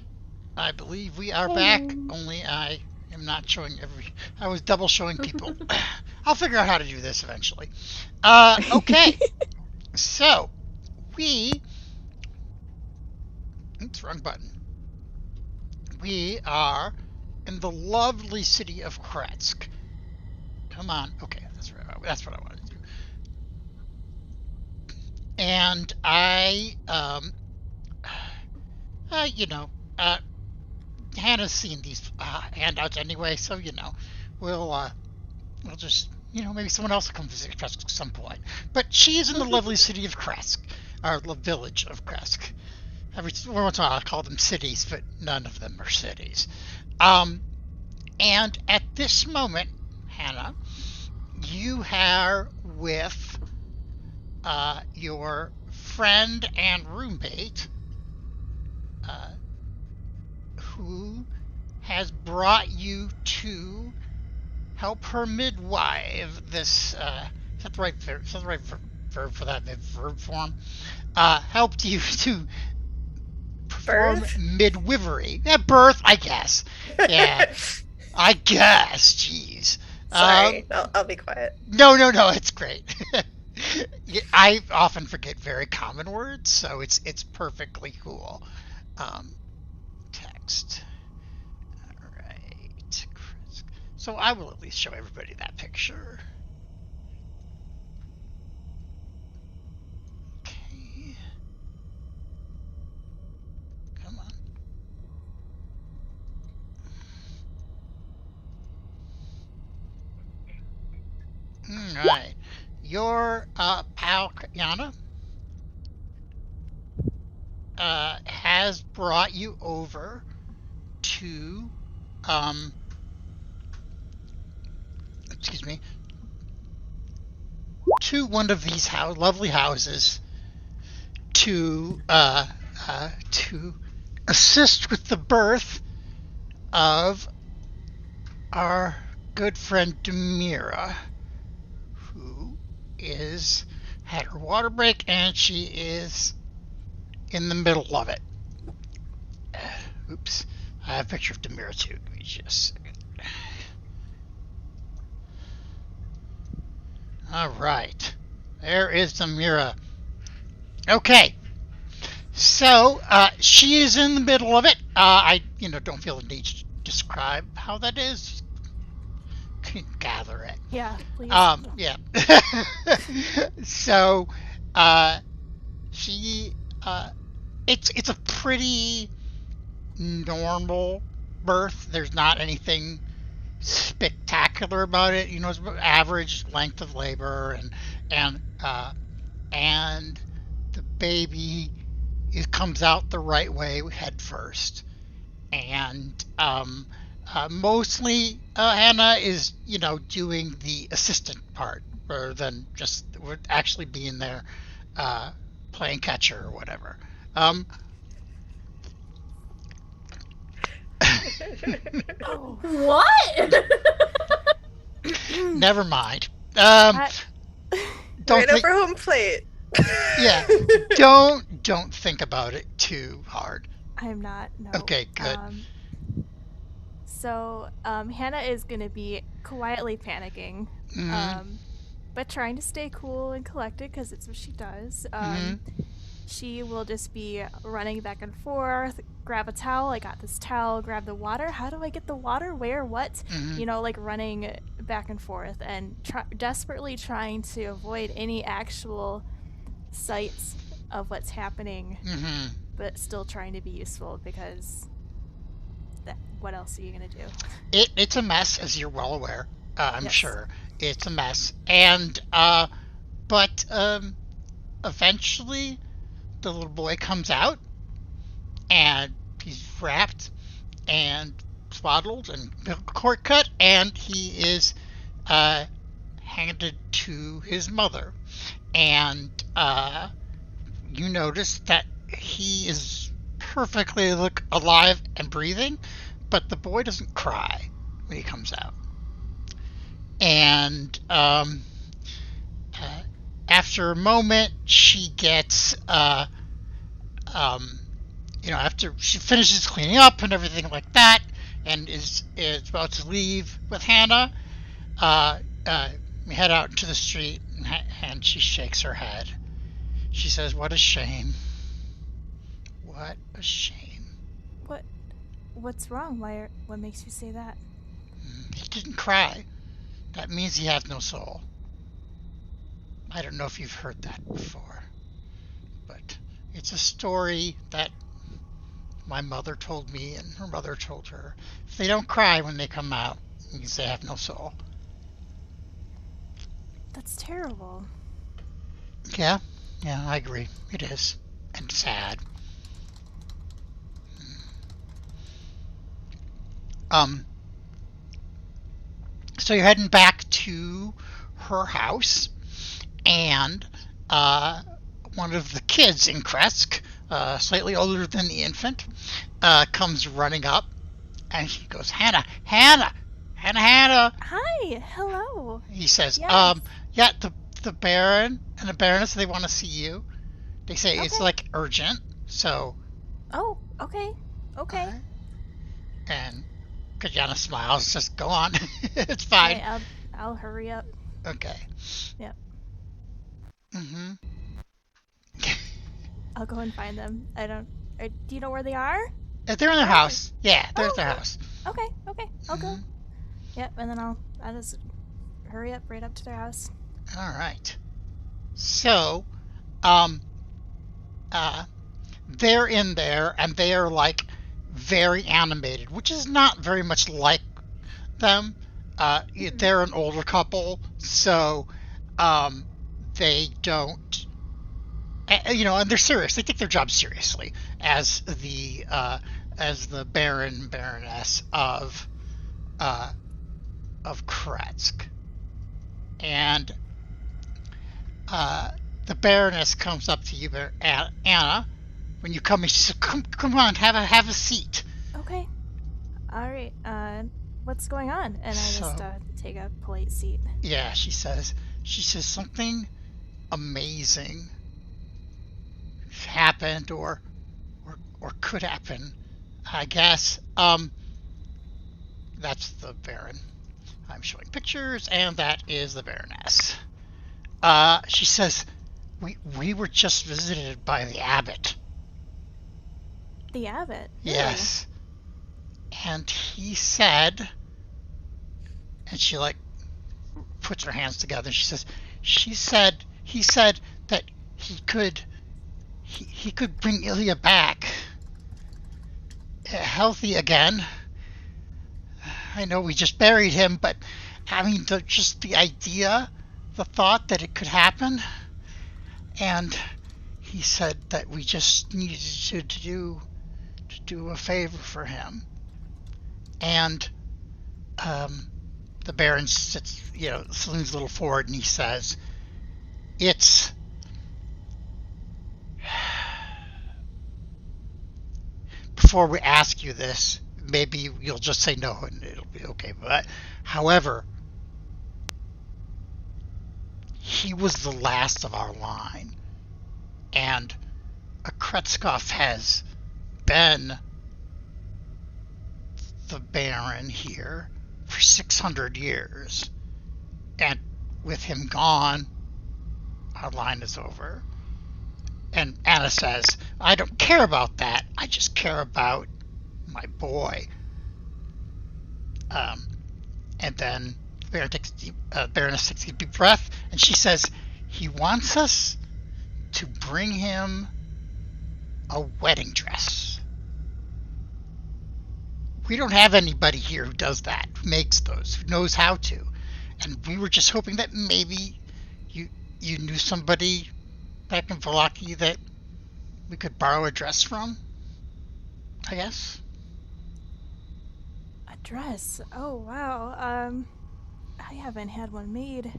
I believe we are back. Only I am not showing I was double showing people. I'll figure out how to do this eventually. Okay. So we. Oops, wrong button. We are in the lovely city of Kretsk. Come on. Okay, that's what I wanted to do. And I, Hannah's seen these handouts anyway, so we'll just maybe someone else will come visit Kresk at some point. But she is in the lovely city of Kresk, or the village of Kresk. Every once in a while I call them cities, but none of them are cities. And at this moment, Hannah, you are with your friend and roommate, who has brought you to help her midwife. This is that the right verb? Is that the right verb for that verb form? Helped you to perform midwifery. Yeah, birth, I guess. Yeah, I guess. Jeez. Sorry, I'll be quiet. No, it's great. I often forget very common words, so it's perfectly cool. Text. All right. So I will at least show everybody that picture. Okay. Come on. All right. Your pal Yana has brought you over to excuse me, to one of these lovely houses to assist with the birth of our good friend Demira, who had her water break and she is in the middle of it. Oops, I have a picture of Demira too. Give me just a second. All right, there is Demira. Okay, so she is in the middle of it. I don't feel the need to describe how that is. You can gather it. Yeah, please. Yeah. So, she it's a pretty normal birth. There's not anything spectacular about it. It's average length of labor, and the baby, it comes out the right way head first, and mostly Hannah is doing the assistant part rather than just actually being there playing catcher or whatever. What? Never mind. Right Don't over home plate. Yeah, don't think about it too hard. I'm not. No. Okay, good. So Hannah is gonna be quietly panicking, but trying to stay cool and collected because it's what she does. She will just be running back and forth. Grab a towel. I got this towel. Grab the water. How do I get the water? Where? What? Like running back and forth and desperately trying to avoid any actual sights of what's happening, but still trying to be useful because what else are you gonna do? It's a mess, as you're well aware. I'm sure it's a mess, and but eventually the little boy comes out and he's wrapped and swaddled and cord cut, and he is handed to his mother, and you notice that he is perfectly alive and breathing, but the boy doesn't cry when he comes out. And after a moment, she gets after she finishes cleaning up and everything like that, and is about to leave with Hannah, we head out into the street, and she shakes her head. She says, "What a shame. What a shame." What's wrong? What makes you say that? He didn't cry. That means he has no soul. I don't know if you've heard that before, but it's a story that my mother told me and her mother told her. If they don't cry when they come out, it means they have no soul. That's terrible. Yeah, I agree. It is. And sad. So you're heading back to her house, and one of the kids in Kresk, slightly older than the infant, comes running up, and he goes, Hannah. Hi, hello. He says, Yes. yeah, the Baron and the Baroness, they want to see you. They say it's like urgent, so. Oh, okay. And Kajanna smiles, just go on. It's fine. Okay, I'll hurry up. Okay. Yep. Mm-hmm. I'll go and find them. Do you know where they are? They're in their house. Yeah, they're at their house. Okay, I'll go. Yep, and then I'll just hurry up right up to their house. All right. So, they're in there, and they are like very animated, which is not very much like them. They're an older couple, so they don't, and they're serious. They take their job seriously as the Baron and Baroness of Kresk. And the Baroness comes up to you, Anna, when you come in. She says, "Come on, have a seat." Okay. All right. What's going on? And I just take a polite seat. Yeah, she says something amazing happened, or could happen, I guess. That's the Baron. I'm showing pictures, and that is the Baroness. She says, we were just visited by the abbot. The abbot? Yes. And he said, and she puts her hands together. He said that he could bring Ilya back healthy again. I know we just buried him, but I mean, just the idea, the thought that it could happen. And he said that we just needed to do a favor for him. And the Baron sits, leans a little forward, and he says, "It's before we ask you this, maybe you'll just say no and it'll be okay. But however, he was the last of our line, and a Kretskov has been the Baron here for 600 years, and with him gone, our line is over." And Anna says, "I don't care about that. I just care about my boy." And then Baroness takes a deep breath, and she says, "He wants us to bring him a wedding dress. We don't have anybody here who does that, who makes those, who knows how to. And we were just hoping that maybe you knew somebody back in Vallaki that we could borrow a dress from, I guess." A dress? Oh, wow. I haven't had one made.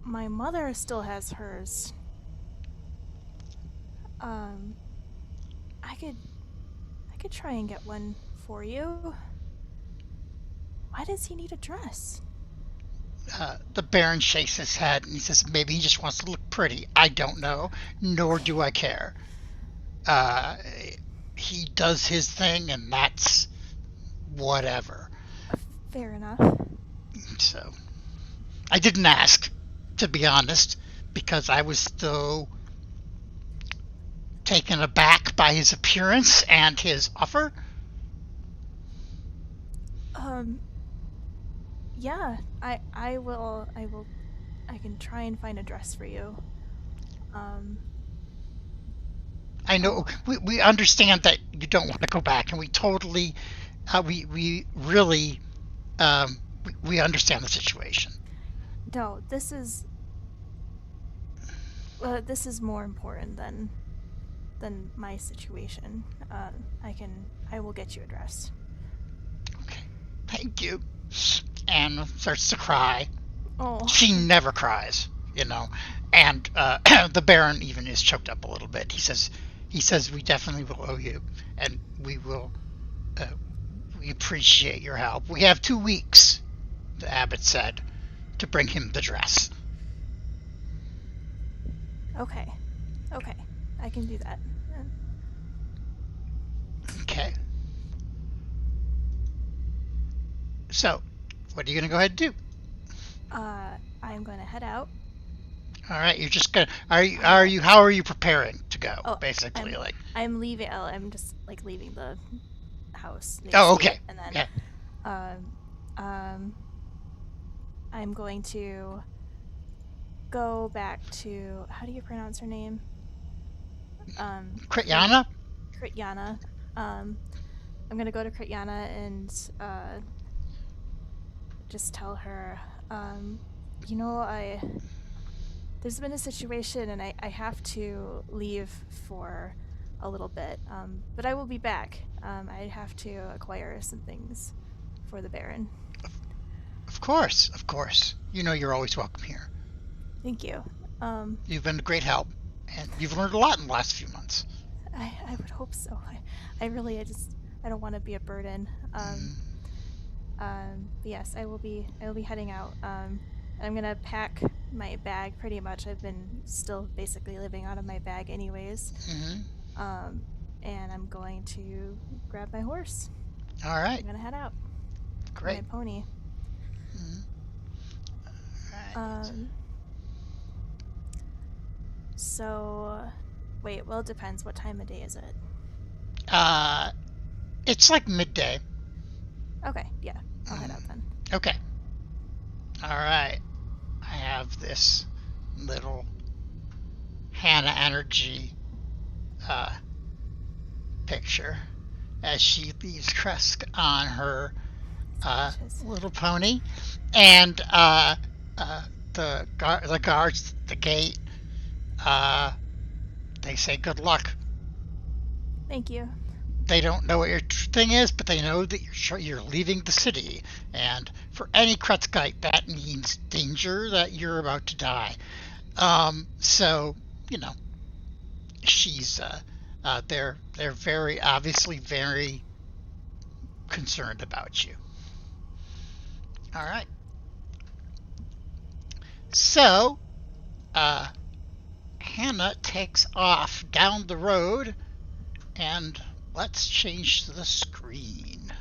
My mother still has hers. I could try and get one for you. Why does he need a dress? The Baron shakes his head and he says, "Maybe he just wants to look pretty. I don't know, nor do I care. he does his thing, and that's whatever. Fair enough. So I didn't ask, to be honest, because I was so taken aback by his appearance and his offer. Yeah, I can try and find a dress for you. I know we understand that you don't want to go back, and we totally, we really, we understand the situation. No, this is more important than my situation. I will get you a dress. Okay, thank you. Anne starts to cry. Oh. She never cries, and the Baron even is choked up a little bit. He says we definitely will owe you, and we appreciate your help. We have 2 weeks, the abbot said, to bring him the dress. Okay, I can do that. Okay. So, what are you going to go ahead and do? I'm going to head out. All right, you're just gonna. How are you preparing to go? Basically, I'm leaving. I'm just leaving the house. Oh, okay. And then, I'm going to go back to. How do you pronounce her name? Krityana. Krityana. I'm gonna go to Krityana and just tell her, there's been a situation and I have to leave for a little bit, but I will be back. I have to acquire some things for the Baron. Of course. You're always welcome here. Thank you. You've been a great help, and you've learned a lot in the last few months. I would hope so. I don't want to be a burden. Yes, I will be heading out. I'm gonna pack my bag pretty much. I've been still basically living out of my bag anyways. And I'm going to grab my horse. All right. I'm gonna head out. Great. My pony. All right. So, wait. Well, it depends. What time of day is it? It's like midday. Okay. Yeah. I'll head out then. Okay. All right. I have this little Hannah energy picture as she leaves Kresk on her little pony, and the guards at the gate, they say good luck. Thank you. They don't know what your thing is, but they know that you're leaving the city, and for any Kretzkite, that means danger, that you're about to die. So she's they're very obviously very concerned about you. All right. So Hannah takes off down the road, and let's change the screen.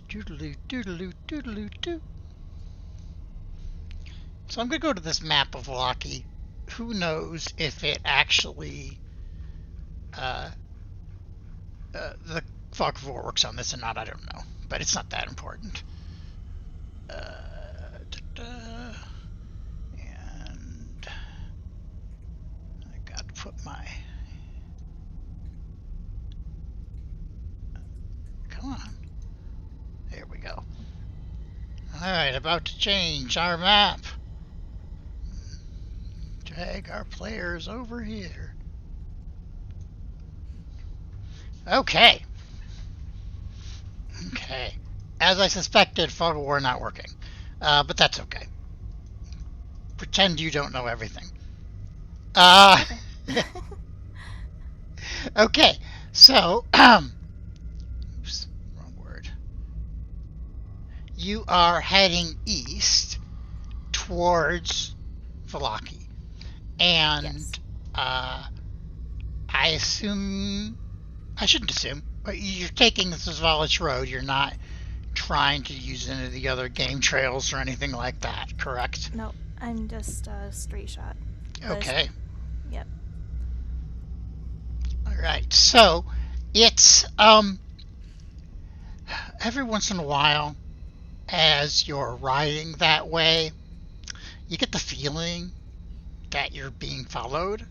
Doodaloo, doodaloo, doodaloo, doo. So I'm going to go to this map of Loki. Who knows if it actually the Fog of War works on this or not, I don't know. But it's not that important. And I got to put my... Come on. There we go. Alright, about to change our map. Drag our players over here. Okay. As I suspected, Fog of War not working. But that's okay. Pretend you don't know everything. Okay, so... oops, wrong word. You are heading east towards Vallaki. And yes. I assume I shouldn't assume. But you're taking the Svalich Road. You're not trying to use any of the other game trails or anything like that, correct? No, I'm just a straight shot. Okay. Yep. All right. So it's every once in a while, as you're riding that way, you get the feeling that you're being followed,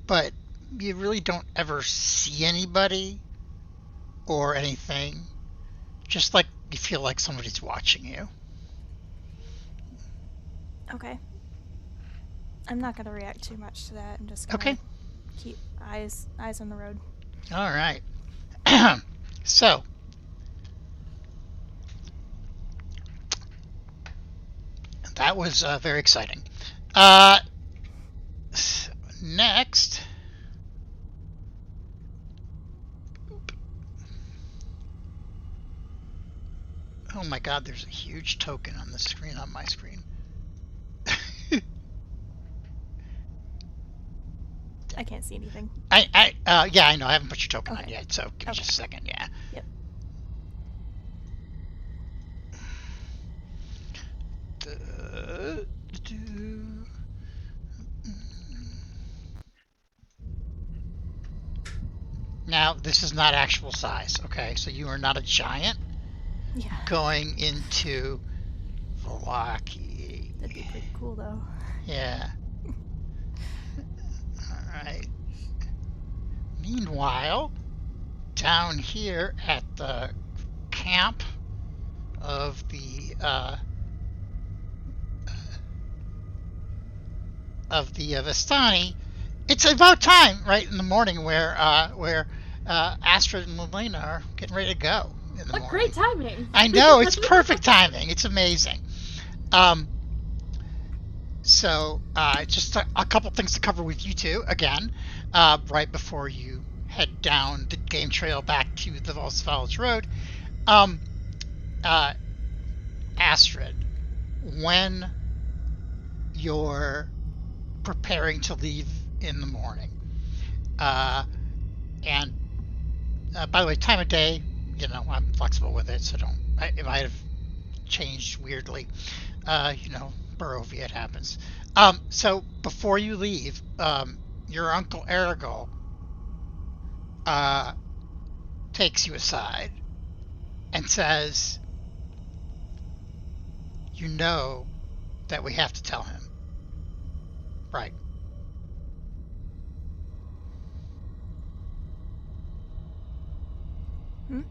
but you really don't ever see anybody or anything. Just like you feel like somebody's watching you. Okay. I'm not gonna react too much to that. I'm just gonna Okay. keep eyes on the road. All right. So, that was very exciting. Next. Oh my god, there's a huge token on the screen, on my screen. I can't see anything. Yeah, I know. I haven't put your token on Okay. yet, so give me just a second. Yeah. Yep. Now, this is not actual size, okay? So you are not a giant Yeah. going into Velaki. That'd be pretty cool, though. Yeah. All right. Meanwhile, down here at the camp of the Vistani, it's about time, right in the morning, where Astrid and Lalana are getting ready to go in the What morning. great timing! I know, it's perfect timing. It's amazing. So just a couple things to cover with you two again, right before you head down the game trail back to the Volkswagen Road. Astrid, when you're preparing to leave in the morning, and by the way, time of day, I'm flexible with it, so it might have changed weirdly. Barovia, it happens. So before you leave, your uncle Aragal takes you aside and says, "You know that we have to tell him, right?" Hmm?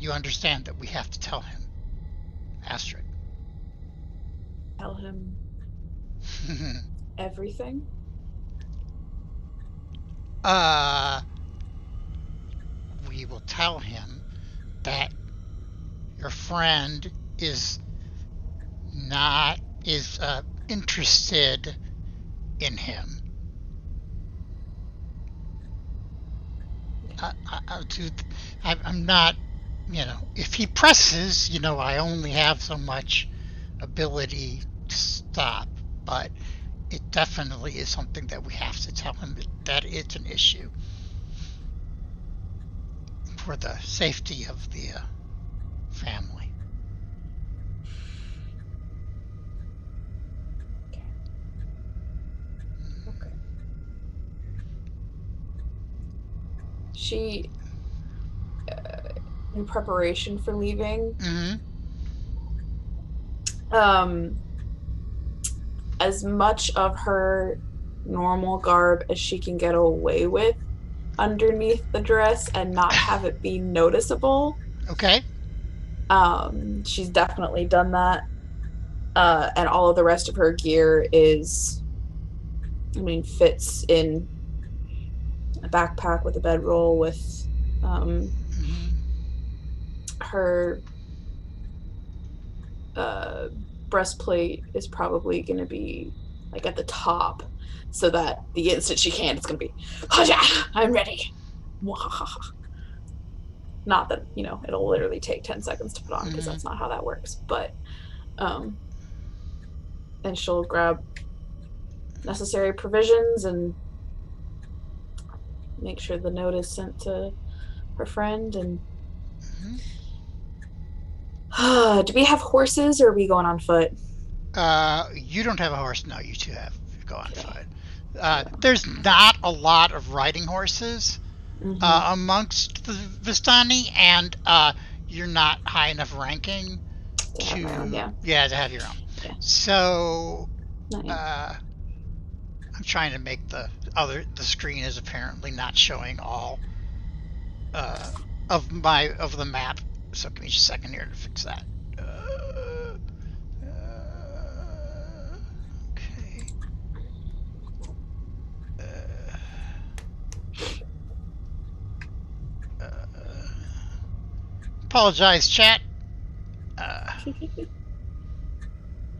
You understand that we have to tell him, Astrid. Tell him everything. We will tell him that your friend is interested in him. I'm not, if he presses, I only have so much ability to stop, but it definitely is something that we have to tell him that it's an issue for the safety of the family. Okay. She, in preparation for leaving, as much of her normal garb as she can get away with underneath the dress and not have it be noticeable. Okay. She's definitely done that. And all of the rest of her gear fits in a backpack with a bedroll with her breastplate is probably going to be like at the top, so that the instant she can, it's going to be, I'm ready. Not that, it'll literally take 10 seconds to put on, because that's not how that works. But, and she'll grab necessary provisions and make sure the note is sent to her friend. And do we have horses, or are we going on foot? You don't have a horse. No, you two have. Go on foot. There's not a lot of riding horses amongst the Vistani, and you're not high enough ranking to have your own. Yeah. So I'm trying to make the screen is apparently not showing all of the map. So give me just a second here to fix that. Okay. Apologize, chat.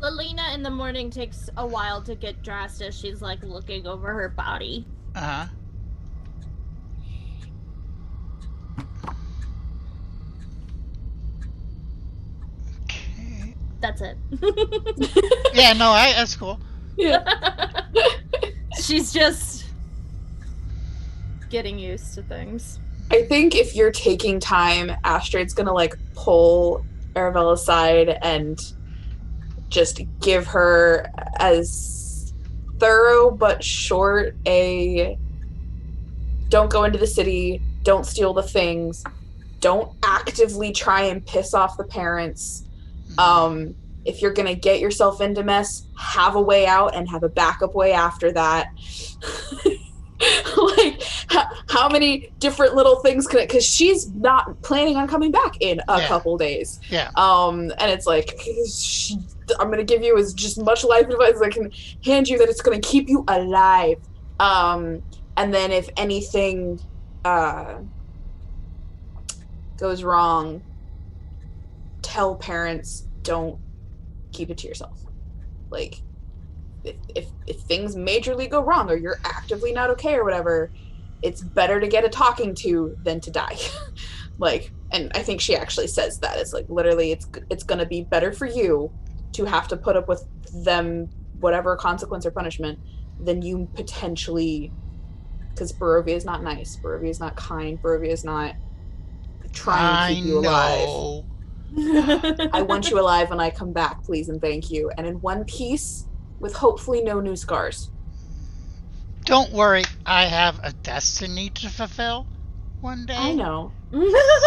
Lalana in the morning takes a while to get dressed as she's like looking over her body. Okay. That's it. Yeah, no, that's cool. Yeah. She's just getting used to things. I think if you're taking time, Astrid's gonna like pull Arabelle aside and just give her as thorough but short a don't go into the city, don't steal the things, don't actively try and piss off the parents. If you're gonna get yourself into mess, have a way out and have a backup way after that. Like, how many different little things can it, because she's not planning on coming back in a couple days. Yeah. And it's like, I'm going to give you as just much life advice as I can hand you, that it's going to keep you alive. And then if anything goes wrong, tell parents, don't keep it to yourself. Like, if things majorly go wrong or you're actively not okay or whatever, it's better to get a talking to than to die. Like, and I think she actually says that. It's like, literally, it's going to be better for you to have to put up with them, whatever consequence or punishment, than you potentially, because Barovia is not nice. Barovia is not kind. Barovia is not trying to keep you alive. I want you alive when I come back, please and thank you. And in one piece, with hopefully no new scars. Don't worry, I have a destiny to fulfill one day. I know.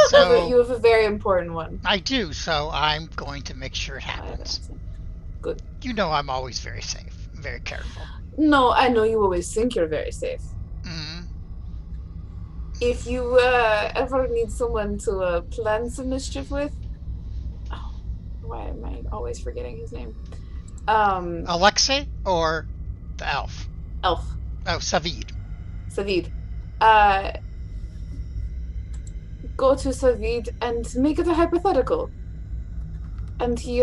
So you have a very important one. I do, so I'm going to make sure it happens. Good. You know I'm always very safe, very careful. No, I know you always think you're very safe. If you ever need someone to plan some mischief with... Oh, why am I always forgetting his name? Alexei or the elf? Elf. Oh, Savid. Go to Savid and make it a hypothetical. And he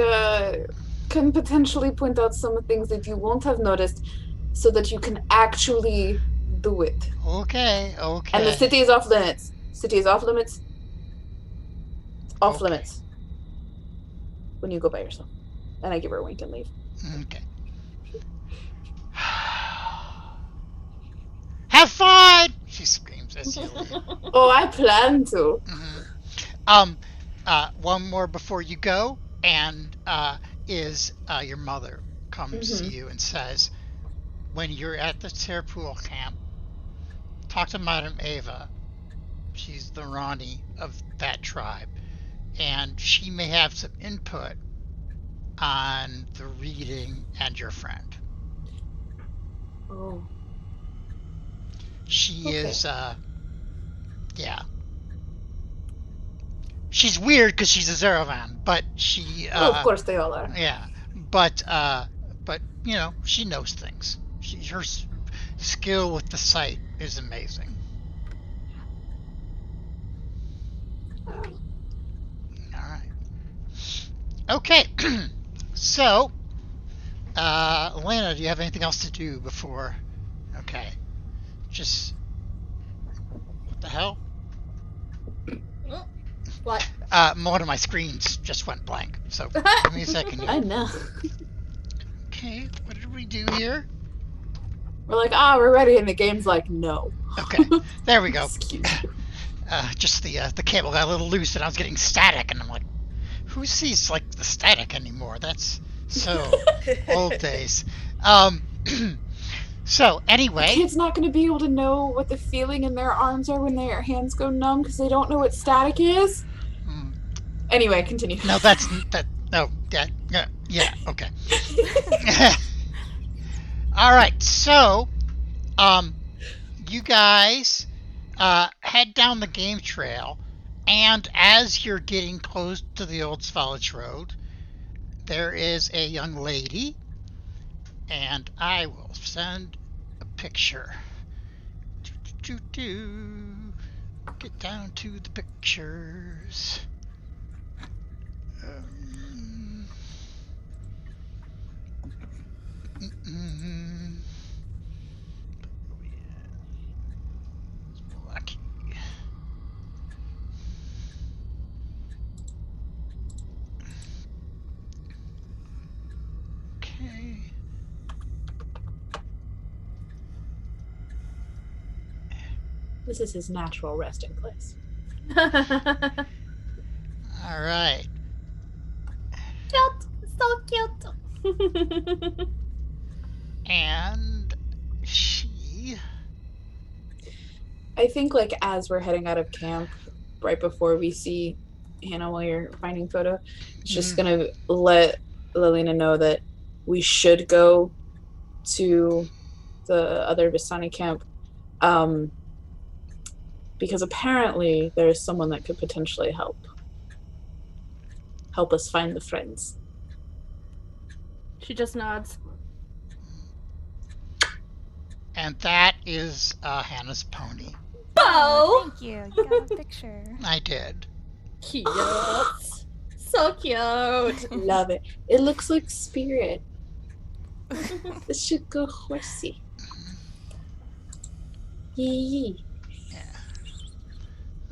can potentially point out some things that you won't have noticed so that you can actually do it. Okay. And the city is off limits. Off limits. When you go by yourself. And I give her a wink and leave. Okay. Have fun! She screams as you leave. Oh, I plan to. One more before you go, and is your mother comes to you and says, when you're at the Terpool camp, talk to Madame Ava. She's the Rani of that tribe, and she may have some input on the reading and your friend. Oh. She is, she's weird because she's a Zeravan, but she, of course they all are. Yeah, but you know, she knows things. Her skill with the sight is amazing. All right. Okay. So, Elena, do you have anything else to do before? Okay. Just, what the hell? What? One of my screens just went blank. So give me a second here. I know. Okay, what did we do here? We're like, we're ready, and the game's like, no. Okay, there we go. Excuse you. Just the cable got a little loose, and I was getting static, and I'm like, who sees like the static anymore? That's so old days. So anyway, The kid's not going to be able to know what the feeling in their arms are when their hands go numb because they don't know what static is. Anyway, continue. no, that's that. No, yeah, okay. All right, so you guys head down the game trail, and as you're getting close to the Old Svalich Road, there is a young lady, and I will send a picture. Get down to the pictures. Lucky. Okay. This is his natural resting place. All right. Cute. So cute. And she. I think, like, as we're heading out of camp, right before we see Hannah while you're finding photo, it's just gonna let Lalana know that we should go to the other Vistani camp, because apparently there's someone that could potentially help us find the friends. She just nods. And that is Hannah's pony. Oh, Thank you. You got a picture. I did. cute. So cute. Love it. It looks like Spirit. This should go horsey. Yee.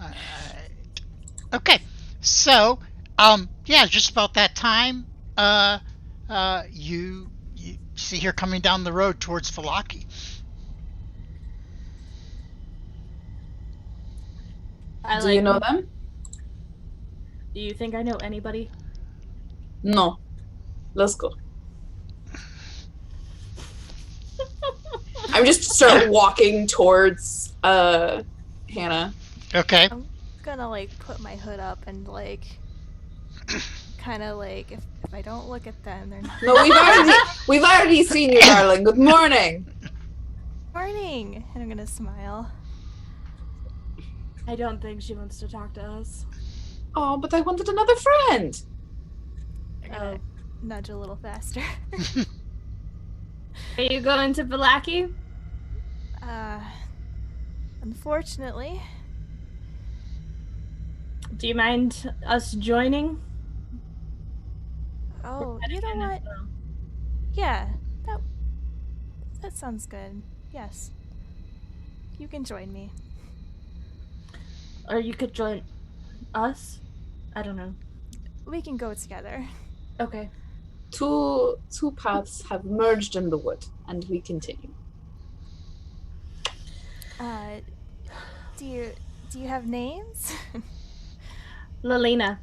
All right. Okay. So, yeah, just about that time, you see her coming down the road towards Falaki. Do you know them? Do you think I know anybody? No. Let's go. I'm just start walking towards Hannah. Okay. I'm gonna like put my hood up and like kind of like if I don't look at them, they're not. No, we've already seen you, darling. Good morning. Morning, and I'm gonna smile. I don't think she wants to talk to us. Oh, but I wanted another friend. I'm gonna nudge a little faster. Are you going to Valaki? Unfortunately. Do you mind us joining? Oh, you know what? Yeah, that sounds good. Yes. You can join me. Or you could join us? I don't know. We can go together. Okay. Two paths have merged in the wood, and we continue. Do you have names? Lalana.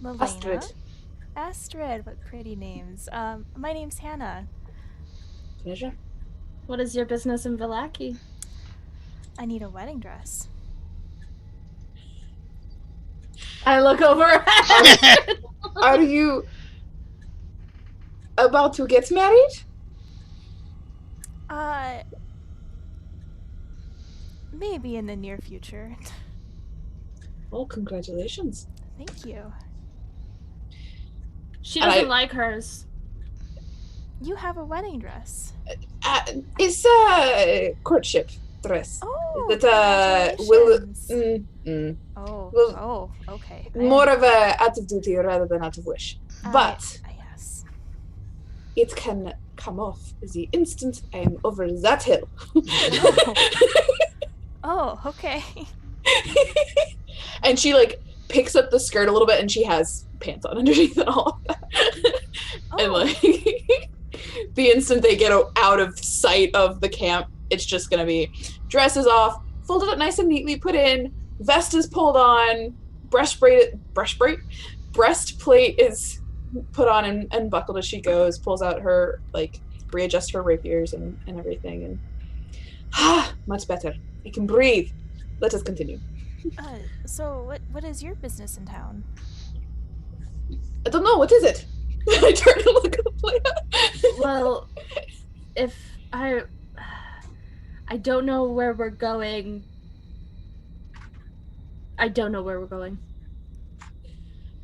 Lalana? Astrid, what pretty names. My name's Hannah. Pleasure. What is your business in Valaki? I need a wedding dress. I look over at Are you about to get married? Maybe in the near future. Oh, congratulations. Thank you. She doesn't like hers. You have a wedding dress. It's a courtship dress. Oh, that congratulations. Well, Okay. more of a out of duty rather than out of wish. But yes. it can come off the instant I am over that hill. Oh, okay. And she like picks up the skirt a little bit, and she has pants on underneath and all of that. And like The instant they get out of sight of the camp, it's just gonna be dresses off, folded up nice and neatly, put in, vest is pulled on, breastplate is put on and buckled as she goes, pulls out her, like, readjusts her rapiers and everything, and much better. I can breathe. Let us continue. So what is your business in town? I don't know, what is it? I turn to look at the player. Well, if I don't know where we're going. I don't know where we're going.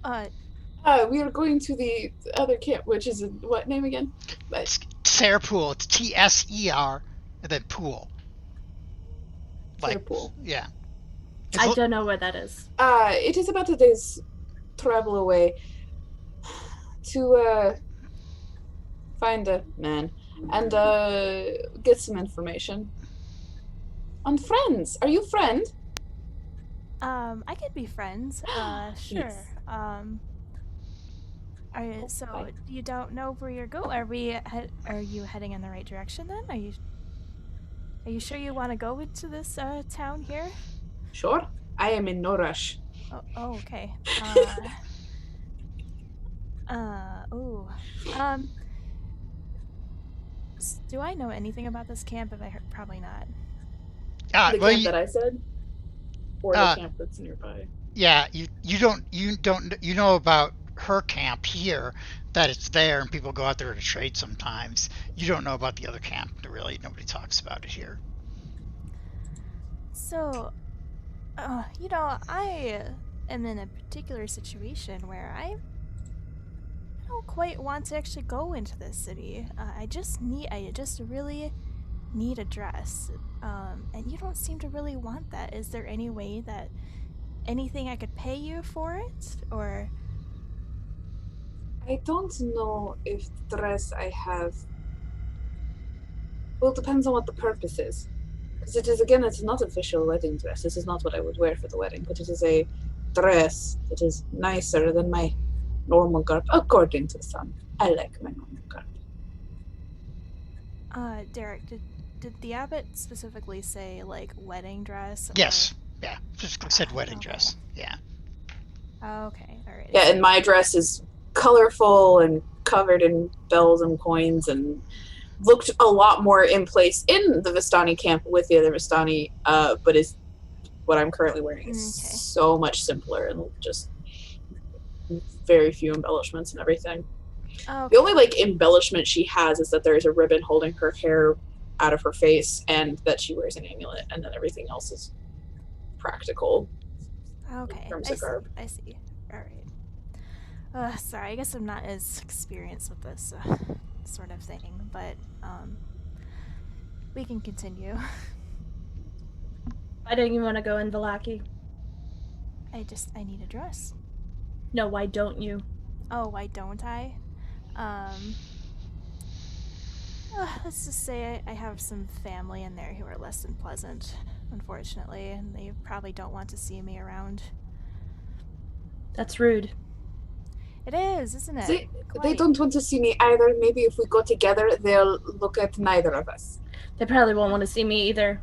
We are going to the other camp, which is what name again? Tserpool. It's Tser, and then pool. Tserpool. Yeah. I don't know where that is. It is about a day's travel away to find a man and get some information on friends. Are you friend? I could be friends. Sure. Yes. So you don't know where you're going? Are you heading in the right direction then? Are you sure you want to go into this town here? Sure. I am in no rush. Oh, okay. Do I know anything about this camp? Have I heard? Probably not. The camp that I said, or the camp that's nearby. Yeah, you know about her camp here, that it's there and people go out there to trade sometimes. You don't know about the other camp. Really, nobody talks about it here. So, I am in a particular situation where I don't quite want to actually go into this city. I just really need a dress. And you don't seem to really want that. Is there any way that anything I could pay you for it, or? I don't know if the dress I have. Well, it depends on what the purpose is. Because it's not official wedding dress. This is not what I would wear for the wedding, but it is a dress that is nicer than my normal garb, according to some. I like my normal garb. Derek, did the abbot specifically say, like, wedding dress? Yes. Yeah. Just said wedding dress. Yeah. Okay. All right. Yeah, and my dress is colorful and covered in bells and coins and looked a lot more in place in the Vistani camp with the other Vistani, but is what I'm currently wearing is so much simpler and just very few embellishments and everything. Okay. The only embellishment she has is that there is a ribbon holding her hair out of her face and that she wears an amulet, and then everything else is practical. Okay. In terms of garb. I see. All right. Sorry, I guess I'm not as experienced with this sort of thing, but we can continue. Why don't you want to go in Vallaki? I need a dress. No, why don't you? Oh, why don't I? Let's just say I have some family in there who are less than pleasant, unfortunately, and they probably don't want to see me around. That's rude. It is, isn't it? They don't want to see me either. Maybe if we go together, they'll look at neither of us. They probably won't want to see me either.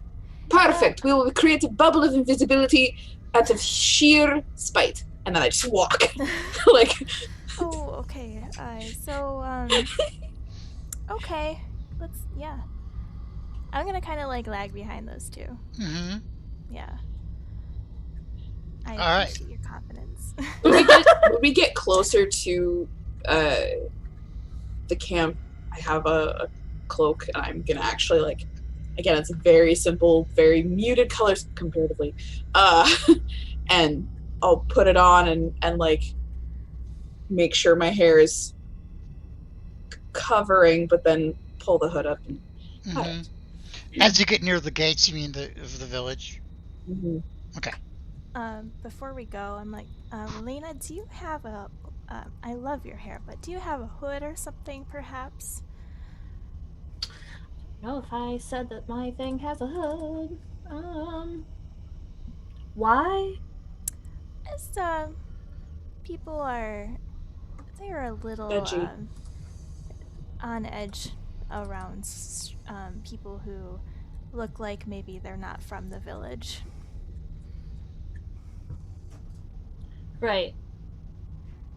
Perfect. We will create a bubble of invisibility out of sheer spite. And then I just walk. Oh, okay. Okay. Yeah. I'm gonna kind of lag behind those two. Mm-hmm. Yeah. I All appreciate right. your confidence. When we get closer to the camp, I have a cloak, and I'm gonna actually again, it's very simple, very muted colors comparatively, and I'll put it on and make sure my hair is covering, but then pull the hood up and Mm-hmm. As you get near the gates, you mean of the village? Mm-hmm. Okay. Before we go, I'm like, Lena, do you have I love your hair, but do you have a hood or something, perhaps? No, if I said that my thing has a hood. Why? As, people are... They're a little... edgy. on edge around people who look like maybe they're not from the village. Right.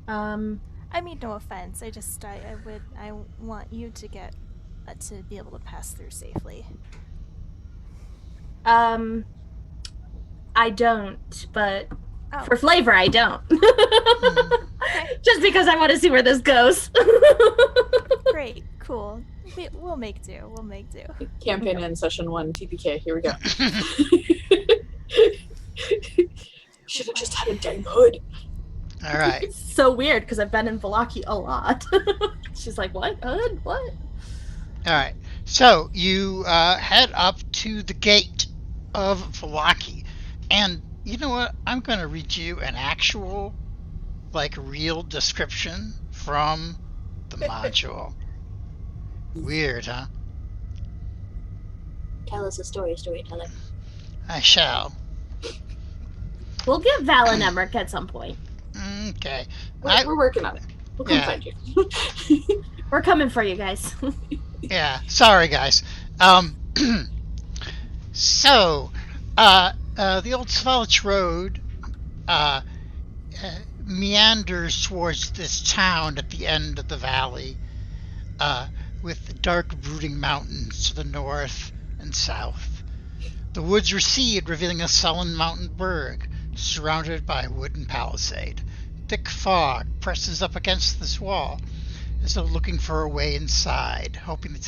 I mean, no offense. I want you to get to be able to pass through safely. I don't, but Oh. for flavor, I don't. Okay. Just because I want to see where this goes. Great, cool. We'll make do. We'll make do. Campaign in session 1, TPK. Here we go. Should have just had a dang hood. All right. It's so weird because I've been in Valaki a lot. She's like, what? Hood? What? All right. So you head up to the gate of Valaki, and you know what? I'm going to read you an actual, like, real description from the module. Weird, huh? Tell us a story, storyteller. I shall. We'll get Val and Emmerich at some point. Okay. We're working on it. We'll come find you. We're coming for you guys. Yeah. Sorry, guys. So, the old Svalich Road meanders towards this town at the end of the valley, with the dark brooding mountains to the north and south. The woods recede, revealing a sullen mountain burg surrounded by a wooden palisade. Thick fog presses up against this wall, as though looking for a way inside, hoping to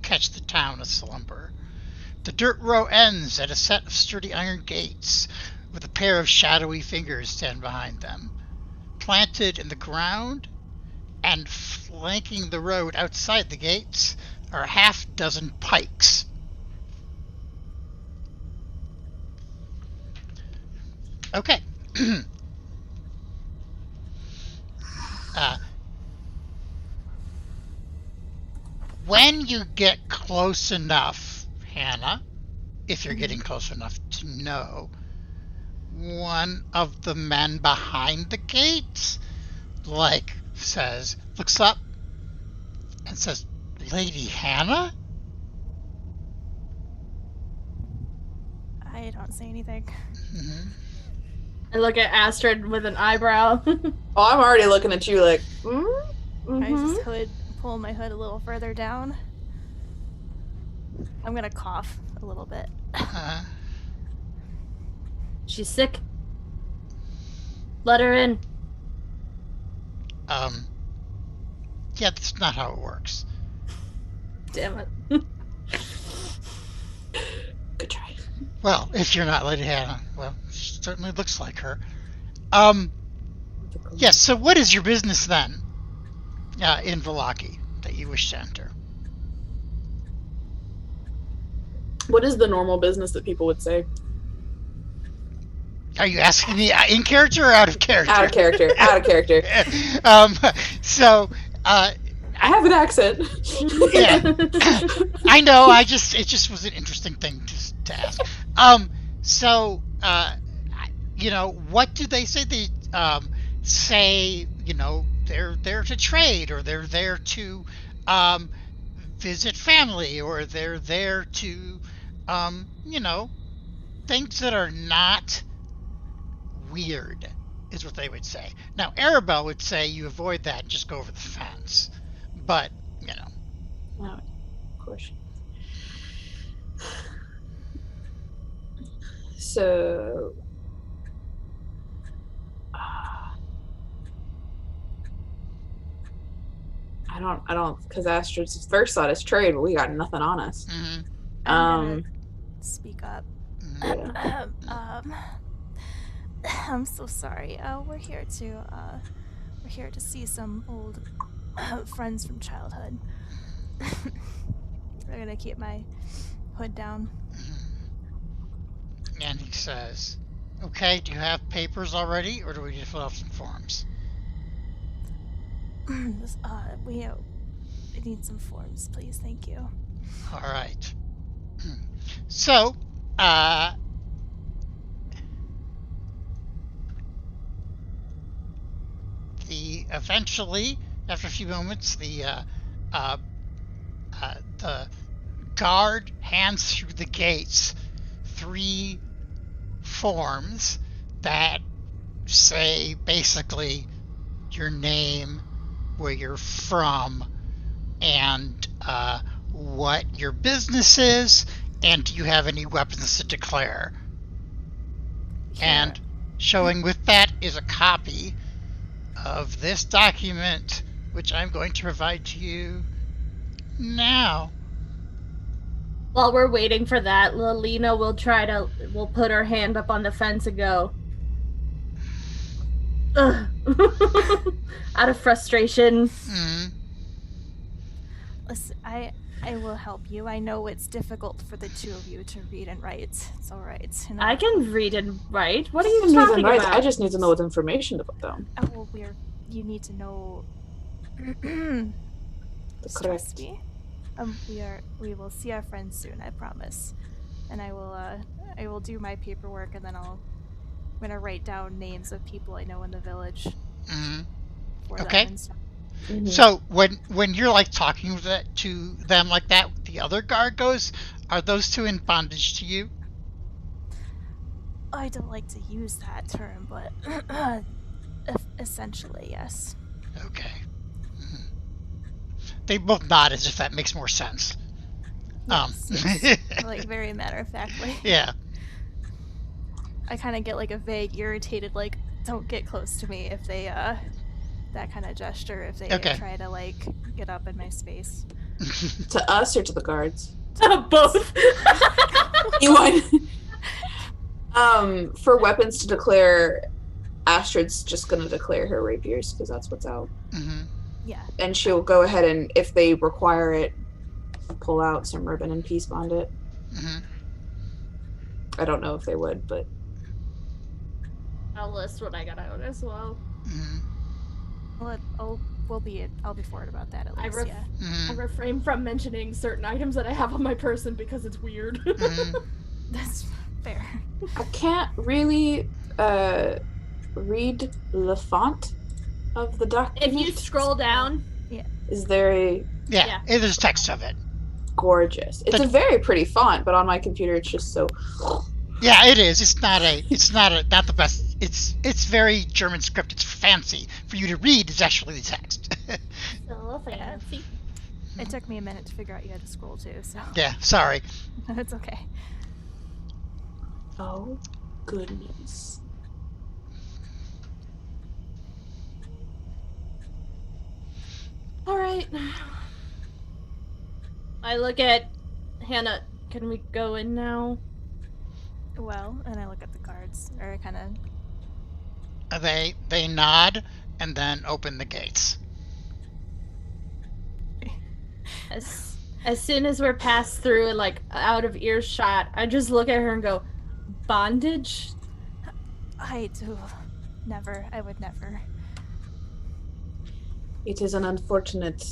catch the town of slumber. The dirt row ends at a set of sturdy iron gates, with a pair of shadowy figures stand behind them. Planted in the ground and flanking the road outside the gates are a half-dozen pikes. Okay. When you get close enough, Hannah, if you're getting close enough to know, one of the men behind the gates, looks up and says, Lady Hannah? I don't say anything. Mm-hmm. I look at Astrid with an eyebrow. Oh, I'm already looking at you like, Mm-hmm. I just pull my hood a little further down. I'm gonna cough a little bit. She's sick. Let her in. Yeah, that's not how it works. Damn it. good try. Well, if you're not Lady Hannah, well, she certainly looks like her. Yes, so what is your business then, in Valaki, that you wish to enter? What is the normal business that people would say? Are you asking me in character or out of character? Out of character. Out of character. So, I have an accent. yeah, I know. It just was an interesting thing to ask. So, what do they say? They say, they're there to trade, or they're there to visit family, or they're there to, things that are not weird, is what they would say. Now, Arabelle would say you avoid that and just go over the fence. But, Oh, of course. So, I don't, because Astrid's first thought is trade, but we got nothing on us. Mm-hmm. I'm gonna speak up. Yeah. I'm so sorry. We're here to see some old friends from childhood. I'm gonna keep my hood down. And he says, okay, do you have papers already, or do we need to fill out some forms? We need some forms, please. Thank you. All right. So, eventually, after a few moments, the the guard hands through the gates 3 forms that say basically your name, where you're from, and what your business is, and do you have any weapons to declare. Sure. And showing with that is a copy of this document, which I'm going to provide to you now. While we're waiting for that, Lalina will put her hand up on the fence and go, ugh. Out of frustration. Listen, I will help you. I know it's difficult for the two of you to read and write. It's all right. I can read and write. What are I you can read and talking write. about? I just need to know what information about them. Oh, well, you need to know. Just trust me. We will see our friends soon, I promise. And I will do my paperwork, and then I'm gonna write down names of people I know in the village. For Okay. them and stuff. So when you're like talking to them like that, the other guard goes, are those two in bondage to you? I don't like to use that term, but essentially, yes. Okay. They both nod as if that makes more sense. Yes. Like very matter-of-factly. Yeah. I kind of get like a vague, irritated, like, don't get close to me if they, that kind of gesture, if they try to, like, get up in my space. To us or to the guards? Both. You want? For weapons to declare, Astrid's just gonna declare her rapiers because that's what's out. Yeah. And she'll go ahead and, if they require it, pull out some ribbon and peace bond it. I don't know if they would, but I'll list what I got out as well. Well, I'll be forward about that at least. I refrain from mentioning certain items that I have on my person because it's weird. That's fair. I can't really read the font of the document. If you scroll down, is there a? Yeah. There's text of it. Gorgeous. It's a very pretty font, but on my computer it's just so. Yeah, it is. It's not the best. It's very German script. It's fancy. For you to read, it's actually the text. So fancy. It took me a minute to figure out you had to scroll too, so. Yeah, sorry. It's okay. Oh, goodness. All right. I look at Hannah. Can we go in now? Well, and I look at the guards, or I kind of. They nod and then open the gates. As soon as we're passed through and like out of earshot, I just look at her and go, "Bondage." I would never. It is an unfortunate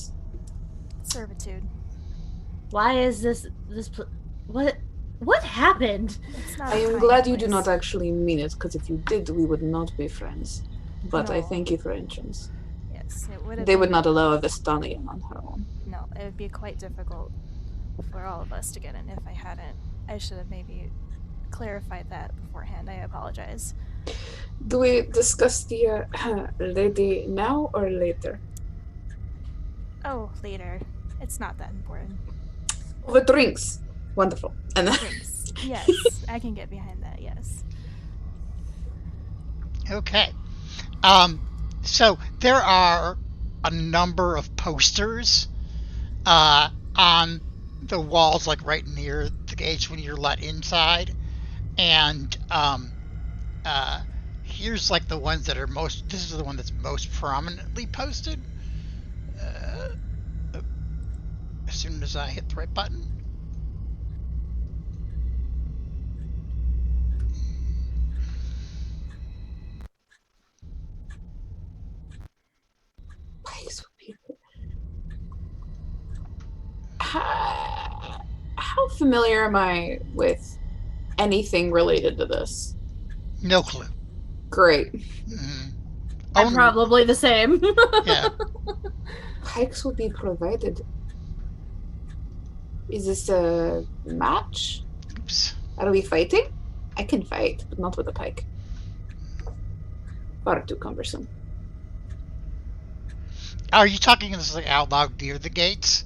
Servitude. Why is this what happened? I am glad you do not actually mean it, because if you did, we would not be friends. But I thank you for entrance. Yes, it would have They would not allow a Vestalian on her own. No, it would be quite difficult for all of us to get in if I hadn't. I should have maybe clarified that beforehand. I apologize. Do we discuss the lady now or later? Oh, later. It's not that important. Over drinks. Wonderful. And then... Drinks. Yes, I can get behind that, yes. Okay. So there are a number of posters on the walls, like right near the gates when you're let inside. And here's like the ones that are most, this is the one that's most prominently posted. As soon as I hit the right button. How familiar am I with anything related to this? No clue. Great. I'm probably the same. Yeah. Pikes will be provided Is this a match? Oops. Are we fighting? I can fight, but not with a pike. Far too cumbersome. Are you talking this like out loud near the gates?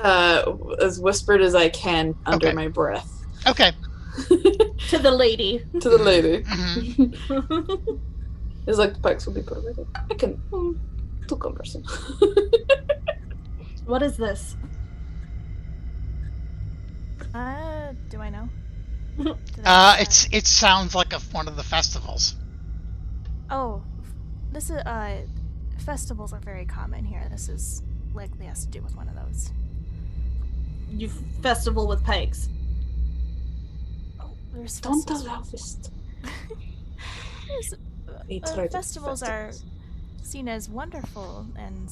As whispered as I can under Okay. my breath. Okay. To the lady. To the lady. Mm-hmm. It's like the pikes will be put away. I can. Too cumbersome. What is this? Do I know? It sounds like one of the festivals. Oh, this is festivals are very common here. This is likely has to do with one of those. You festival with pikes. Oh, there's Don't festivals. allow this. Festivals are seen as wonderful and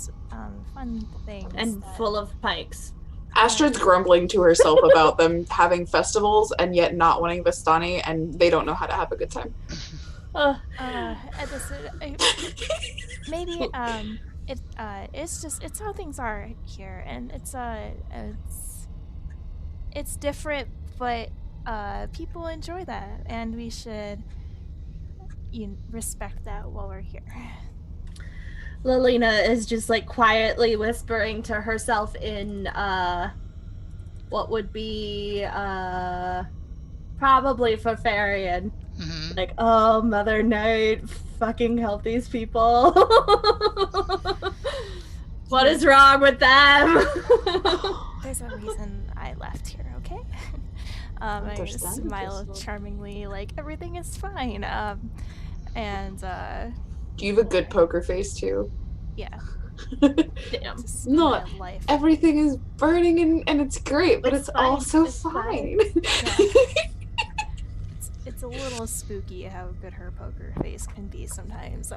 fun things. And full of pikes. Astrid's grumbling to herself about them having festivals and yet not wanting Vistani, and they don't know how to have a good time. Maybe it's how things are here, and it's different, but people enjoy that, and we should respect that while we're here. Lalana is just like quietly whispering to herself in what would be probably Farfarian. Mm-hmm. Like, oh, Mother Night, fucking help these people. What is wrong with them? There's a reason I left here, okay? I smile charmingly, like everything is fine. And do you have a good poker face too? Yeah. Damn. No, life. Everything is burning and it's great, but it's also fine. It's a little spooky how good her poker face can be sometimes.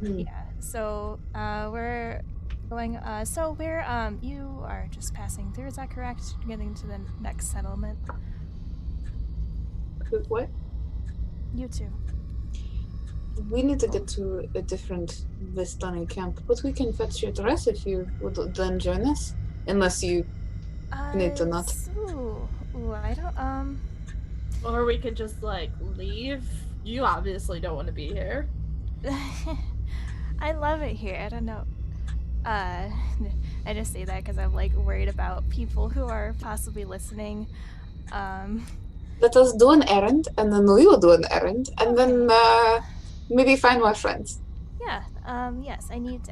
Yeah. So we're going. So we're you are just passing through. Is that correct? Getting to the next settlement. What? You too. We need to get to a different Vistani camp, but we can fetch your dress if you would then join us. Unless you need to not. Ooh, I don't, Or we could just, like, leave. You obviously don't want to be here. I love it here. I don't know. I just say that because I'm, like, worried about people who are possibly listening. Let us do an errand, and then we will do an errand, and then, maybe find more friends. Yeah. Yes. I need.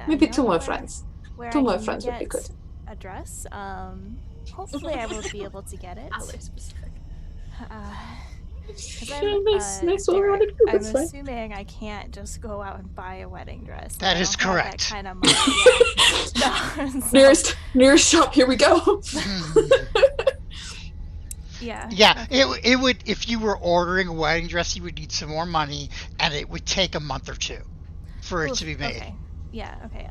Maybe two more friends. Two more friends would be good. A dress. Hopefully, I will be able to get it. Specific. I'm assuming I can't just go out and buy a wedding dress. That is correct. That kind of money. No, so. Nearest shop. Here we go. Yeah. Yeah, it would, if you were ordering a wedding dress, you would need some more money, and it would take a month or two for it to be made. Okay. Yeah. Okay.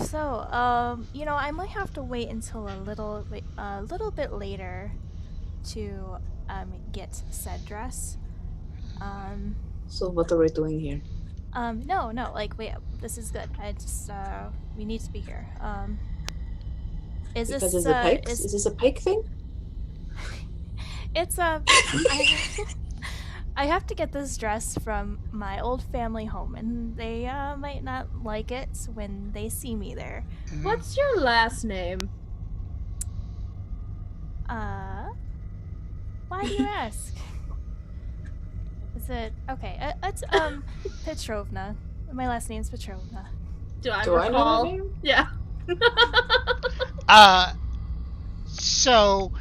So, I might have to wait until a little bit later to get said dress. So what are we doing here? No, wait, this is good. I just we need to be here. Is because this is this a pike thing? It's I have to get this dress from my old family home, and they might not like it when they see me there. What's your last name? Why do you ask? Is it okay? It's Petrovna. My last name's Petrovna. Do I recall? I know that name? Yeah. So,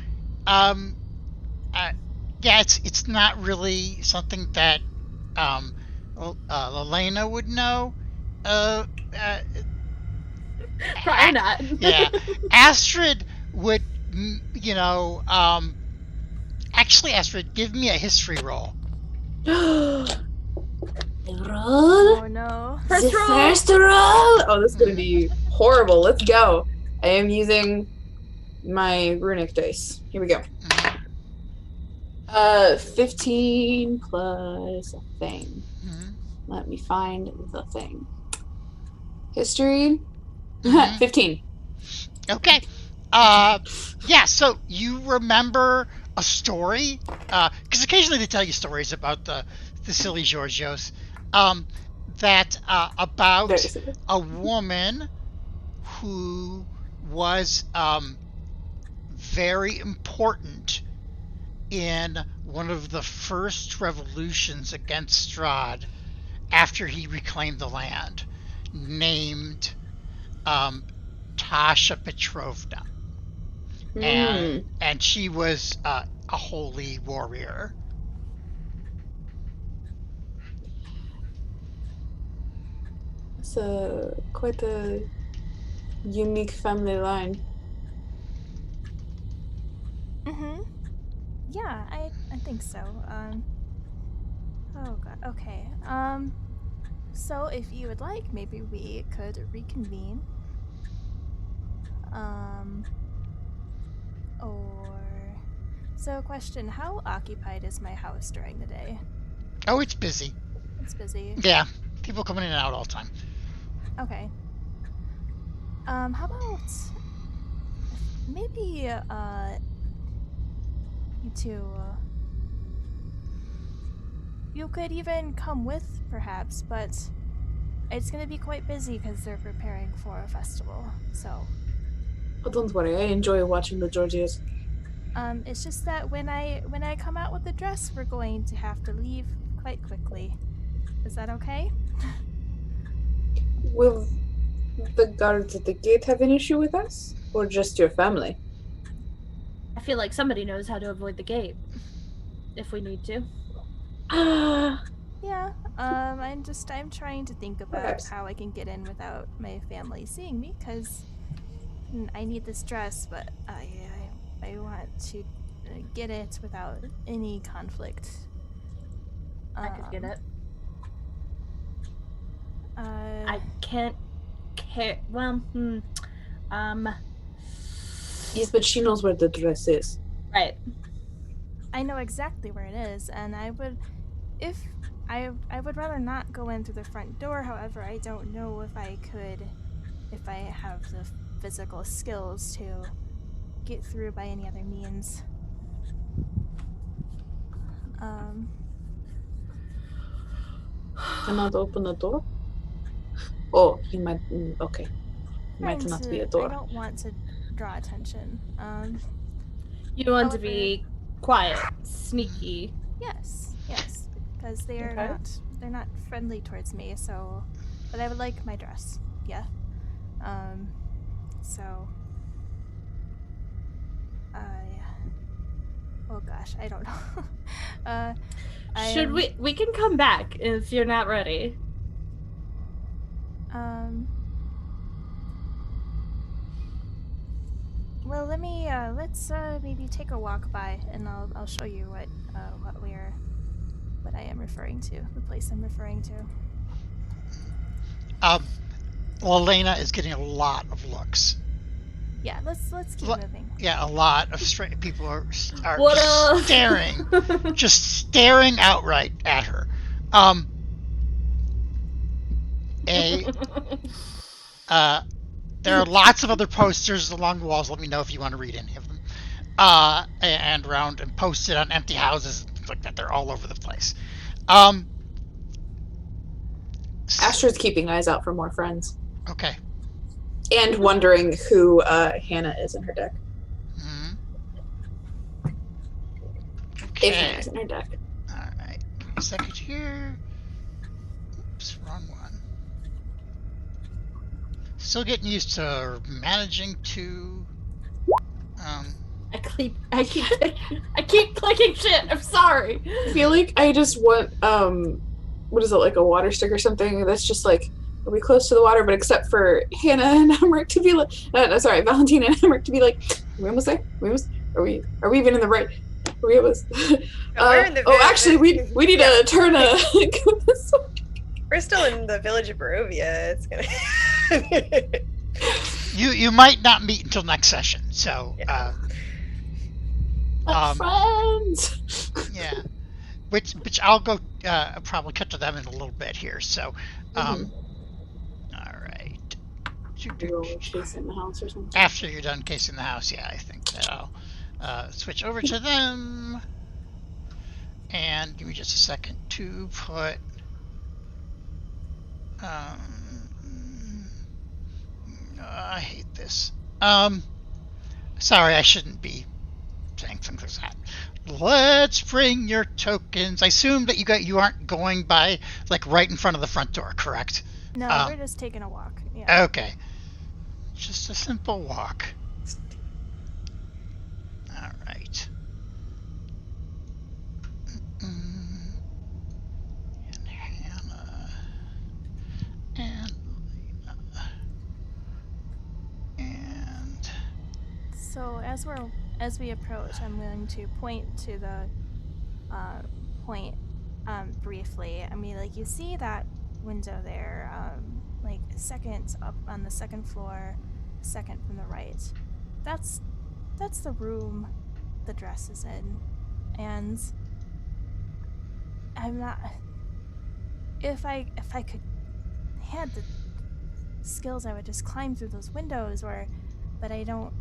yeah, it's not really something that Lalana would know. Probably not. Yeah, Astrid would, actually, Astrid, give me a history roll. Roll. Oh no! First roll. Oh, this is gonna be horrible. Let's go. I am using my runic dice. Here we go. 15 plus a thing. Mm-hmm. Let me find the thing. History. Mm-hmm. 15. Okay. Yeah, so you remember a story? Because occasionally they tell you stories about the silly Georgios. That Very about simple. a woman who was very important in one of the first revolutions against Strahd after he reclaimed the land, named um, Tasha Petrovna, Hmm. and she was a holy warrior. It's quite a unique family line. Mm-hmm. Yeah, I think so. Oh god. Okay. So if you would like, maybe we could reconvene. Um. Or. So, question: how occupied is my house during the day? Oh, it's busy. It's busy. Yeah, people coming in and out all the time. Okay. How about maybe you two you could even come with perhaps, but it's gonna be quite busy because they're preparing for a festival. So, Oh, don't worry, I enjoy watching the Georgios. it's just that when I come out with the dress, we're going to have to leave quite quickly. Is that okay? Will the guards at the gate have an issue with us? Or just your family? I feel like somebody knows how to avoid the gate if we need to. Ah, Yeah. I'm trying to think about perhaps. how I can get in without my family seeing me, because I need this dress, but I want to get it without any conflict. I could get it. I I can't care. Well, Yes, but she knows where the dress is. right. I know exactly where it is, and I would rather not go in through the front door. However, I don't know if I have the physical skills to get through by any other means. Cannot open a door? Oh, you might. Okay. Might not be a I door. don't want to draw attention. You want to However- be quiet, sneaky. Yes, because they're Okay. not friendly towards me. So, but I would like my dress. Yeah. So. Oh gosh, I don't know. Should we can come back if you're not ready. Well, let's maybe take a walk by, and I'll show you what I am referring to, the place I'm referring to. Lalana is getting a lot of looks. Yeah, let's keep moving. Yeah, a lot of straight people are What just staring, just staring outright at her. There are lots of other posters along the walls. Let me know if you want to read any of them. And around and posted on empty houses and things like that. They're all over the place. Astrid's keeping eyes out for more friends. Okay. And wondering who Hannah is in her deck. Mm-hmm. If Okay. Hannah's in her deck. Alright. Give me a second here. Oops, wrong one. Still getting used to managing to I keep clicking shit. I'm sorry. I feel like I just want what is it, like a water stick or something that's just like, are we close to the water? But except for Hannah and Emmerich to be like, sorry, Valentina and Emmerich to be like, are we almost there? Are we even in the right? Are we almost? we're in the actually, we need to turn a. We're still in the village of Barovia. It's gonna. you might not meet until next session, so friends. yeah, which I'll go probably cut to them in a little bit here. So, all right, Roll a case in the house or something. After you're done casing the house, yeah, I think that I'll switch over to them. And give me just a second to put. I hate this. Sorry, I shouldn't be saying things like that. Let's bring your tokens. I assume that you aren't going by like right in front of the front door, correct? No, we're just taking a walk. Yeah. Okay. Just a simple walk. All right. And Hannah and Lena. And So as we approach, I'm going to point to the point briefly. I mean, like, you see that window there, like second up on the second floor, second from the right. That's the room the dress is in, and I'm not. If I could had the skills, I would just climb through those windows, but I don't.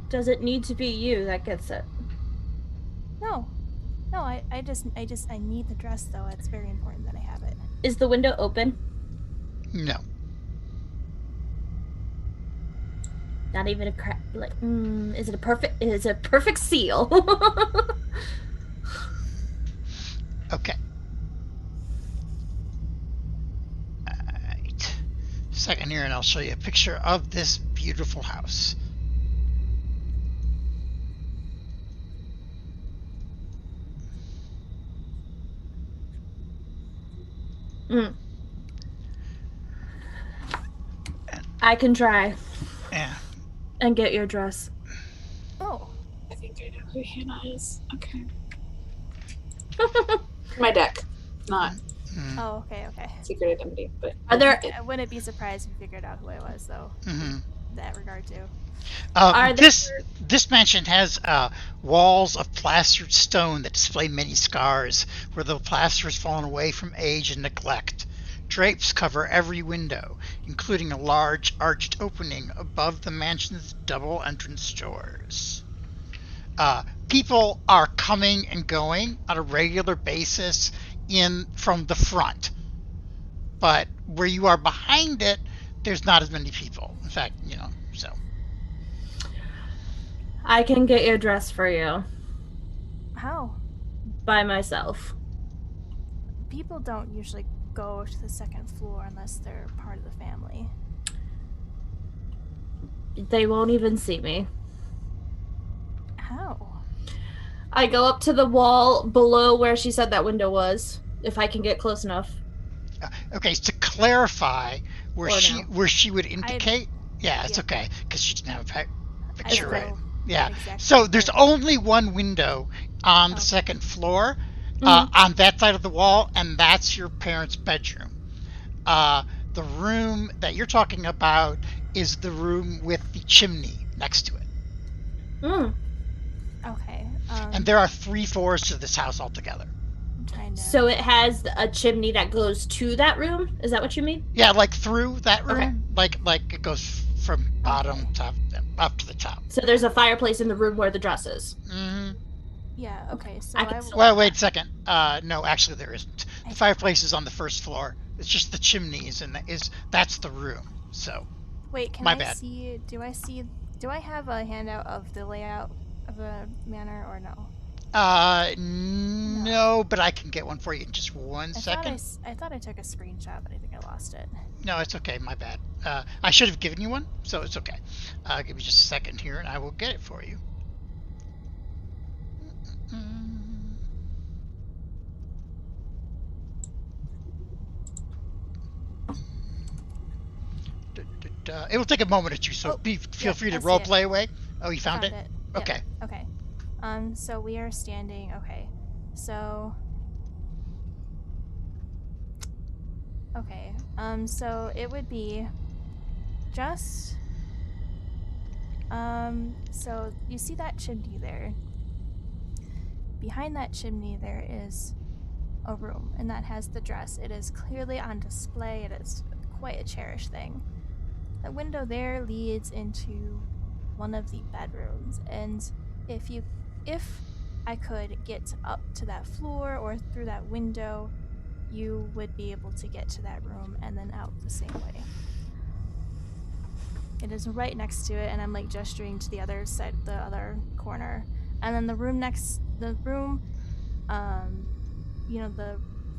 Does it need to be you that gets it? No, I need the dress, though. It's very important that I have it. Is the window open? no. Not even a crack. Like, is it a perfect seal? Okay. Alright. Second here, and I'll show you a picture of this beautiful house. I can try Yeah. and get your dress. Oh. I think I know who Hannah is. Okay. My deck, not Oh, okay. secret identity, but Are there? I wouldn't be surprised if you figured out who I was, though. Mm-hmm. In that regard, too. This mansion has walls of plastered stone that display many scars where the plaster has fallen away from age and neglect. Drapes cover every window, including a large arched opening above the mansion's double entrance doors. People are coming and going on a regular basis from the front, but where you are behind it, there's not as many people. In fact, so. I can get your dress for you How? by myself. People don't usually go to the second floor unless they're part of the family. They won't even see me. How? I go up to the wall below where she said that window was, if I can get close enough. Okay, to clarify, where Or she would indicate, it's yeah. okay, because she didn't have a picture, right? know Yeah. exactly So there's where- only one window on the second floor, on that side of the wall, and that's your parents' bedroom. The room that you're talking about is the room with the chimney next to it. Okay. And there are 3 floors to this house altogether. I'm trying to. So it has a chimney that goes to that room? Is that what you mean? Yeah, like through that room, Okay. like it goes from bottom to up to the top. So there's a fireplace in the room where the dress is. Mm-hmm. Yeah. Okay. So I can still- Well, wait a second. No, actually there isn't. The fireplace is on the first floor. It's just the chimneys, and that's the room. So. Wait. Can My I bad. see? Do I have a handout of the layout of the manor or no? No, but I can get one for you in just one second. I thought I took a screenshot, but I think I lost it. No, it's okay. My bad. I should have given you one, so it's okay. Give me just a second here, and I will get it for you. It will take a moment or two, so feel free to I see role it. play away. Oh, you found it? Yep, Okay. Okay. So we are standing. Okay. So. Okay. So it would be just. So you see that chimney there? Behind that chimney, there is a room, and that has the dress. It is clearly on display. It is quite a cherished thing. The window there leads into one of the bedrooms, and if I could get up to that floor or through that window, you would be able to get to that room and then out the same way. It is right next to it, and I'm like gesturing to the other side, the other corner. And then the room,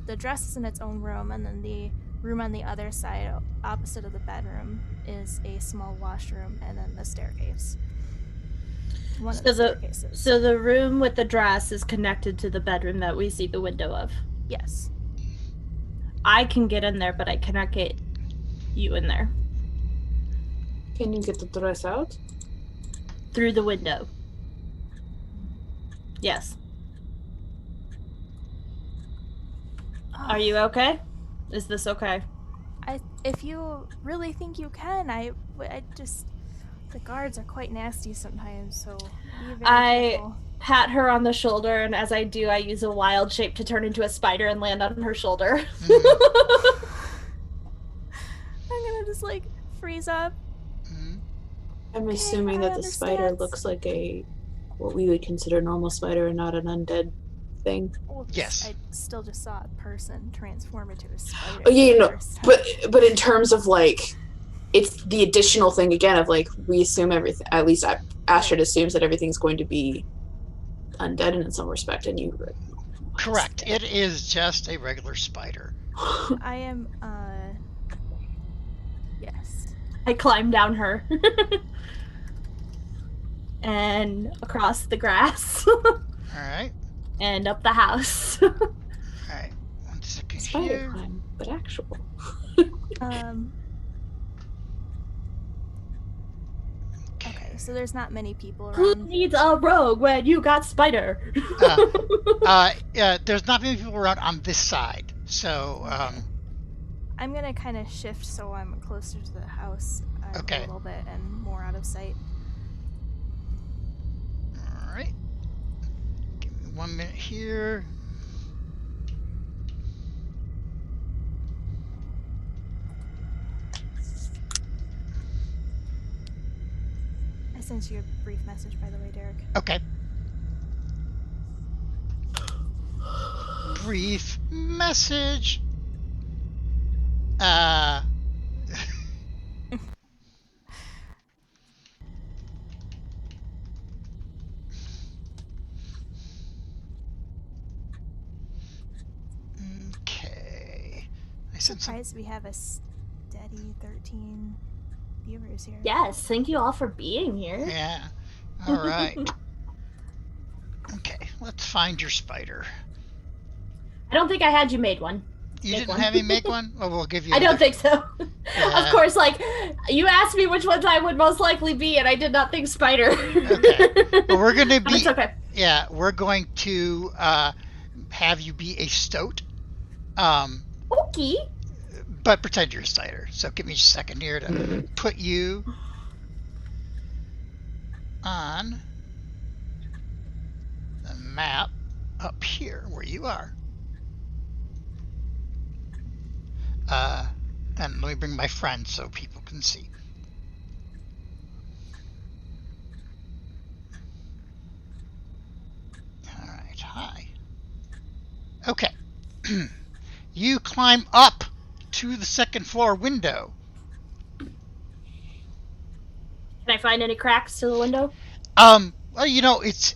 the dress is in its own room, and then the room on the other side, opposite of the bedroom, is a small washroom, and then the staircase. So the room with the dress is connected to the bedroom that we see the window of? Yes. I can get in there, but I cannot get you in there. Can you get the dress out? Through the window. Yes. Are you okay? Is this okay? If you really think you can, I just... The guards are quite nasty sometimes, so be very careful. Pat her on the shoulder, and as I do, I use a wild shape to turn into a spider and land on her shoulder. I'm gonna just, like, freeze up. I'm assuming that the spider looks like what we would consider a normal spider and not an undead thing. Well, yes. I still just saw a person transform into a spider. Oh, yeah, but in terms of, like, it's the additional thing again of, like, we assume everything, at least Astrid assumes that everything's going to be undead in some respect, and you... Correct. It is just a regular spider. I am, yes. I climb down her. And across the grass. Alright. And up the house. Alright. 1 second Spider here. climb, but actual. Okay, so there's not many people around. Who needs a rogue when you got spider? There's not many people around on this side, so I'm gonna kind of shift so I'm closer to the house a little bit and more out of sight. Alright. Give me 1 minute here. I sent you a brief message, by the way, Derek. Okay. Brief message. Okay. I'm surprised we have a steady 13 viewers here. Yes, thank you all for being here. Yeah. All right. Okay, let's find your spider. I don't think I had you made one. You didn't have me make one? Well, we'll give you I don't think so. Yeah. Of course, like, you asked me which ones I would most likely be, and I did not think spider. Okay. Well, we're going to be... It's okay. Yeah, we're going to have you be a stoat. Okay. But pretend you're a spider. So give me a second here to put you on the map up here where you are. And let me bring my friend so people can see. All right, hi. Okay. You climb up to the second floor window. Can I find any cracks to the window? Well, you know, it's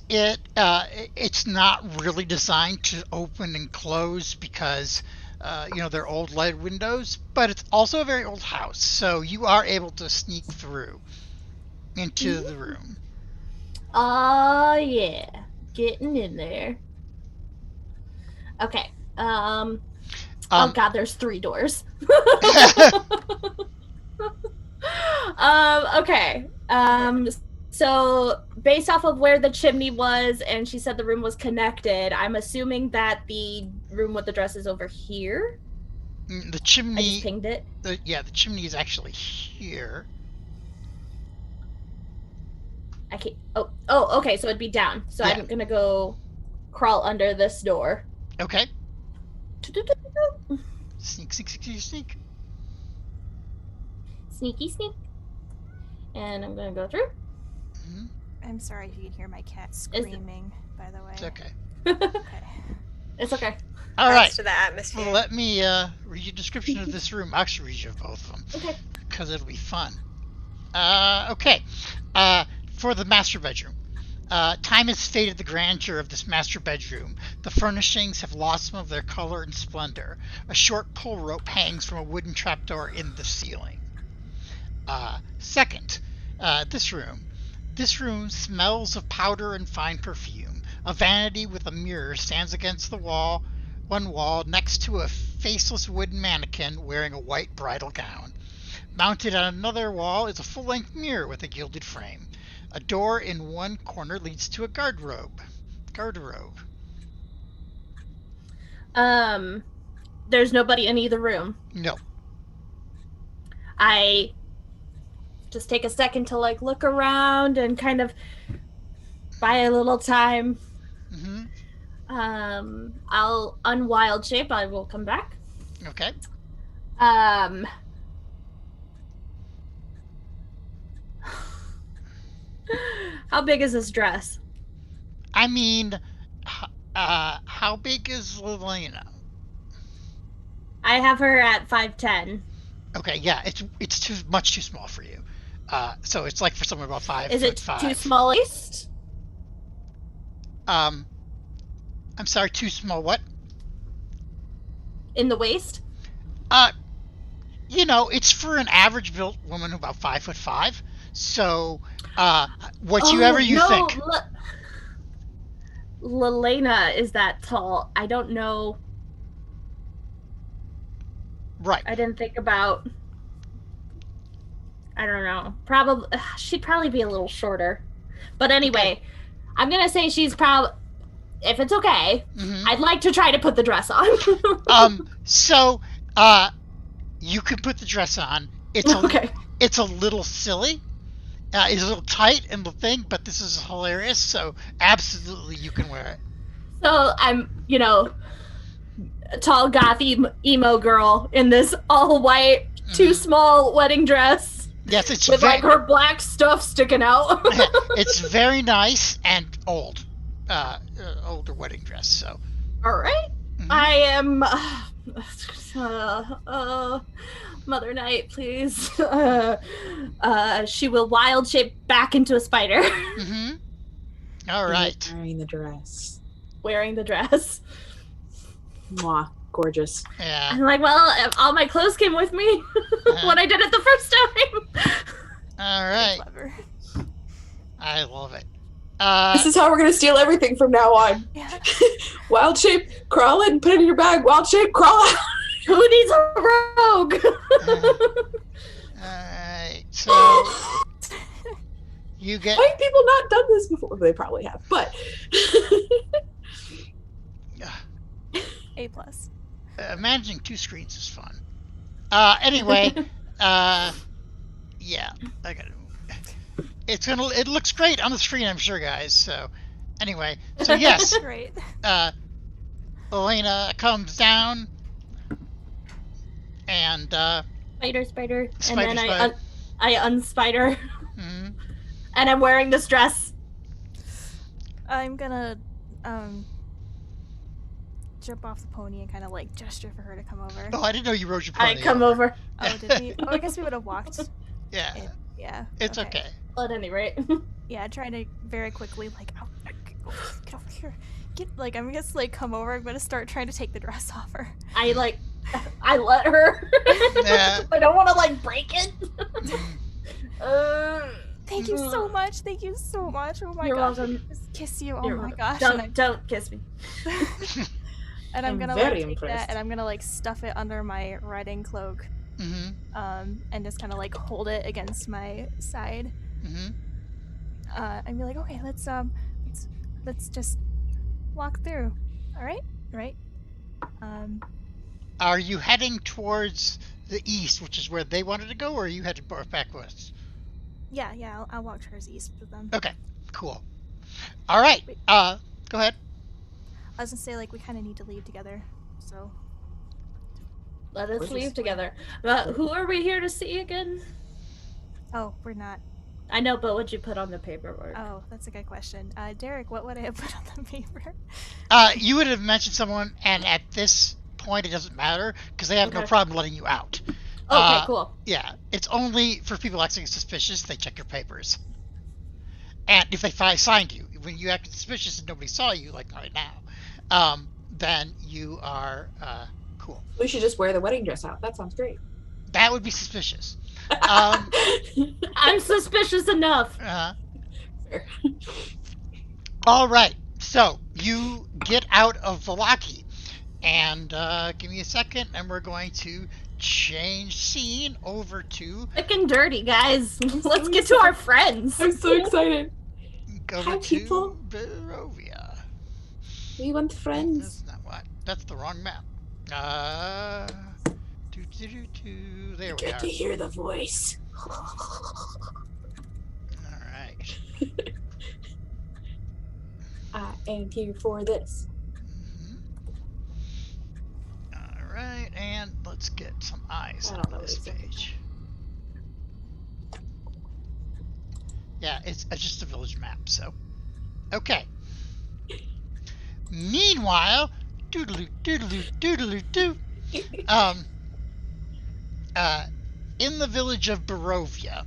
not really designed to open and close because you know, they're old lead windows, but it's also a very old house, so you are able to sneak through into the room. Oh yeah, getting in there. Okay. Oh god, there's 3 doors. Okay. So based off of where the chimney was, and she said the room was connected, I'm assuming that the room with the dress is over here. The chimney. I just pinged it. The chimney is actually here. I can't. Oh, okay. So it'd be down. So Yeah. I'm gonna go crawl under this door. Okay. Sneak, sneak, sneak, sneak. Sneaky sneak. And I'm gonna go through. Mm-hmm. I'm sorry if you can hear my cat screaming, by the way. It's okay. Okay. It's okay. All Adds right. to the atmosphere. Well, let me read you a description of this room. I'll actually read you both of them. Okay. Because it'll be fun. Okay. For the master bedroom. Time has faded the grandeur of this master bedroom. The furnishings have lost some of their color and splendor. A short pull rope hangs from a wooden trapdoor in the ceiling. Second, this room. This room smells of powder and fine perfume. A vanity with a mirror stands against the wall, one wall, next to a faceless wooden mannequin wearing a white bridal gown. Mounted on another wall is a full-length mirror with a gilded frame. A door in one corner leads to a garderobe. There's nobody in either room. No. I just take a second to like look around and kind of buy a little time. Mm-hmm. I'll unwild shape. I will come back. Okay. How big is this dress? I mean, how big is Lalana? I have her at 5'10". Okay, yeah, it's too much too small for you. So it's like for someone about 5 Is foot it 5. too small waist? I'm sorry, too small. What? In the waist? It's for an average built woman about 5'5". So, whatever you think. Lalana is that tall. I don't know. Right. I didn't think about. I don't know. Probably she'd probably be a little shorter. But anyway, Okay. I'm gonna say she's probably. If it's okay, Mm-hmm. I'd like to try to put the dress on. So, you can put the dress on. It's okay. It's a little silly. It's a little tight in the thing, but this is hilarious. So absolutely, you can wear it. So I'm, a tall gothy emo girl in this all white, too small wedding dress. Yes, it's with like her black stuff sticking out. It's very nice and old, older wedding dress. So. All right. Mm-hmm. I am. Mother Knight, please. She will wild shape back into a spider. Mm-hmm. All right. Wearing the dress. Wearing the dress. Mwah. Gorgeous. Yeah. I'm like, well, all my clothes came with me when I did it the first time. All right. Clever. I love it. This is how we're gonna steal everything from now on. Yeah. Wild shape, crawl in, put it in your bag. Wild shape, crawl out. Who needs a rogue? Alright, so you get. Why have people not done this before? They probably have, but A+. Managing 2 screens is fun. Anyway, yeah, I got it. It looks great on the screen, I'm sure, guys. So, anyway, so yes, Great. Elena comes down. And Spider, Spider, and then spider. I unspider, Mm-hmm. and I'm wearing this dress. I'm gonna jump off the pony and kind of like gesture for her to come over. Oh, I didn't know you rode your pony. I come over. Oh, did we? Oh, I guess we would have walked. Yeah, Yeah. it's okay. At any rate. Yeah, trying to very quickly like, oh, get over here. I'm just like come over. I'm gonna start trying to take the dress off her. I let her. Yeah. I don't want to like break it. Thank you so much. Thank you so much. Oh my You're gosh. welcome. Just kiss you. Oh You're my welcome. gosh. Don't kiss me. And I'm I'm gonna very like take impressed. that and I'm gonna like stuff it under my riding cloak. Mm-hmm. And just kind of like hold it against my side. Mm-hmm. And be like, okay, let's just walk through. All right. Are you heading towards the east, which is where they wanted to go, or are you headed back west? Yeah. I'll walk towards east with them. Okay, cool. All right. Go ahead. I was gonna say like we kind of need to leave together. So. Let us Gorgeous. leave together. Who are we here to see again? Oh, we're not I know, but what'd you put on the paperwork? Oh, that's a good question. Derek, what would I have put on the paper? You would have mentioned someone, and at this point, it doesn't matter because they have no Okay. problem letting you out. Okay, cool. Yeah, it's only for people acting suspicious. They check your papers, and if they signed you, when you acted suspicious and nobody saw you, like right now, then you are cool. We should just wear the wedding dress out. That sounds great. That would be suspicious. I'm suspicious enough. Fair. All right, so you get out of Valaki, and give me a second, and we're going to change scene over to Quick and dirty, guys. Let's get to our friends. I'm so excited. go Hi, to people. Barovia. We want friends. That's not what. That's the wrong map. There we Get are. to hear the voice. All right. I am here for this. All right, and let's get some eyes I don't on know this what it's page. Yeah, it's just a village map, so. Okay. Meanwhile, doodaloo, doodaloo, doodaloo, doo. In the village of Barovia,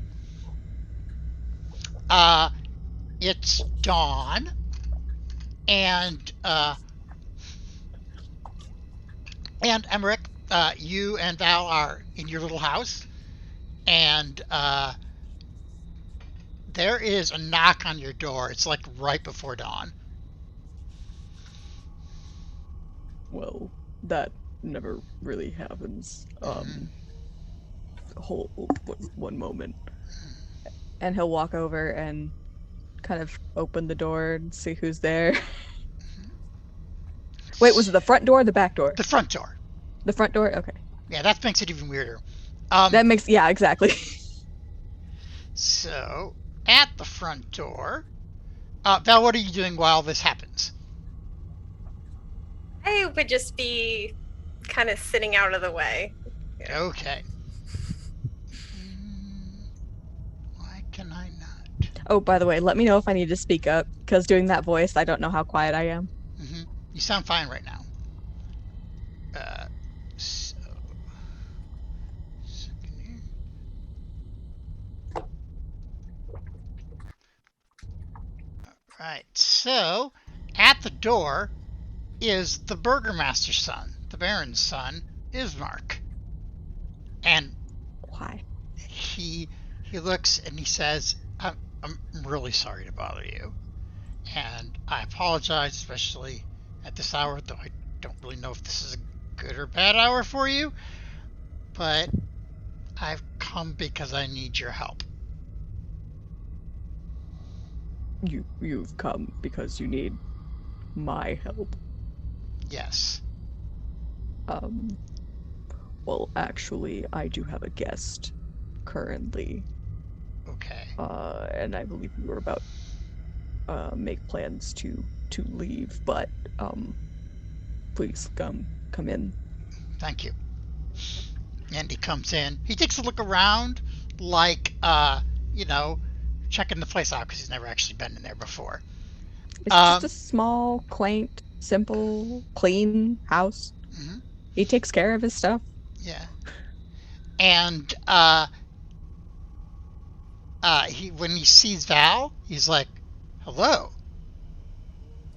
it's dawn, and Emmerich, you and Val are in your little house, and there is a knock on your door. It's like right before dawn. Well, that never really happens. Hold one moment. And he'll walk over and kind of open the door and see who's there. Wait, was it the front door or the back door? The front door. The front door? Okay. Yeah, that makes it even weirder. That makes, yeah, exactly. So, at the front door, Val, what are you doing while this happens? I would just be kind of sitting out of the way. Okay. Why can I not? Oh, by the way, let me know if I need to speak up, because doing that voice, I don't know how quiet I am. You sound fine right now. So, second here. All right. So, at the door is the burgomaster's son, the baron's son, Ismark, and Why? he looks and he says, I'm really sorry to bother you, and I apologize, especially at this hour, though I don't really know if this is a good or bad hour for you, but I've come because I need your help. You've come because you need my help. Yes. Well, actually, I do have a guest currently. Okay. And I believe we were about make plans to leave, but please come in. Thank you. And he comes in. He takes a look around, like checking the place out because he's never actually been in there before. It's just a small, quaint, simple, clean house. Mm-hmm. He takes care of his stuff. Yeah. And when he sees Val, he's like, "Hello.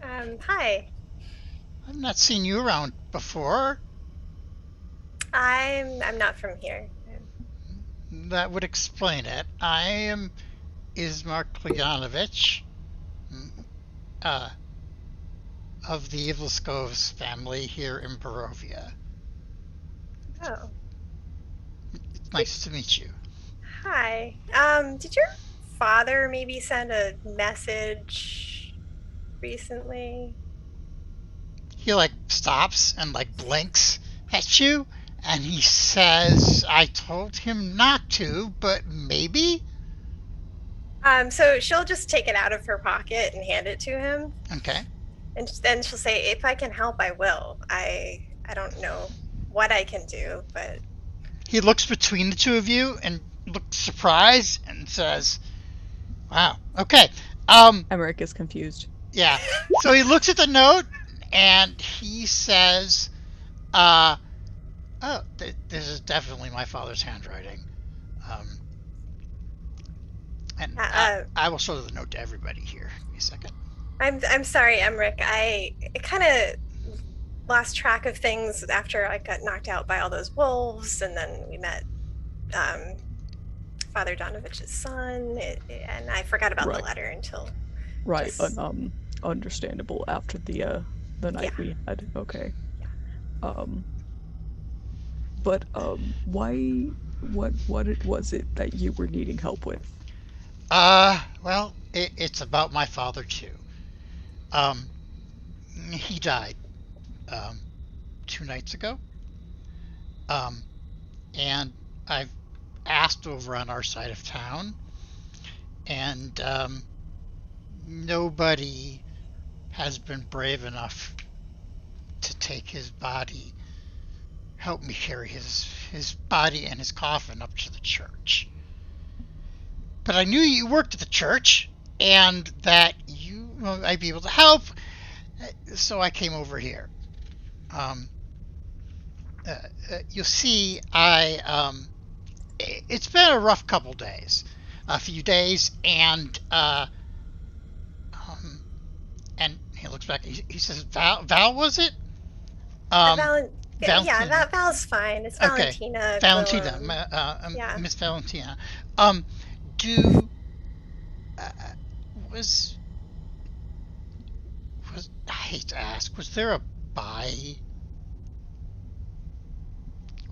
Hi. I've not seen you around before." I'm not from here. That would explain it. I am Ismark Klyanovich, of the Ivilskov's family here in Barovia. Oh. It's nice to meet you. Hi. Did your father maybe send a message recently? He stops and blinks at you, and he says, "I told him not to, but maybe." So she'll just take it out of her pocket and hand it to him. Okay. And then she'll say, "If I can help, I will. I don't know what I can do, but..." He looks between the two of you and looks surprised and says, Wow. Okay. Emmerich is confused. Yeah. So he looks at the note and he says, "Oh, this is definitely my father's handwriting." Um, and I will show the note to everybody here. Give me a second. I'm sorry, Emmerich. I kind of lost track of things after I got knocked out by all those wolves, and then we met Father Donovich's son, and I forgot about the letter until just... Understandable after the night we had. Okay. But why? What was it that you were needing help with? Well, it's about my father too. Um, he died 2 nights ago. And I've asked over on our side of town, and nobody has been brave enough to take his body, help me carry his body and his coffin up to the church. But I knew you worked at the church and that you might be able to help, so I came over here. You'll see, it's been a rough couple days, a few days, and he looks back. He says, "Val, was it?" Valentina. Valentina. Yeah, Val's fine. It's Valentina. Valentina, Miss Valentina. Do was I hate to ask, was there a by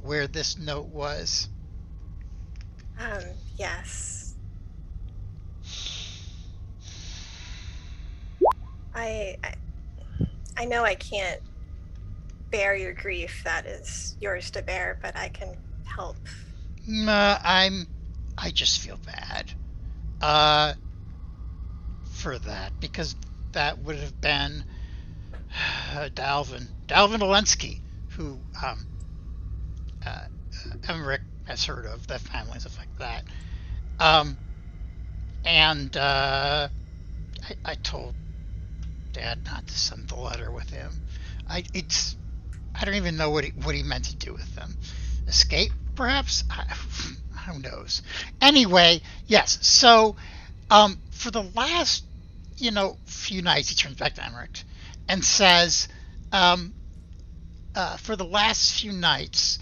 where this note was? Yes. I know I can't bear your grief. That is yours to bear, but I can help. I just feel bad for that, because that would have been Dalvin Walensky, who Emmerich has heard of, the family and stuff like that. And I told Dad not to send the letter with him. I don't even know what he meant to do with them. Escape, perhaps? Who knows? Anyway, yes. So, for the last, few nights, he turns back to Emmerich and says, for the last few nights,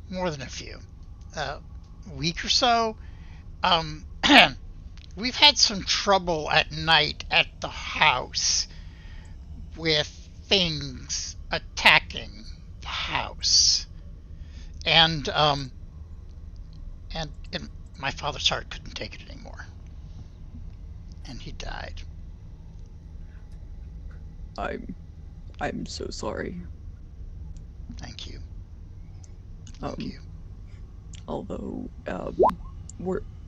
more than a few, week or so, we've had some trouble at night at the house with things attacking the house, and my father's heart couldn't take it anymore, and he died. I'm so sorry. Thank you. Thank you. Although,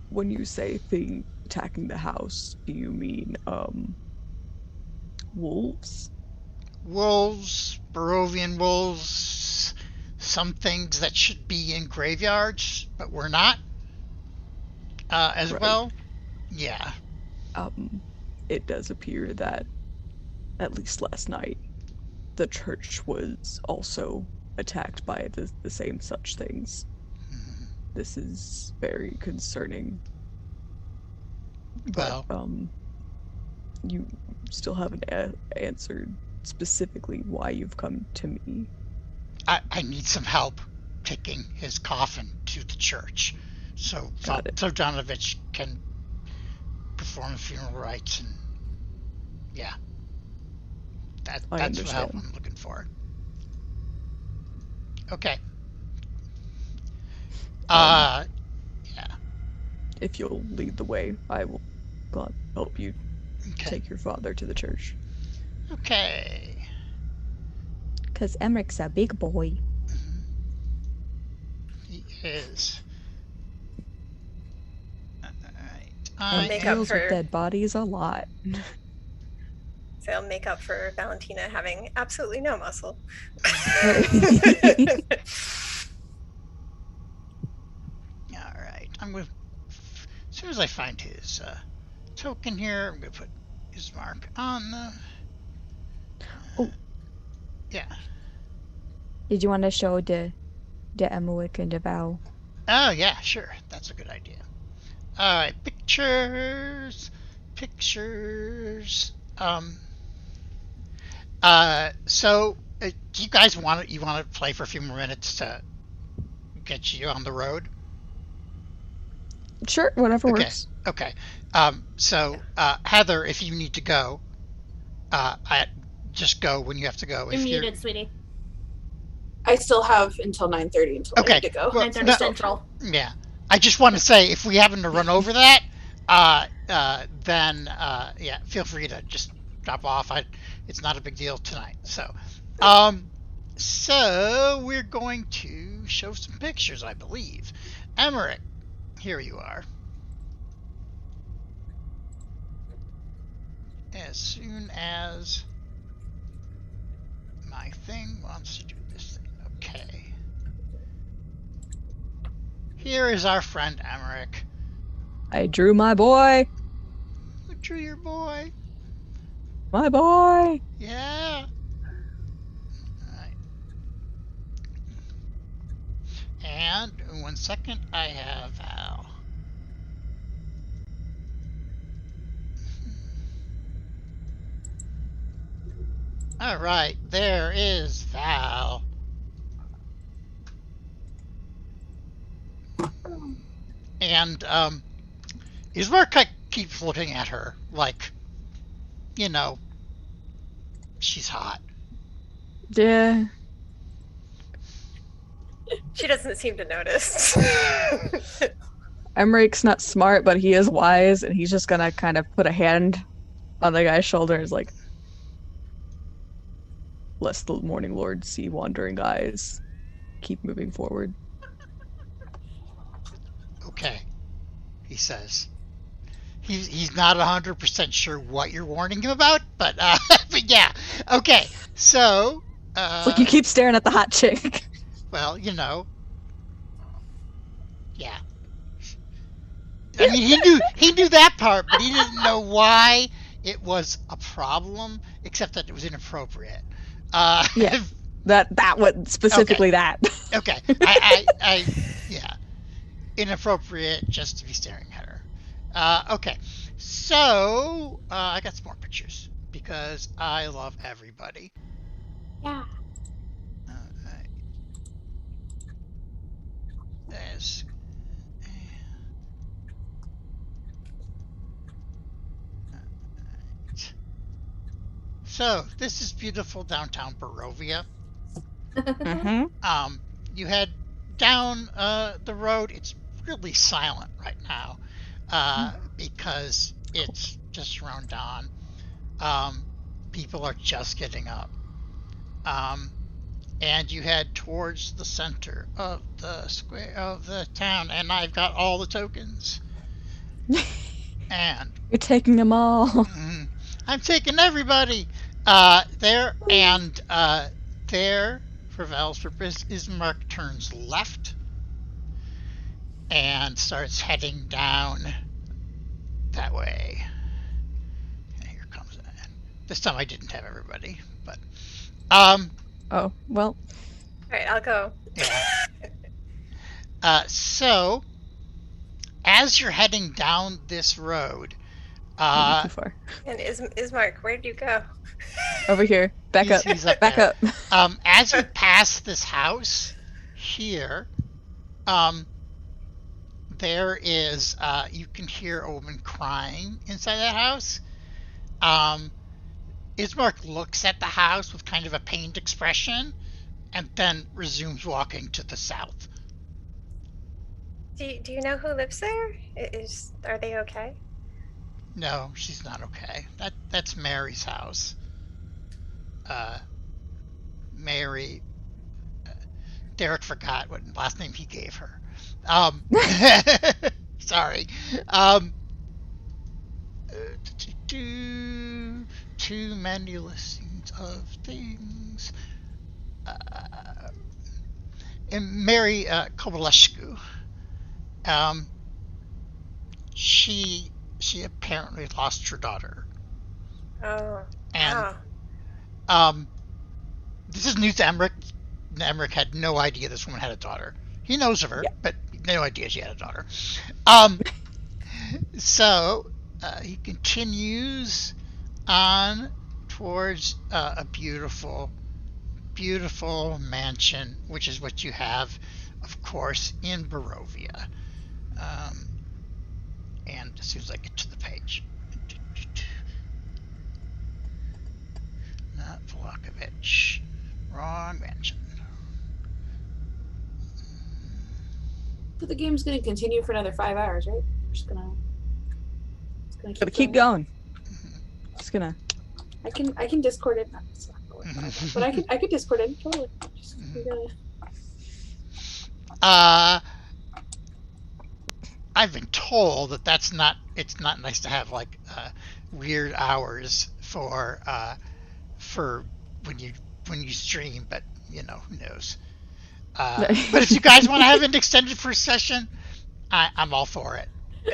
when you say thing attacking the house, do you mean wolves? Wolves, Barovian wolves, some things that should be in graveyards, but we're not, as well. Yeah. It does appear that, at least last night, the church was also attacked by the same such things. Mm-hmm. This is very concerning. Well, but, you still haven't answered specifically why you've come to me. I need some help taking his coffin to the church, so Donovich can perform the funeral rites, and yeah, that's what help I'm looking for. Okay. Yeah. If you'll lead the way, I will help you take your father to the church. Okay. Because Emmerich's a big boy. Mm-hmm. He is. And deals with dead bodies a lot. So I'll make up for Valentina having absolutely no muscle. All right. I'm going. As soon as I find his token here. I'm going to put Ismark on the... Oh. Yeah. Did you want to show the Emmerich and the Vow? Oh, yeah, sure. That's a good idea. All right, pictures. Do you guys want to play for a few more minutes to get you on the road? Sure, whatever Okay. works. Okay. Heather, if you need to go, just go when you have to go. You're muted, sweetie. I still have until 9:30 until I need to go. 9:30 Central. Yeah. I just want to say, if we happen to run over that, then feel free to just drop off. It's not a big deal tonight. So we're going to show some pictures, I believe. Emmerich, here you are. As soon as my thing wants to do this thing. Okay. Here is our friend Emmerich. I drew my boy. Who drew your boy? My boy. Yeah. Alright. And in 1 second, I have Val. Alright, there is Val. And Ismark keeps looking at her like, she's hot. Yeah. She doesn't seem to notice. Emmerich's not smart, but he is wise, and he's just gonna kind of put a hand on the guy's shoulder and is like, lest the Morning Lord see wandering eyes. Keep moving forward. Okay, he says. He's not 100% sure what you're warning him about, but yeah. Okay, so... Like, you keep staring at the hot chick. Well, yeah. I mean, he knew that part, but he didn't know why it was a problem, except that it was inappropriate. Yeah, that one specifically. Okay. That. Okay, yeah, inappropriate just to be staring at her. Okay, so I got some more pictures because I love everybody. Yeah. Alright. There's. Alright. So this is beautiful downtown Barovia. Mm-hmm. You head down the road. It's really silent right now because it's just around dawn. People are just getting up. And you head towards the center of the square of the town, and I've got all the tokens. And you're taking them all. I'm taking everybody. There for Val's purpose, Ismark turns left and starts heading down that way. And here comes it. This time I didn't have everybody, but Oh, well. Alright, I'll go. Yeah. So as you're heading down this road, Not too far. And Ismark, where'd you go? Over here. Back up. He's up Back there. up. As you pass this house here, there is you can hear a woman crying inside that house. Ismark looks at the house with kind of a pained expression and then resumes walking to the south. Do you know who lives there? Are they okay? No, she's not okay. That's Mary's house. Mary. Derek forgot what last name he gave her. Sorry. Too many listings of things. And Mary Kovalescu. She she apparently lost her daughter. Oh. And Wow. this is news to Emmerich. Emmerich had no idea this woman had a daughter. He knows of her, Yeah. but no idea she had a daughter. So he continues on towards a beautiful, beautiful mansion, which is what you have, of course, in Barovia. And as soon as I get to the page. Not Vlakovich. Wrong mansion. But the game's going to continue for another 5 hours, right? We're just gonna. It's gonna Gotta keep going. Just gonna. I can Discord it. No, it's not going to work, but I could Discord it. Totally. Just I've been told that it's not nice to have like weird hours for when you stream, but you know, who knows. But if you guys want to have an extended first session, I'm all for it.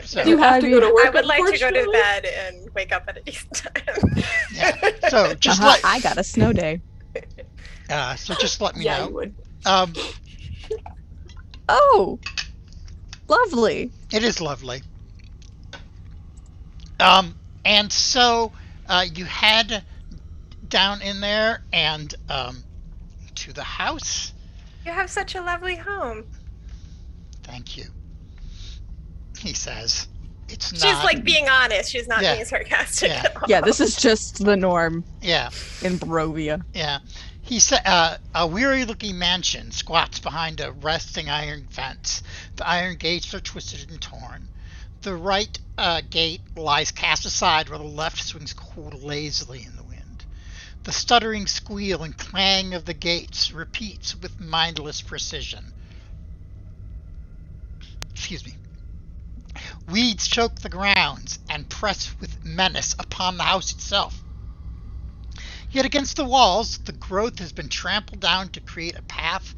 So, you have to go to work. I would like to go to bed and wake up at a decent time. yeah. So just I got a snow day. So just let me Yeah, know. you would. Oh, lovely. It is lovely. And so you head down in there and to the house. You have such a lovely home. Thank you. He says, "It's not." She's like being honest. She's not Yeah. being sarcastic Yeah. at all. Yeah, this is just the norm Yeah, in Barovia. yeah. He said, "A weary-looking mansion squats behind a rusting iron fence. The iron gates are twisted and torn. The right gate lies cast aside, while the left swings lazily in the wind. The stuttering squeal and clang of the gates repeats with mindless precision. Excuse me. Weeds choke the grounds and press with menace upon the house itself. Yet against the walls, the growth has been trampled down to create a path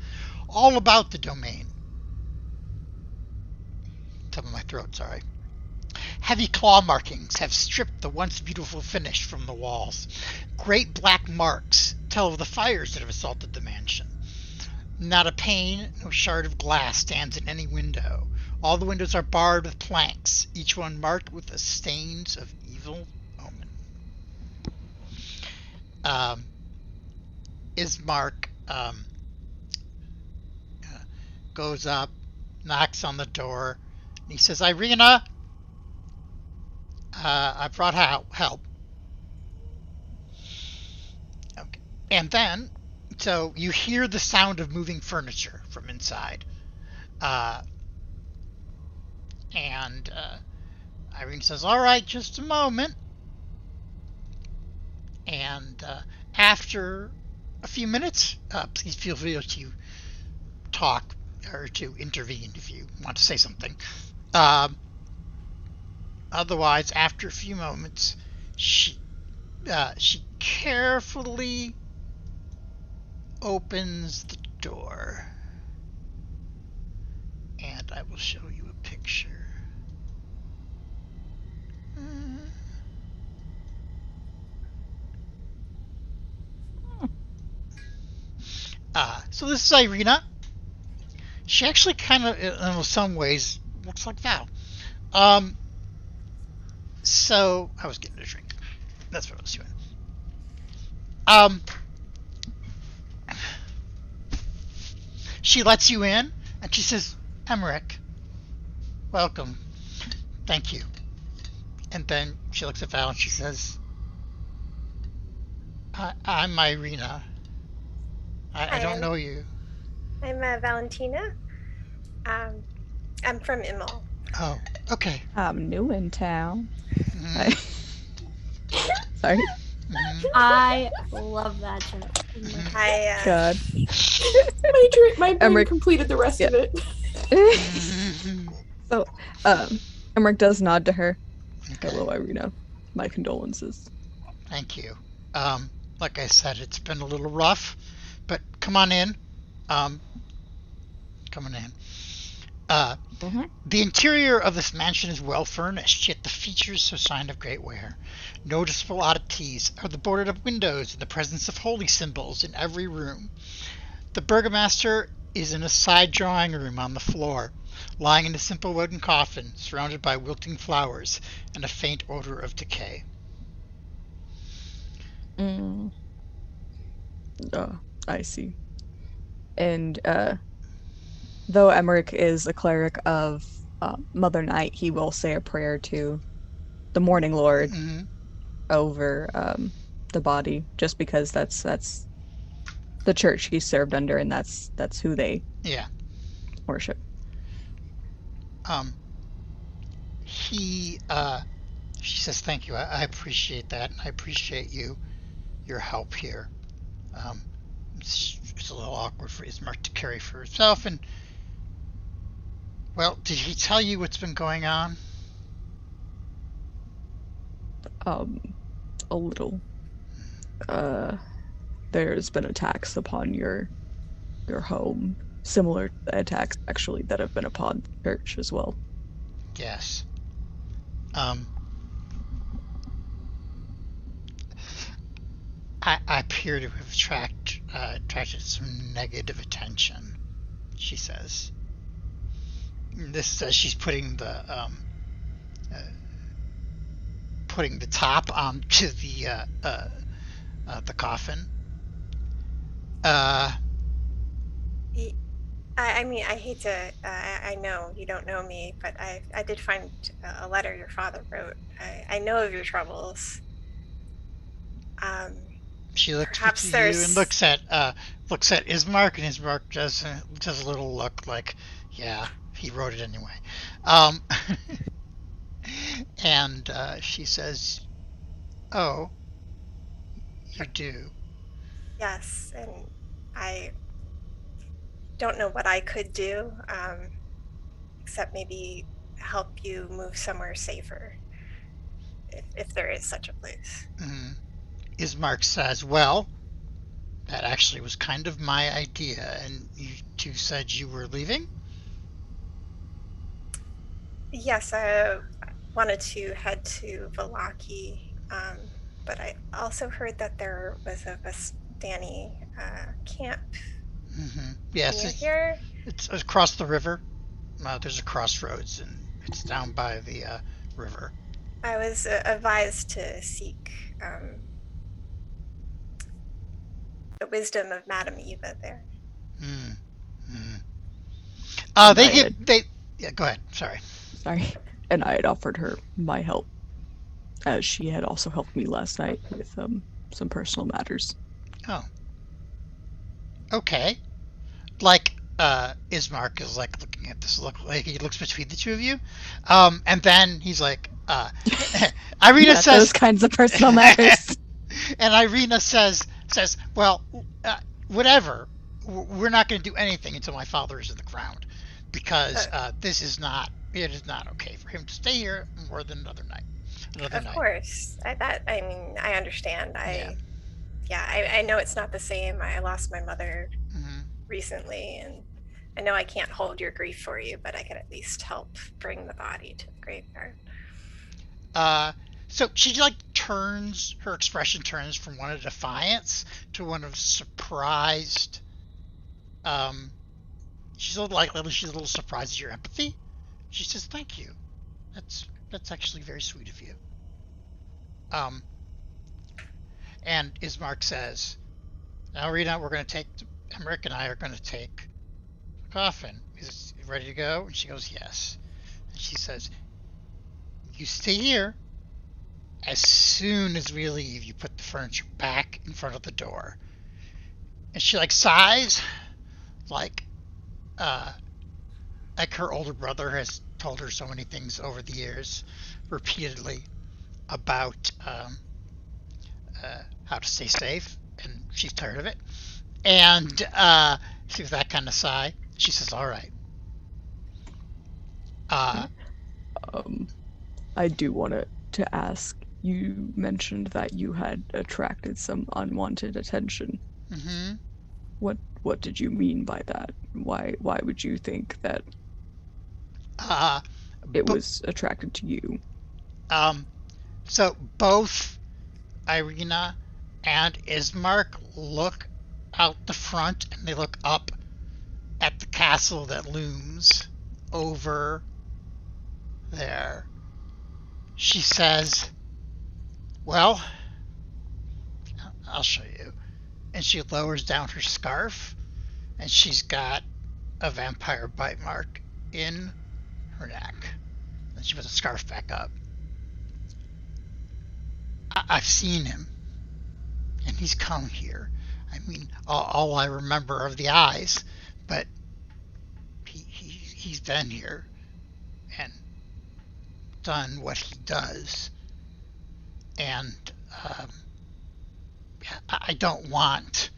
all about the domain." Top of my throat, sorry. Heavy claw markings have stripped the once beautiful finish from the walls. Great black marks tell of the fires that have assaulted the mansion. Not a pane, no shard of glass stands in any window. All the windows are barred with planks, each one marked with the stains of evil omen. Ismark goes up, knocks on the door, and he says, "Irina, I brought help." Okay. And then, so you hear the sound of moving furniture from inside. And Irene says, "All right, just a moment." And after a few minutes, please feel free to talk or to intervene if you want to say something. Otherwise, after a few moments, she carefully opens the door, and I will show you a picture. So this is Irina. She actually kind of, in some ways, looks like Val. So I was getting a drink. That's what I was doing. She lets you in, and she says, "Emmerich, welcome. Thank you." And then she looks at Val and she says, I'm Irina. I don't know you. I'm Valentina. I'm from Immel. Oh, okay. I'm new in town. Mhm. Sorry. Mhm. I love that joke. God. My brain Emmerich- completed the rest of it. Mhm. So, Emmerich does nod to her. Hello, Irina. My condolences. Thank you. Like I said, it's been a little rough, but come on in. Come on in. The interior of this mansion is well furnished, yet the features show sign of great wear. Noticeable oddities are the boarded up windows and the presence of holy symbols in every room. The burgomaster is in a side drawing room on the floor, lying in a simple wooden coffin, surrounded by wilting flowers and a faint odor of decay. I see. And though Emmerich is a cleric of Mother Night, he will say a prayer to the Morning Lord over the body, just because that's the church he served under, and that's who they worship. She says, "Thank you. I appreciate that, and I appreciate your help here. It's a little awkward for Ismark to carry for herself, and well, did he tell you what's been going on?" A little. There's been attacks upon your home, similar attacks actually that have been upon the church as well. Yes. I appear to have attracted some negative attention, she says. This says she's putting the top onto the coffin. I mean, I hate to. I know you don't know me, but I did find a letter your father wrote. I know of your troubles. She looks at you and looks at Ismark, and Ismark does a little look like, yeah, he wrote it anyway. And she says, "Oh, you do?" Yes, and I don't know what I could do, except maybe help you move somewhere safer, if there is such a place. Ismark says, "Well, that actually was kind of my idea, and you two said you were leaving?" Yes, I wanted to head to Valaki, but I also heard that there was a Vistani camp Yes, near here. It's across the river. There's a crossroads, and it's down by the river. I was advised to seek the wisdom of Madame Eva there. Yeah, go ahead. Sorry. And I had offered her my help, as she had also helped me last night with some personal matters. Oh. Okay. Like, Ismark is like looking at this look, like he looks between the two of you, and then he's like, Irina says those kinds of personal matters. And Irina says, "Well, whatever. We're not going to do anything until my father is in the ground, because it is not okay for him to stay here more than another night." Of course, I understand. I know it's not the same. I lost my mother recently, and I know I can't hold your grief for you, but I can at least help bring the body to the graveyard. So she her expression turns from one of defiance to one of surprised. She's a little surprised at your empathy. She says, "Thank you. That's actually very sweet of you." And Ismark says, "Now, Rita, Emmerich and I are going to take the coffin. Is it ready to go?" And she goes, "Yes." And she says, "You stay here. As soon as we leave, you put the furniture back in front of the door." And she sighs, like her older brother has told her so many things over the years, repeatedly, about how to stay safe, and she's tired of it. And she was that kind of sigh. She says, "All right." I do want to ask. You mentioned that you had attracted some unwanted attention. What did you mean by that? Why would you think that It was attracted to you. So both Irina and Ismark look out the front and they look up at the castle that looms over there. She says, well, I'll show you. And she lowers down her scarf and she's got a vampire bite mark in her neck. And she puts the scarf back up. I've seen him, and he's come here. I mean, all I remember are the eyes, but he's been here and done what he does. And I don't want.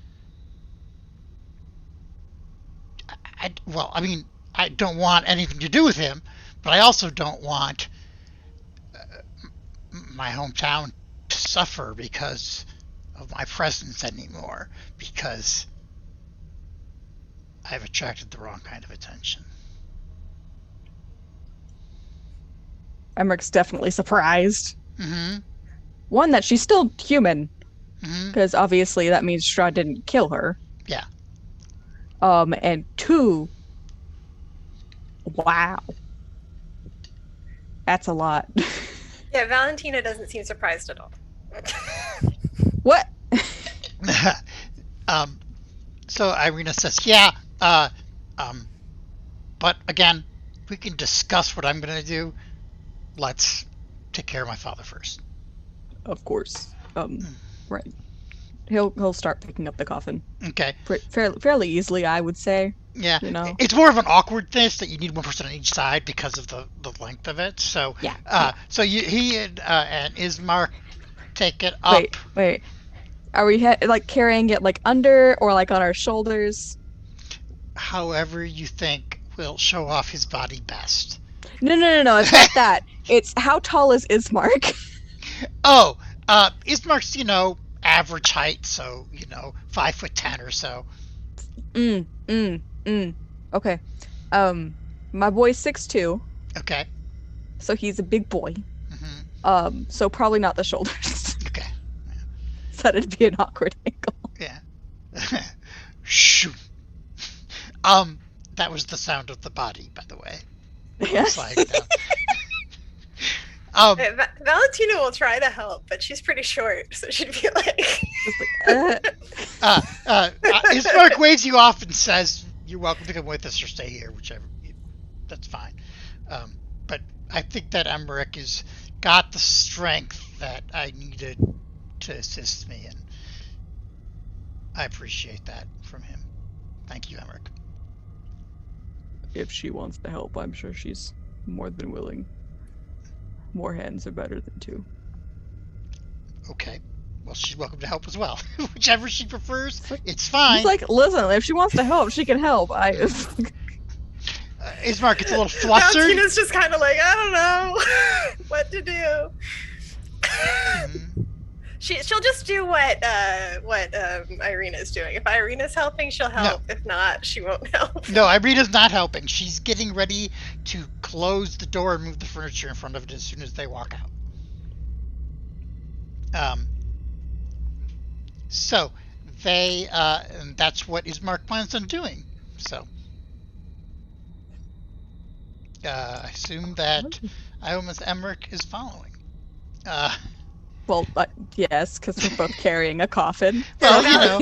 I don't want anything to do with him, but I also don't want my hometown to suffer because of my presence anymore, because I've attracted the wrong kind of attention. Emmerich's definitely surprised. Mm-hmm. One, that she's still human, Mm-hmm. because obviously that means Strahd didn't kill her. Yeah. And two, wow. That's a lot. Yeah, Valentina doesn't seem surprised at all. What? So Irina says, yeah, but again, we can discuss what I'm going to do. Let's take care of my father first. Of course. Right. He'll start picking up the coffin. Okay. Fairly easily, I would say. Yeah. You know? It's more of an awkwardness that you need one person on each side because of the length of it. So yeah. So he and Ismark take it up. Wait. Are we carrying it under or on our shoulders? However you think will show off his body best. No. It's not that. It's how tall is Ismark? Oh, Ismark's average height, so 5'10" or so. Okay. My boy's 6'2". Okay. So he's a big boy. Mm-hmm. So probably not the shoulders. Okay. Yeah. So that'd be an awkward angle. Yeah. Shoot. That was the sound of the body, by the way. Yes. Valentina will try to help, but she's pretty short, so she'd be like... Ismark waves you off and says, you're welcome to come with us or stay here, whichever. That's fine. But I think that Emmerich has got the strength that I needed to assist me, and I appreciate that from him. Thank you, Emmerich. If she wants to help, I'm sure she's more than willing. More hands are better than two. Okay. Well, she's welcome to help as well. Whichever she prefers, it's fine. It's listen, if she wants to help, she can help. Ismark gets a little flustered. Valentina's just kind of I don't know what to do. Mm-hmm. She'll just do what Irina's doing. If Irina's helping, she'll help. No. If not, she won't help. No, Irina's not helping. She's getting ready to close the door and move the furniture in front of it as soon as they walk out. So they, and that's what Ismark plans on doing. So I assume that Ioma's Emmerich is following. Well, yes, because we're both carrying a coffin. Well,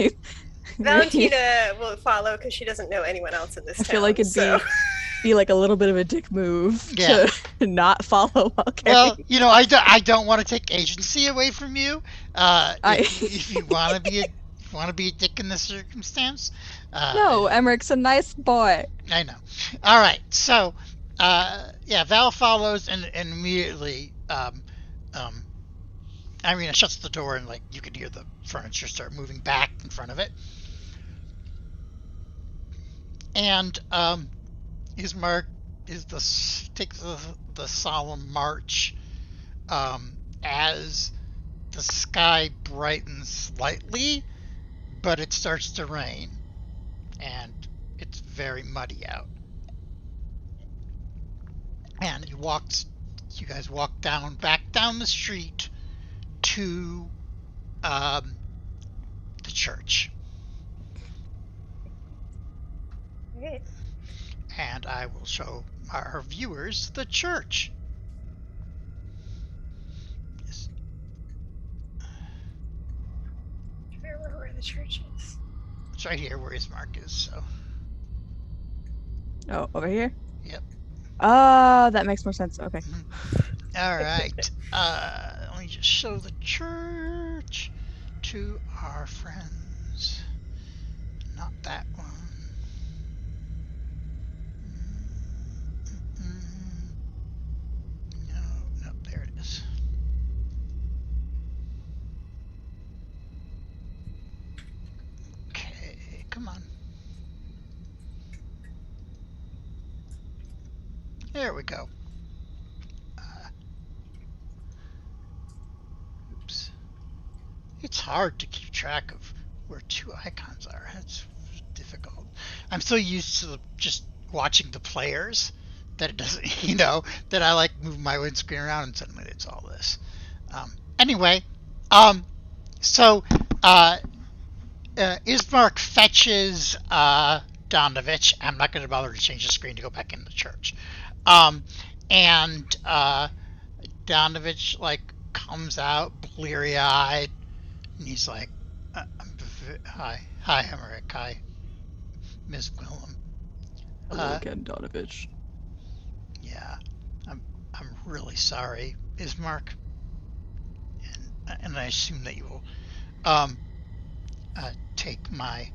Valentina will follow because she doesn't know anyone else in this town. I feel like it'd be a little bit of a dick move to not follow while carrying. Well, I don't want to take agency away from you. If you want to be a dick in this circumstance. No, Emmerich's a nice boy. I know. All right, so Val follows and immediately. Irina shuts the door and you can hear the furniture start moving back in front of it. And Ismark takes the solemn march as the sky brightens slightly, but it starts to rain and it's very muddy out. And you guys walk back down the street to the church. Great. And I will show our viewers the church. Yes. I don't remember where the church is. It's right here where Ismark is, so. Oh, over here? Yep. That makes more sense. Okay. All right. Let me just show the church to our friends. Not that one. No, there it is. Okay, come on. There we go. Oops. It's hard to keep track of where two icons are. It's difficult. I'm so used to just watching the players that it doesn't, that I like move my windscreen around and suddenly it's all this. Anyway, so Ismark fetches Donovich. I'm not going to bother to change the screen to go back into the church. And Donovich comes out bleary-eyed, and he's like, "Hi, Emmerich. Hi, Miss Willem. Hello again, Donovich. Yeah, I'm really sorry, Ismark, and I assume that you will take my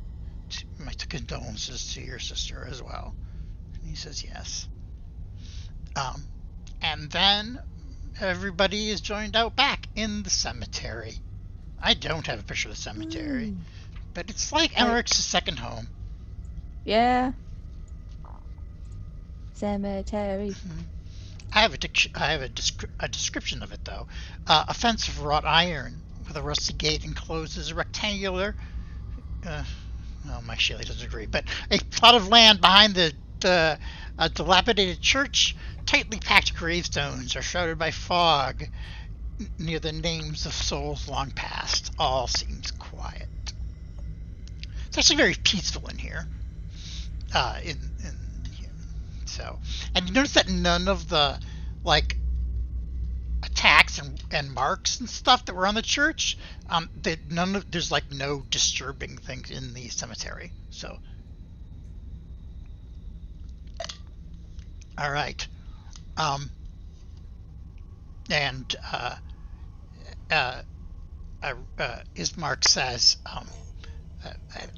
condolences to your sister as well." And he says yes. And then everybody is joined out back in the cemetery. I don't have a picture of the cemetery, but it's like Emmerich's second home. Yeah. Cemetery. I have a description of it though. A fence of wrought iron with a rusty gate encloses a rectangular. Well, my Shelley doesn't agree, but a plot of land behind the dilapidated church. Tightly packed gravestones are shrouded by fog near the names of souls long past. All seems quiet. It's actually very peaceful in here. So, and you notice that none of the attacks and marks and stuff that were on the church, there's no disturbing things in the cemetery. So, all right. And Ismark says,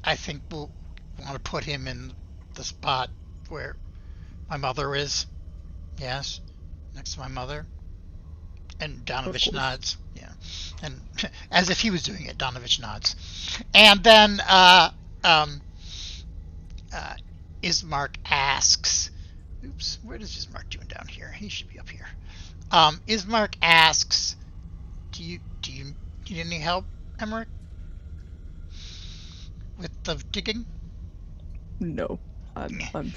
I think we'll want to put him in the spot where my mother is. Yes, next to my mother. And Donovich nods. Yeah, and as if he was doing it, Donovich nods. And then Ismark asks, "Oops, what is Ismark doing down here? He should be up here." Ismark asks, "Do you need any help, Emmerich, with the digging?" No, I'm fine.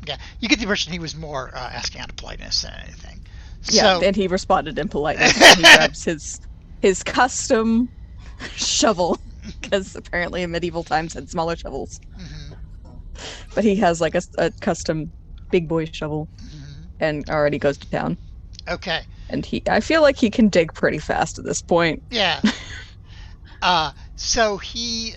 Yeah, you get the impression he was more asking out of politeness than anything. Yeah, and he responded in politeness. And he grabs his custom shovel, because apparently in medieval times had smaller shovels. Mm-hmm. But he has a custom big boy shovel, and already goes to town. Okay. And I feel like he can dig pretty fast at this point. Yeah. So he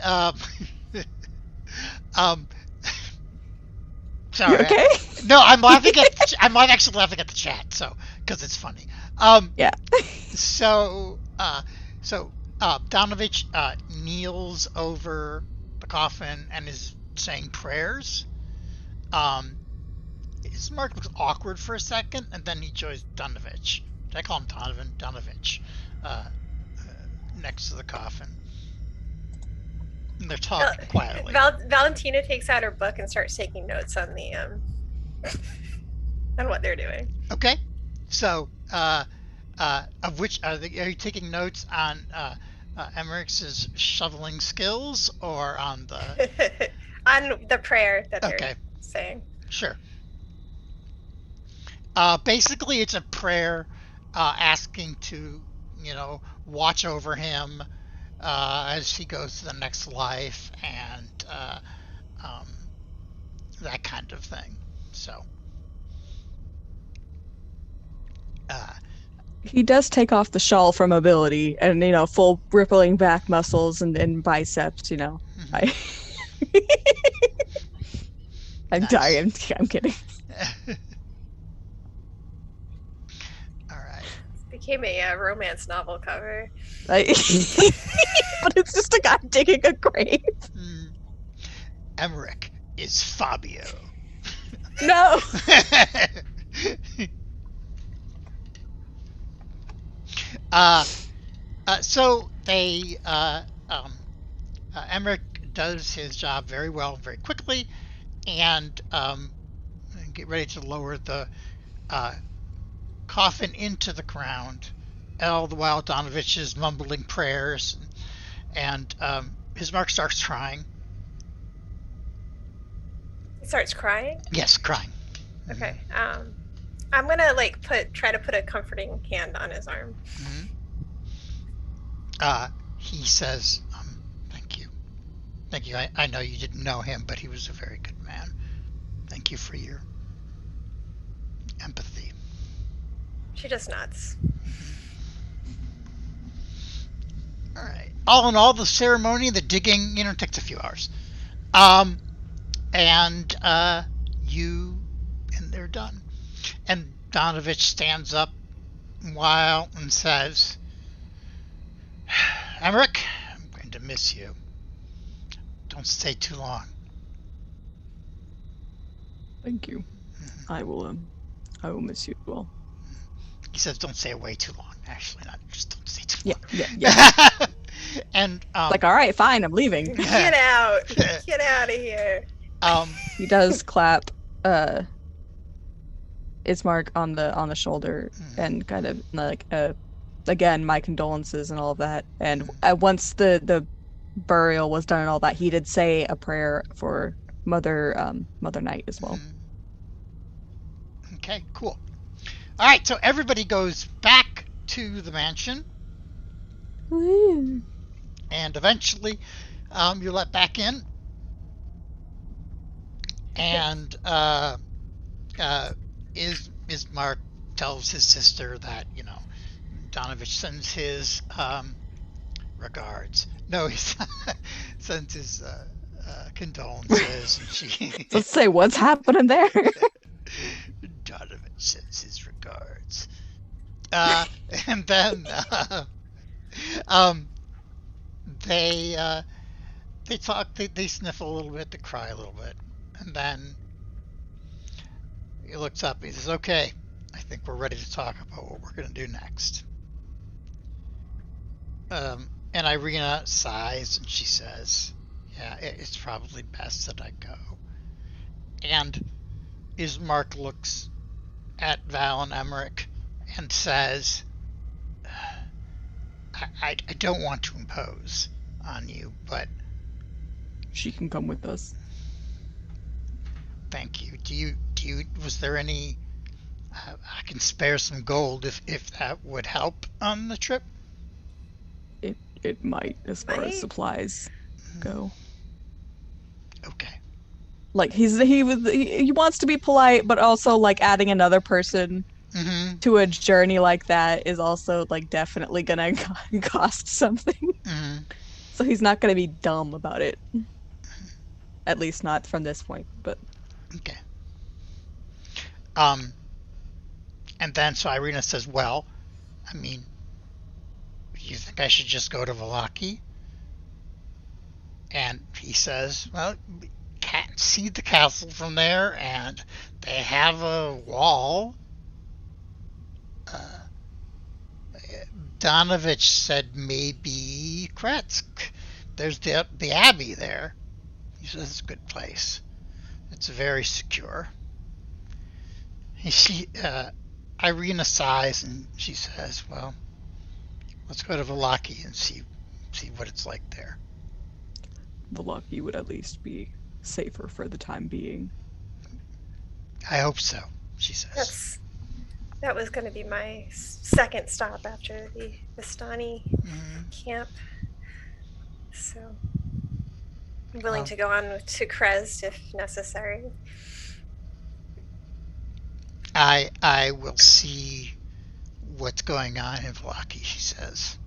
sorry. You okay? No, I'm actually laughing at the chat, so because it's funny. Yeah. So Donovich kneels over the coffin and is saying prayers. Ismark looks awkward for a second, and then he joins Donovich. Did I call him Donovan? Donovich. Next to the coffin. And they're talking quietly. Valentina takes out her book and starts taking notes on the on what they're doing. Okay. So, of which are you taking notes on Emmerich's shoveling skills or on the on the prayer that they're okay. saying? Sure. Basically, it's a prayer asking to, watch over him as he goes to the next life and um, that kind of thing. So, He does take off the shawl for mobility and, full rippling back muscles and biceps, mhm. I'm Nice. dying. I'm kidding. All right. This became a romance novel cover. But it's just a guy digging a grave. Emmerich is Fabio. No. So Emmerich does his job very well, very quickly, and get ready to lower the coffin into the ground. All the while, Donovich is mumbling prayers, and Bismarck starts crying. He starts crying? Yes, crying. Okay. I'm gonna try to put a comforting hand on his arm. He says, thank you. Thank you. I know you didn't know him, but he was a very good man. Thank you for your empathy. She just nods. All right. All in all, the ceremony, the digging, takes a few hours. And they're done. And Donovich stands up a while and says, Emmerich, I'm going to miss you. Don't stay too long. Thank you. I will miss you as well. He says, don't stay away too long. Actually, not just don't stay too long. Yeah. And all right, fine, I'm leaving. Get out. Get out of here. He does clap Ismark on the shoulder and kind of again, my condolences and all of that. And once the burial was done and all that, he did say a prayer for Mother Knight as well. Okay, cool. All right, so everybody goes back to the mansion. Woo. And eventually you're let back in. And Ismark tells his sister that, Donovich sends his regards. No, he sends his condolences. And she Let's say what's happening there. Donovich sends his regards. And then they talk, they sniffle a little bit, they cry a little bit, and then he looks up, he says, okay, I think we're ready to talk about what we're going to do next. And Irina sighs and she says, yeah, it's probably best that I go. And Ismark looks at Val and Emmerich and says, I don't want to impose on you, but she can come with us. Thank you. Do you was there any I can spare some gold if that would help on the trip? It might, as far as supplies go. Okay. Like he wants to be polite, but also adding another person to a journey like that is also definitely gonna cost something. So he's not gonna be dumb about it. At least not from this point, but okay. And then so Irina says, well, I mean, you think I should just go to Vallaki? And he says, well, you can't see the castle from there, and they have a wall. Donovich said maybe Kretsk. There's the abbey there. He says it's a good place. It's very secure. Irina sighs and she says, well, let's go to Vallaki and see what it's like there. Vallaki would at least be safer for the time being. I hope so, she says. that was going to be my second stop after the Vistani camp. So I'm willing to go on to Krezd if necessary. I will see what's going on in Vlaki, she says.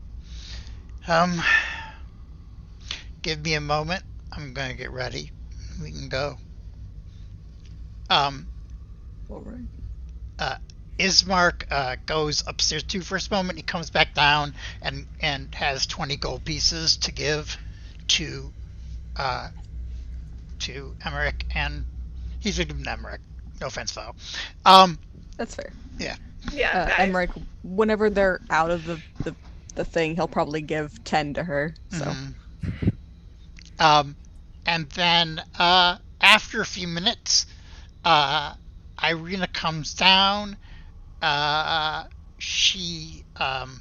Give me a moment. I'm going to get ready. We can go. All right. Ismark goes upstairs too for a moment. He comes back down and has 20 gold pieces to give to Emmerich, and he's a good Emmerich. No offense, though. That's fair. Yeah. Yeah. Emmerich, whenever they're out of the thing, he'll probably give 10 to her. So. And then after a few minutes, Irina comes down. She and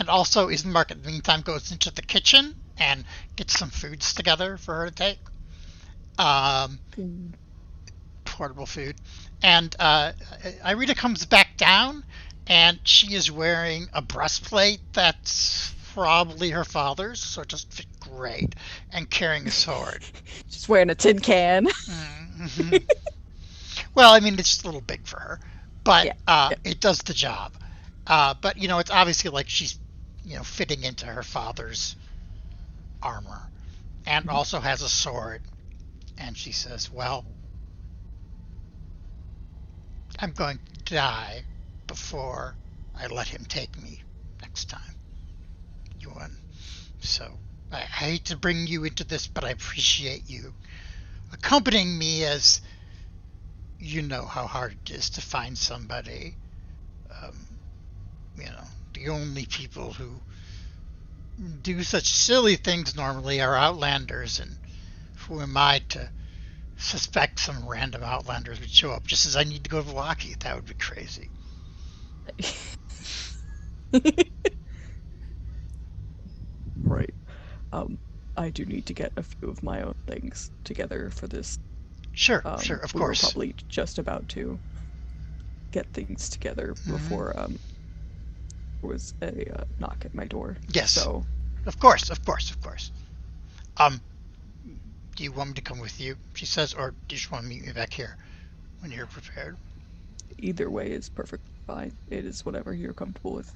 also Ismark at the meantime goes into the kitchen and gets some foods together for her to take. Portable food. And Irina comes back down, and she is wearing a breastplate that's probably her father's, so it just fit great, and carrying a sword. She's wearing a tin can. Well, I mean, it's just a little big for her, but Yeah. It does the job. But, it's obviously like she's, fitting into her father's armor, and also has a sword. And she says, well, I'm going to die before I let him take me next time. So I hate to bring you into this, but I appreciate you accompanying me, as you know how hard it is to find somebody. The only people who do such silly things normally are Outlanders, and who am I to suspect some random Outlanders would show up just as I need to go to Vlaki? That would be crazy. Right. I do need to get a few of my own things together for this. Sure, of we course. We're probably just about to get things together before there was a knock at my door. Yes. So. Of course. Do you want me to come with you? She says, or do you just want to meet me back here when you're prepared? Either way is perfectly fine. It is whatever you're comfortable with.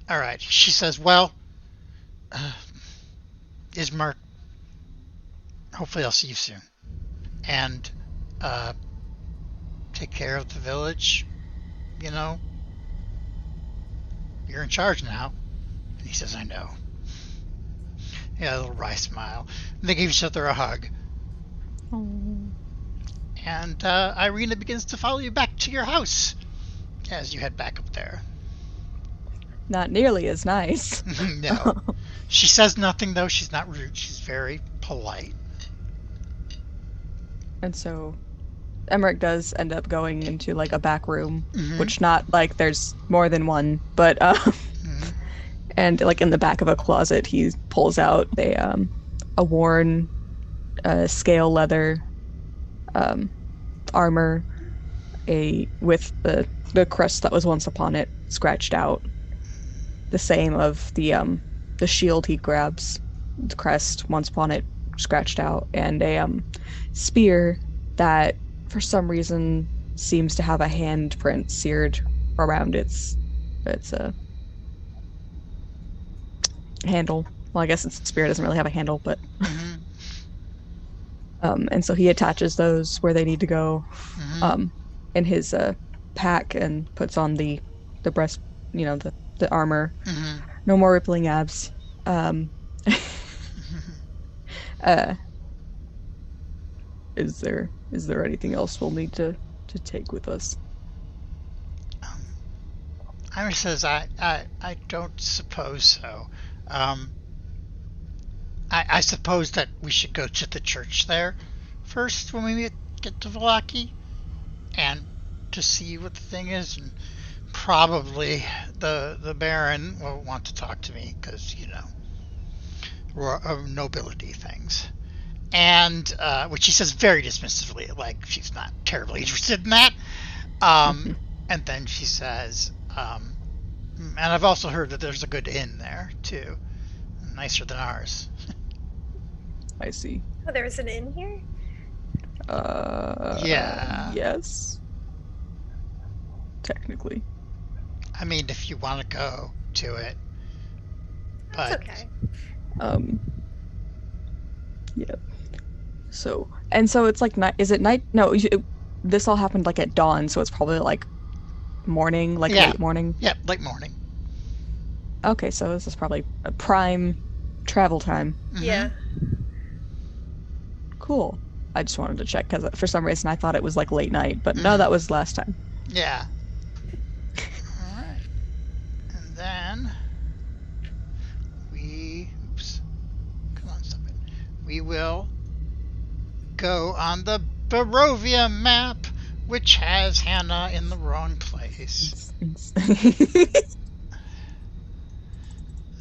All right. She says, well, Ismark, hopefully I'll see you soon. And take care of the village. You're in charge now. And he says, I know. Yeah, a little wry smile. And they give each other a hug. Oh. And Irina begins to follow you back to your house as you head back up there. Not nearly as nice. No. She says nothing, though. She's not rude. She's very polite. And so Emmerich does end up going into like a back room, which not like there's more than one, but and like in the back of a closet he pulls out a worn scale leather armor, with the crest that was once upon it scratched out, the same of the shield he grabs, the crest once upon it scratched out, and a spear that for some reason seems to have a handprint seared around its handle. Well, I guess its spear doesn't really have a handle, but and so he attaches those where they need to go in his pack, and puts on the breast, the armor. No more rippling abs. Is there anything else we'll need to take with us? Ira says, I don't suppose so. I suppose that we should go to the church there first when we get to Vlaki, and to see what the thing is, and probably the Baron will want to talk to me, because, nobility things. and which she says very dismissively, like she's not terribly interested in that. And then she says, and I've also heard that there's a good inn there too, nicer than ours. I see. Oh, there was an inn here? Yeah. Yes. Technically. I mean, if you want to go to it. That's But okay. Yeah. So it's like night. Is it night? No, this all happened like at dawn, so it's probably like morning, like Yeah. late morning. Yeah, late morning. Okay, so this is probably a prime travel time. Yeah. Cool. I just wanted to check because for some reason I thought it was like late night, but no, that was last time. Yeah. All right. And then come on, stop it. We will go on the Barovia map, which has Hannah in the wrong place.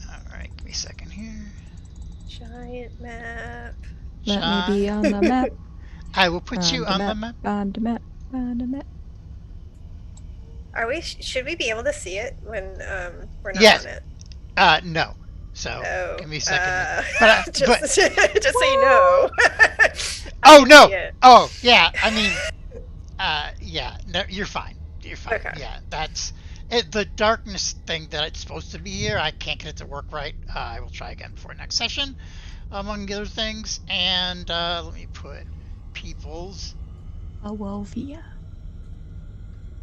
All right, give me a second here. Giant map. Let me be on the map. I will put you on the map. On the map. On the map. Are we? Should we be able to see it when we're not Yes. on it? No. So Oh, give me a second. just so you know. Oh no! Yeah. Oh yeah. I mean, yeah. No, you're fine. You're fine. Okay. Yeah, that's it. The darkness thing that it's supposed to be here. I can't get it to work right. I will try again before next session, among other things. And let me put people's Barovia.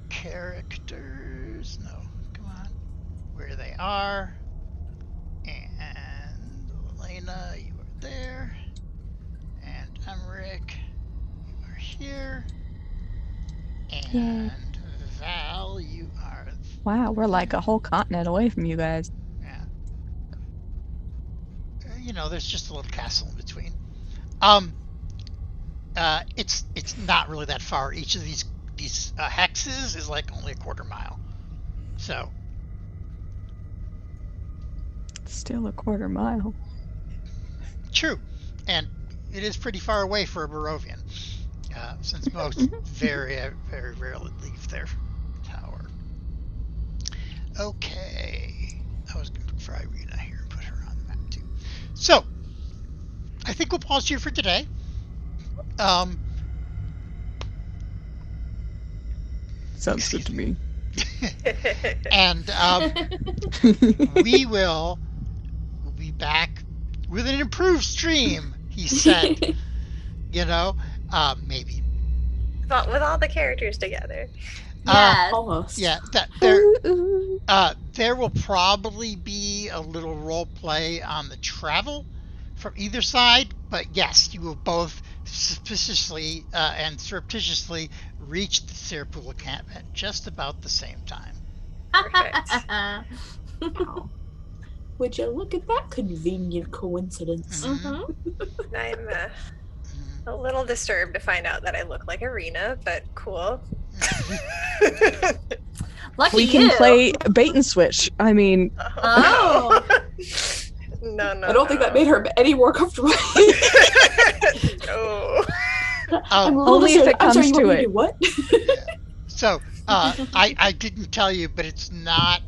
characters. No, come on. Where they are. And Elena, you are there. And Emmerich, you are here. And Val, you are. Wow, we're like a whole continent away from you guys. Yeah. There's just a little castle in between. It's not really that far. Each of these hexes is like only a quarter mile. So. Still a quarter mile. True, and it is pretty far away for a Barovian, since most very, very rarely leave their tower. Okay, I was going to look for Irina here and put her on the map too. So, I think we'll pause here for today. Sounds good to me. And we'll be back with an improved stream, he said. Maybe. But with all the characters together. Yes. Almost. Yeah, there will probably be a little role play on the travel from either side, but yes, you will both suspiciously and surreptitiously reach the Sirpool camp at just about the same time. Perfect. Wow. Would you look at that convenient coincidence? Mm-hmm. I'm a little disturbed to find out that I look like Irina, but cool. Lucky We can you. play bait and switch. I mean, Oh. No. I don't think that made her any more comfortable. No. I'm a little Only if disturbed. it I'm sorry, comes you to want me it. do what? So, I didn't tell you, but it's not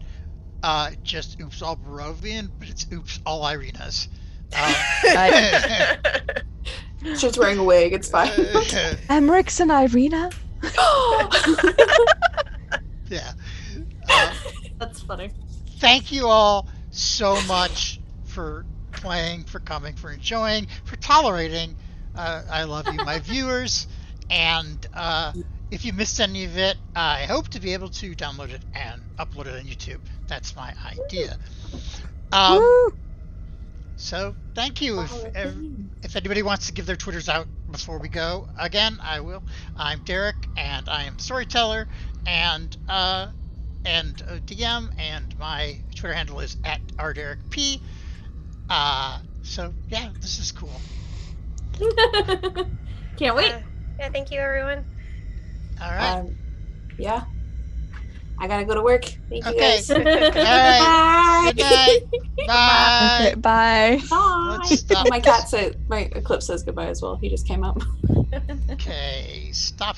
just Oops All Barovian, but it's Oops All Irinas. She's wearing a wig. It's fine. Emmerich's and Irina? Yeah. That's funny. Thank you all so much for playing, for coming, for enjoying, for tolerating. I love you, my viewers. And if you missed any of it, I hope to be able to download it and upload it on YouTube. That's my idea. So thank you. If anybody wants to give their Twitters out before we go, again, I will. I'm Derek, and I am Storyteller, and DM, and my Twitter handle is @rderekp. So yeah, this is cool. Can't wait. Yeah, thank you, everyone. All right. Yeah. I gotta go to work. Thank you Okay. guys. All right. Bye. Good night. Bye. Okay, bye. Bye. Let's stop My cat said, my Eclipse says goodbye as well. He just came up. Okay, stop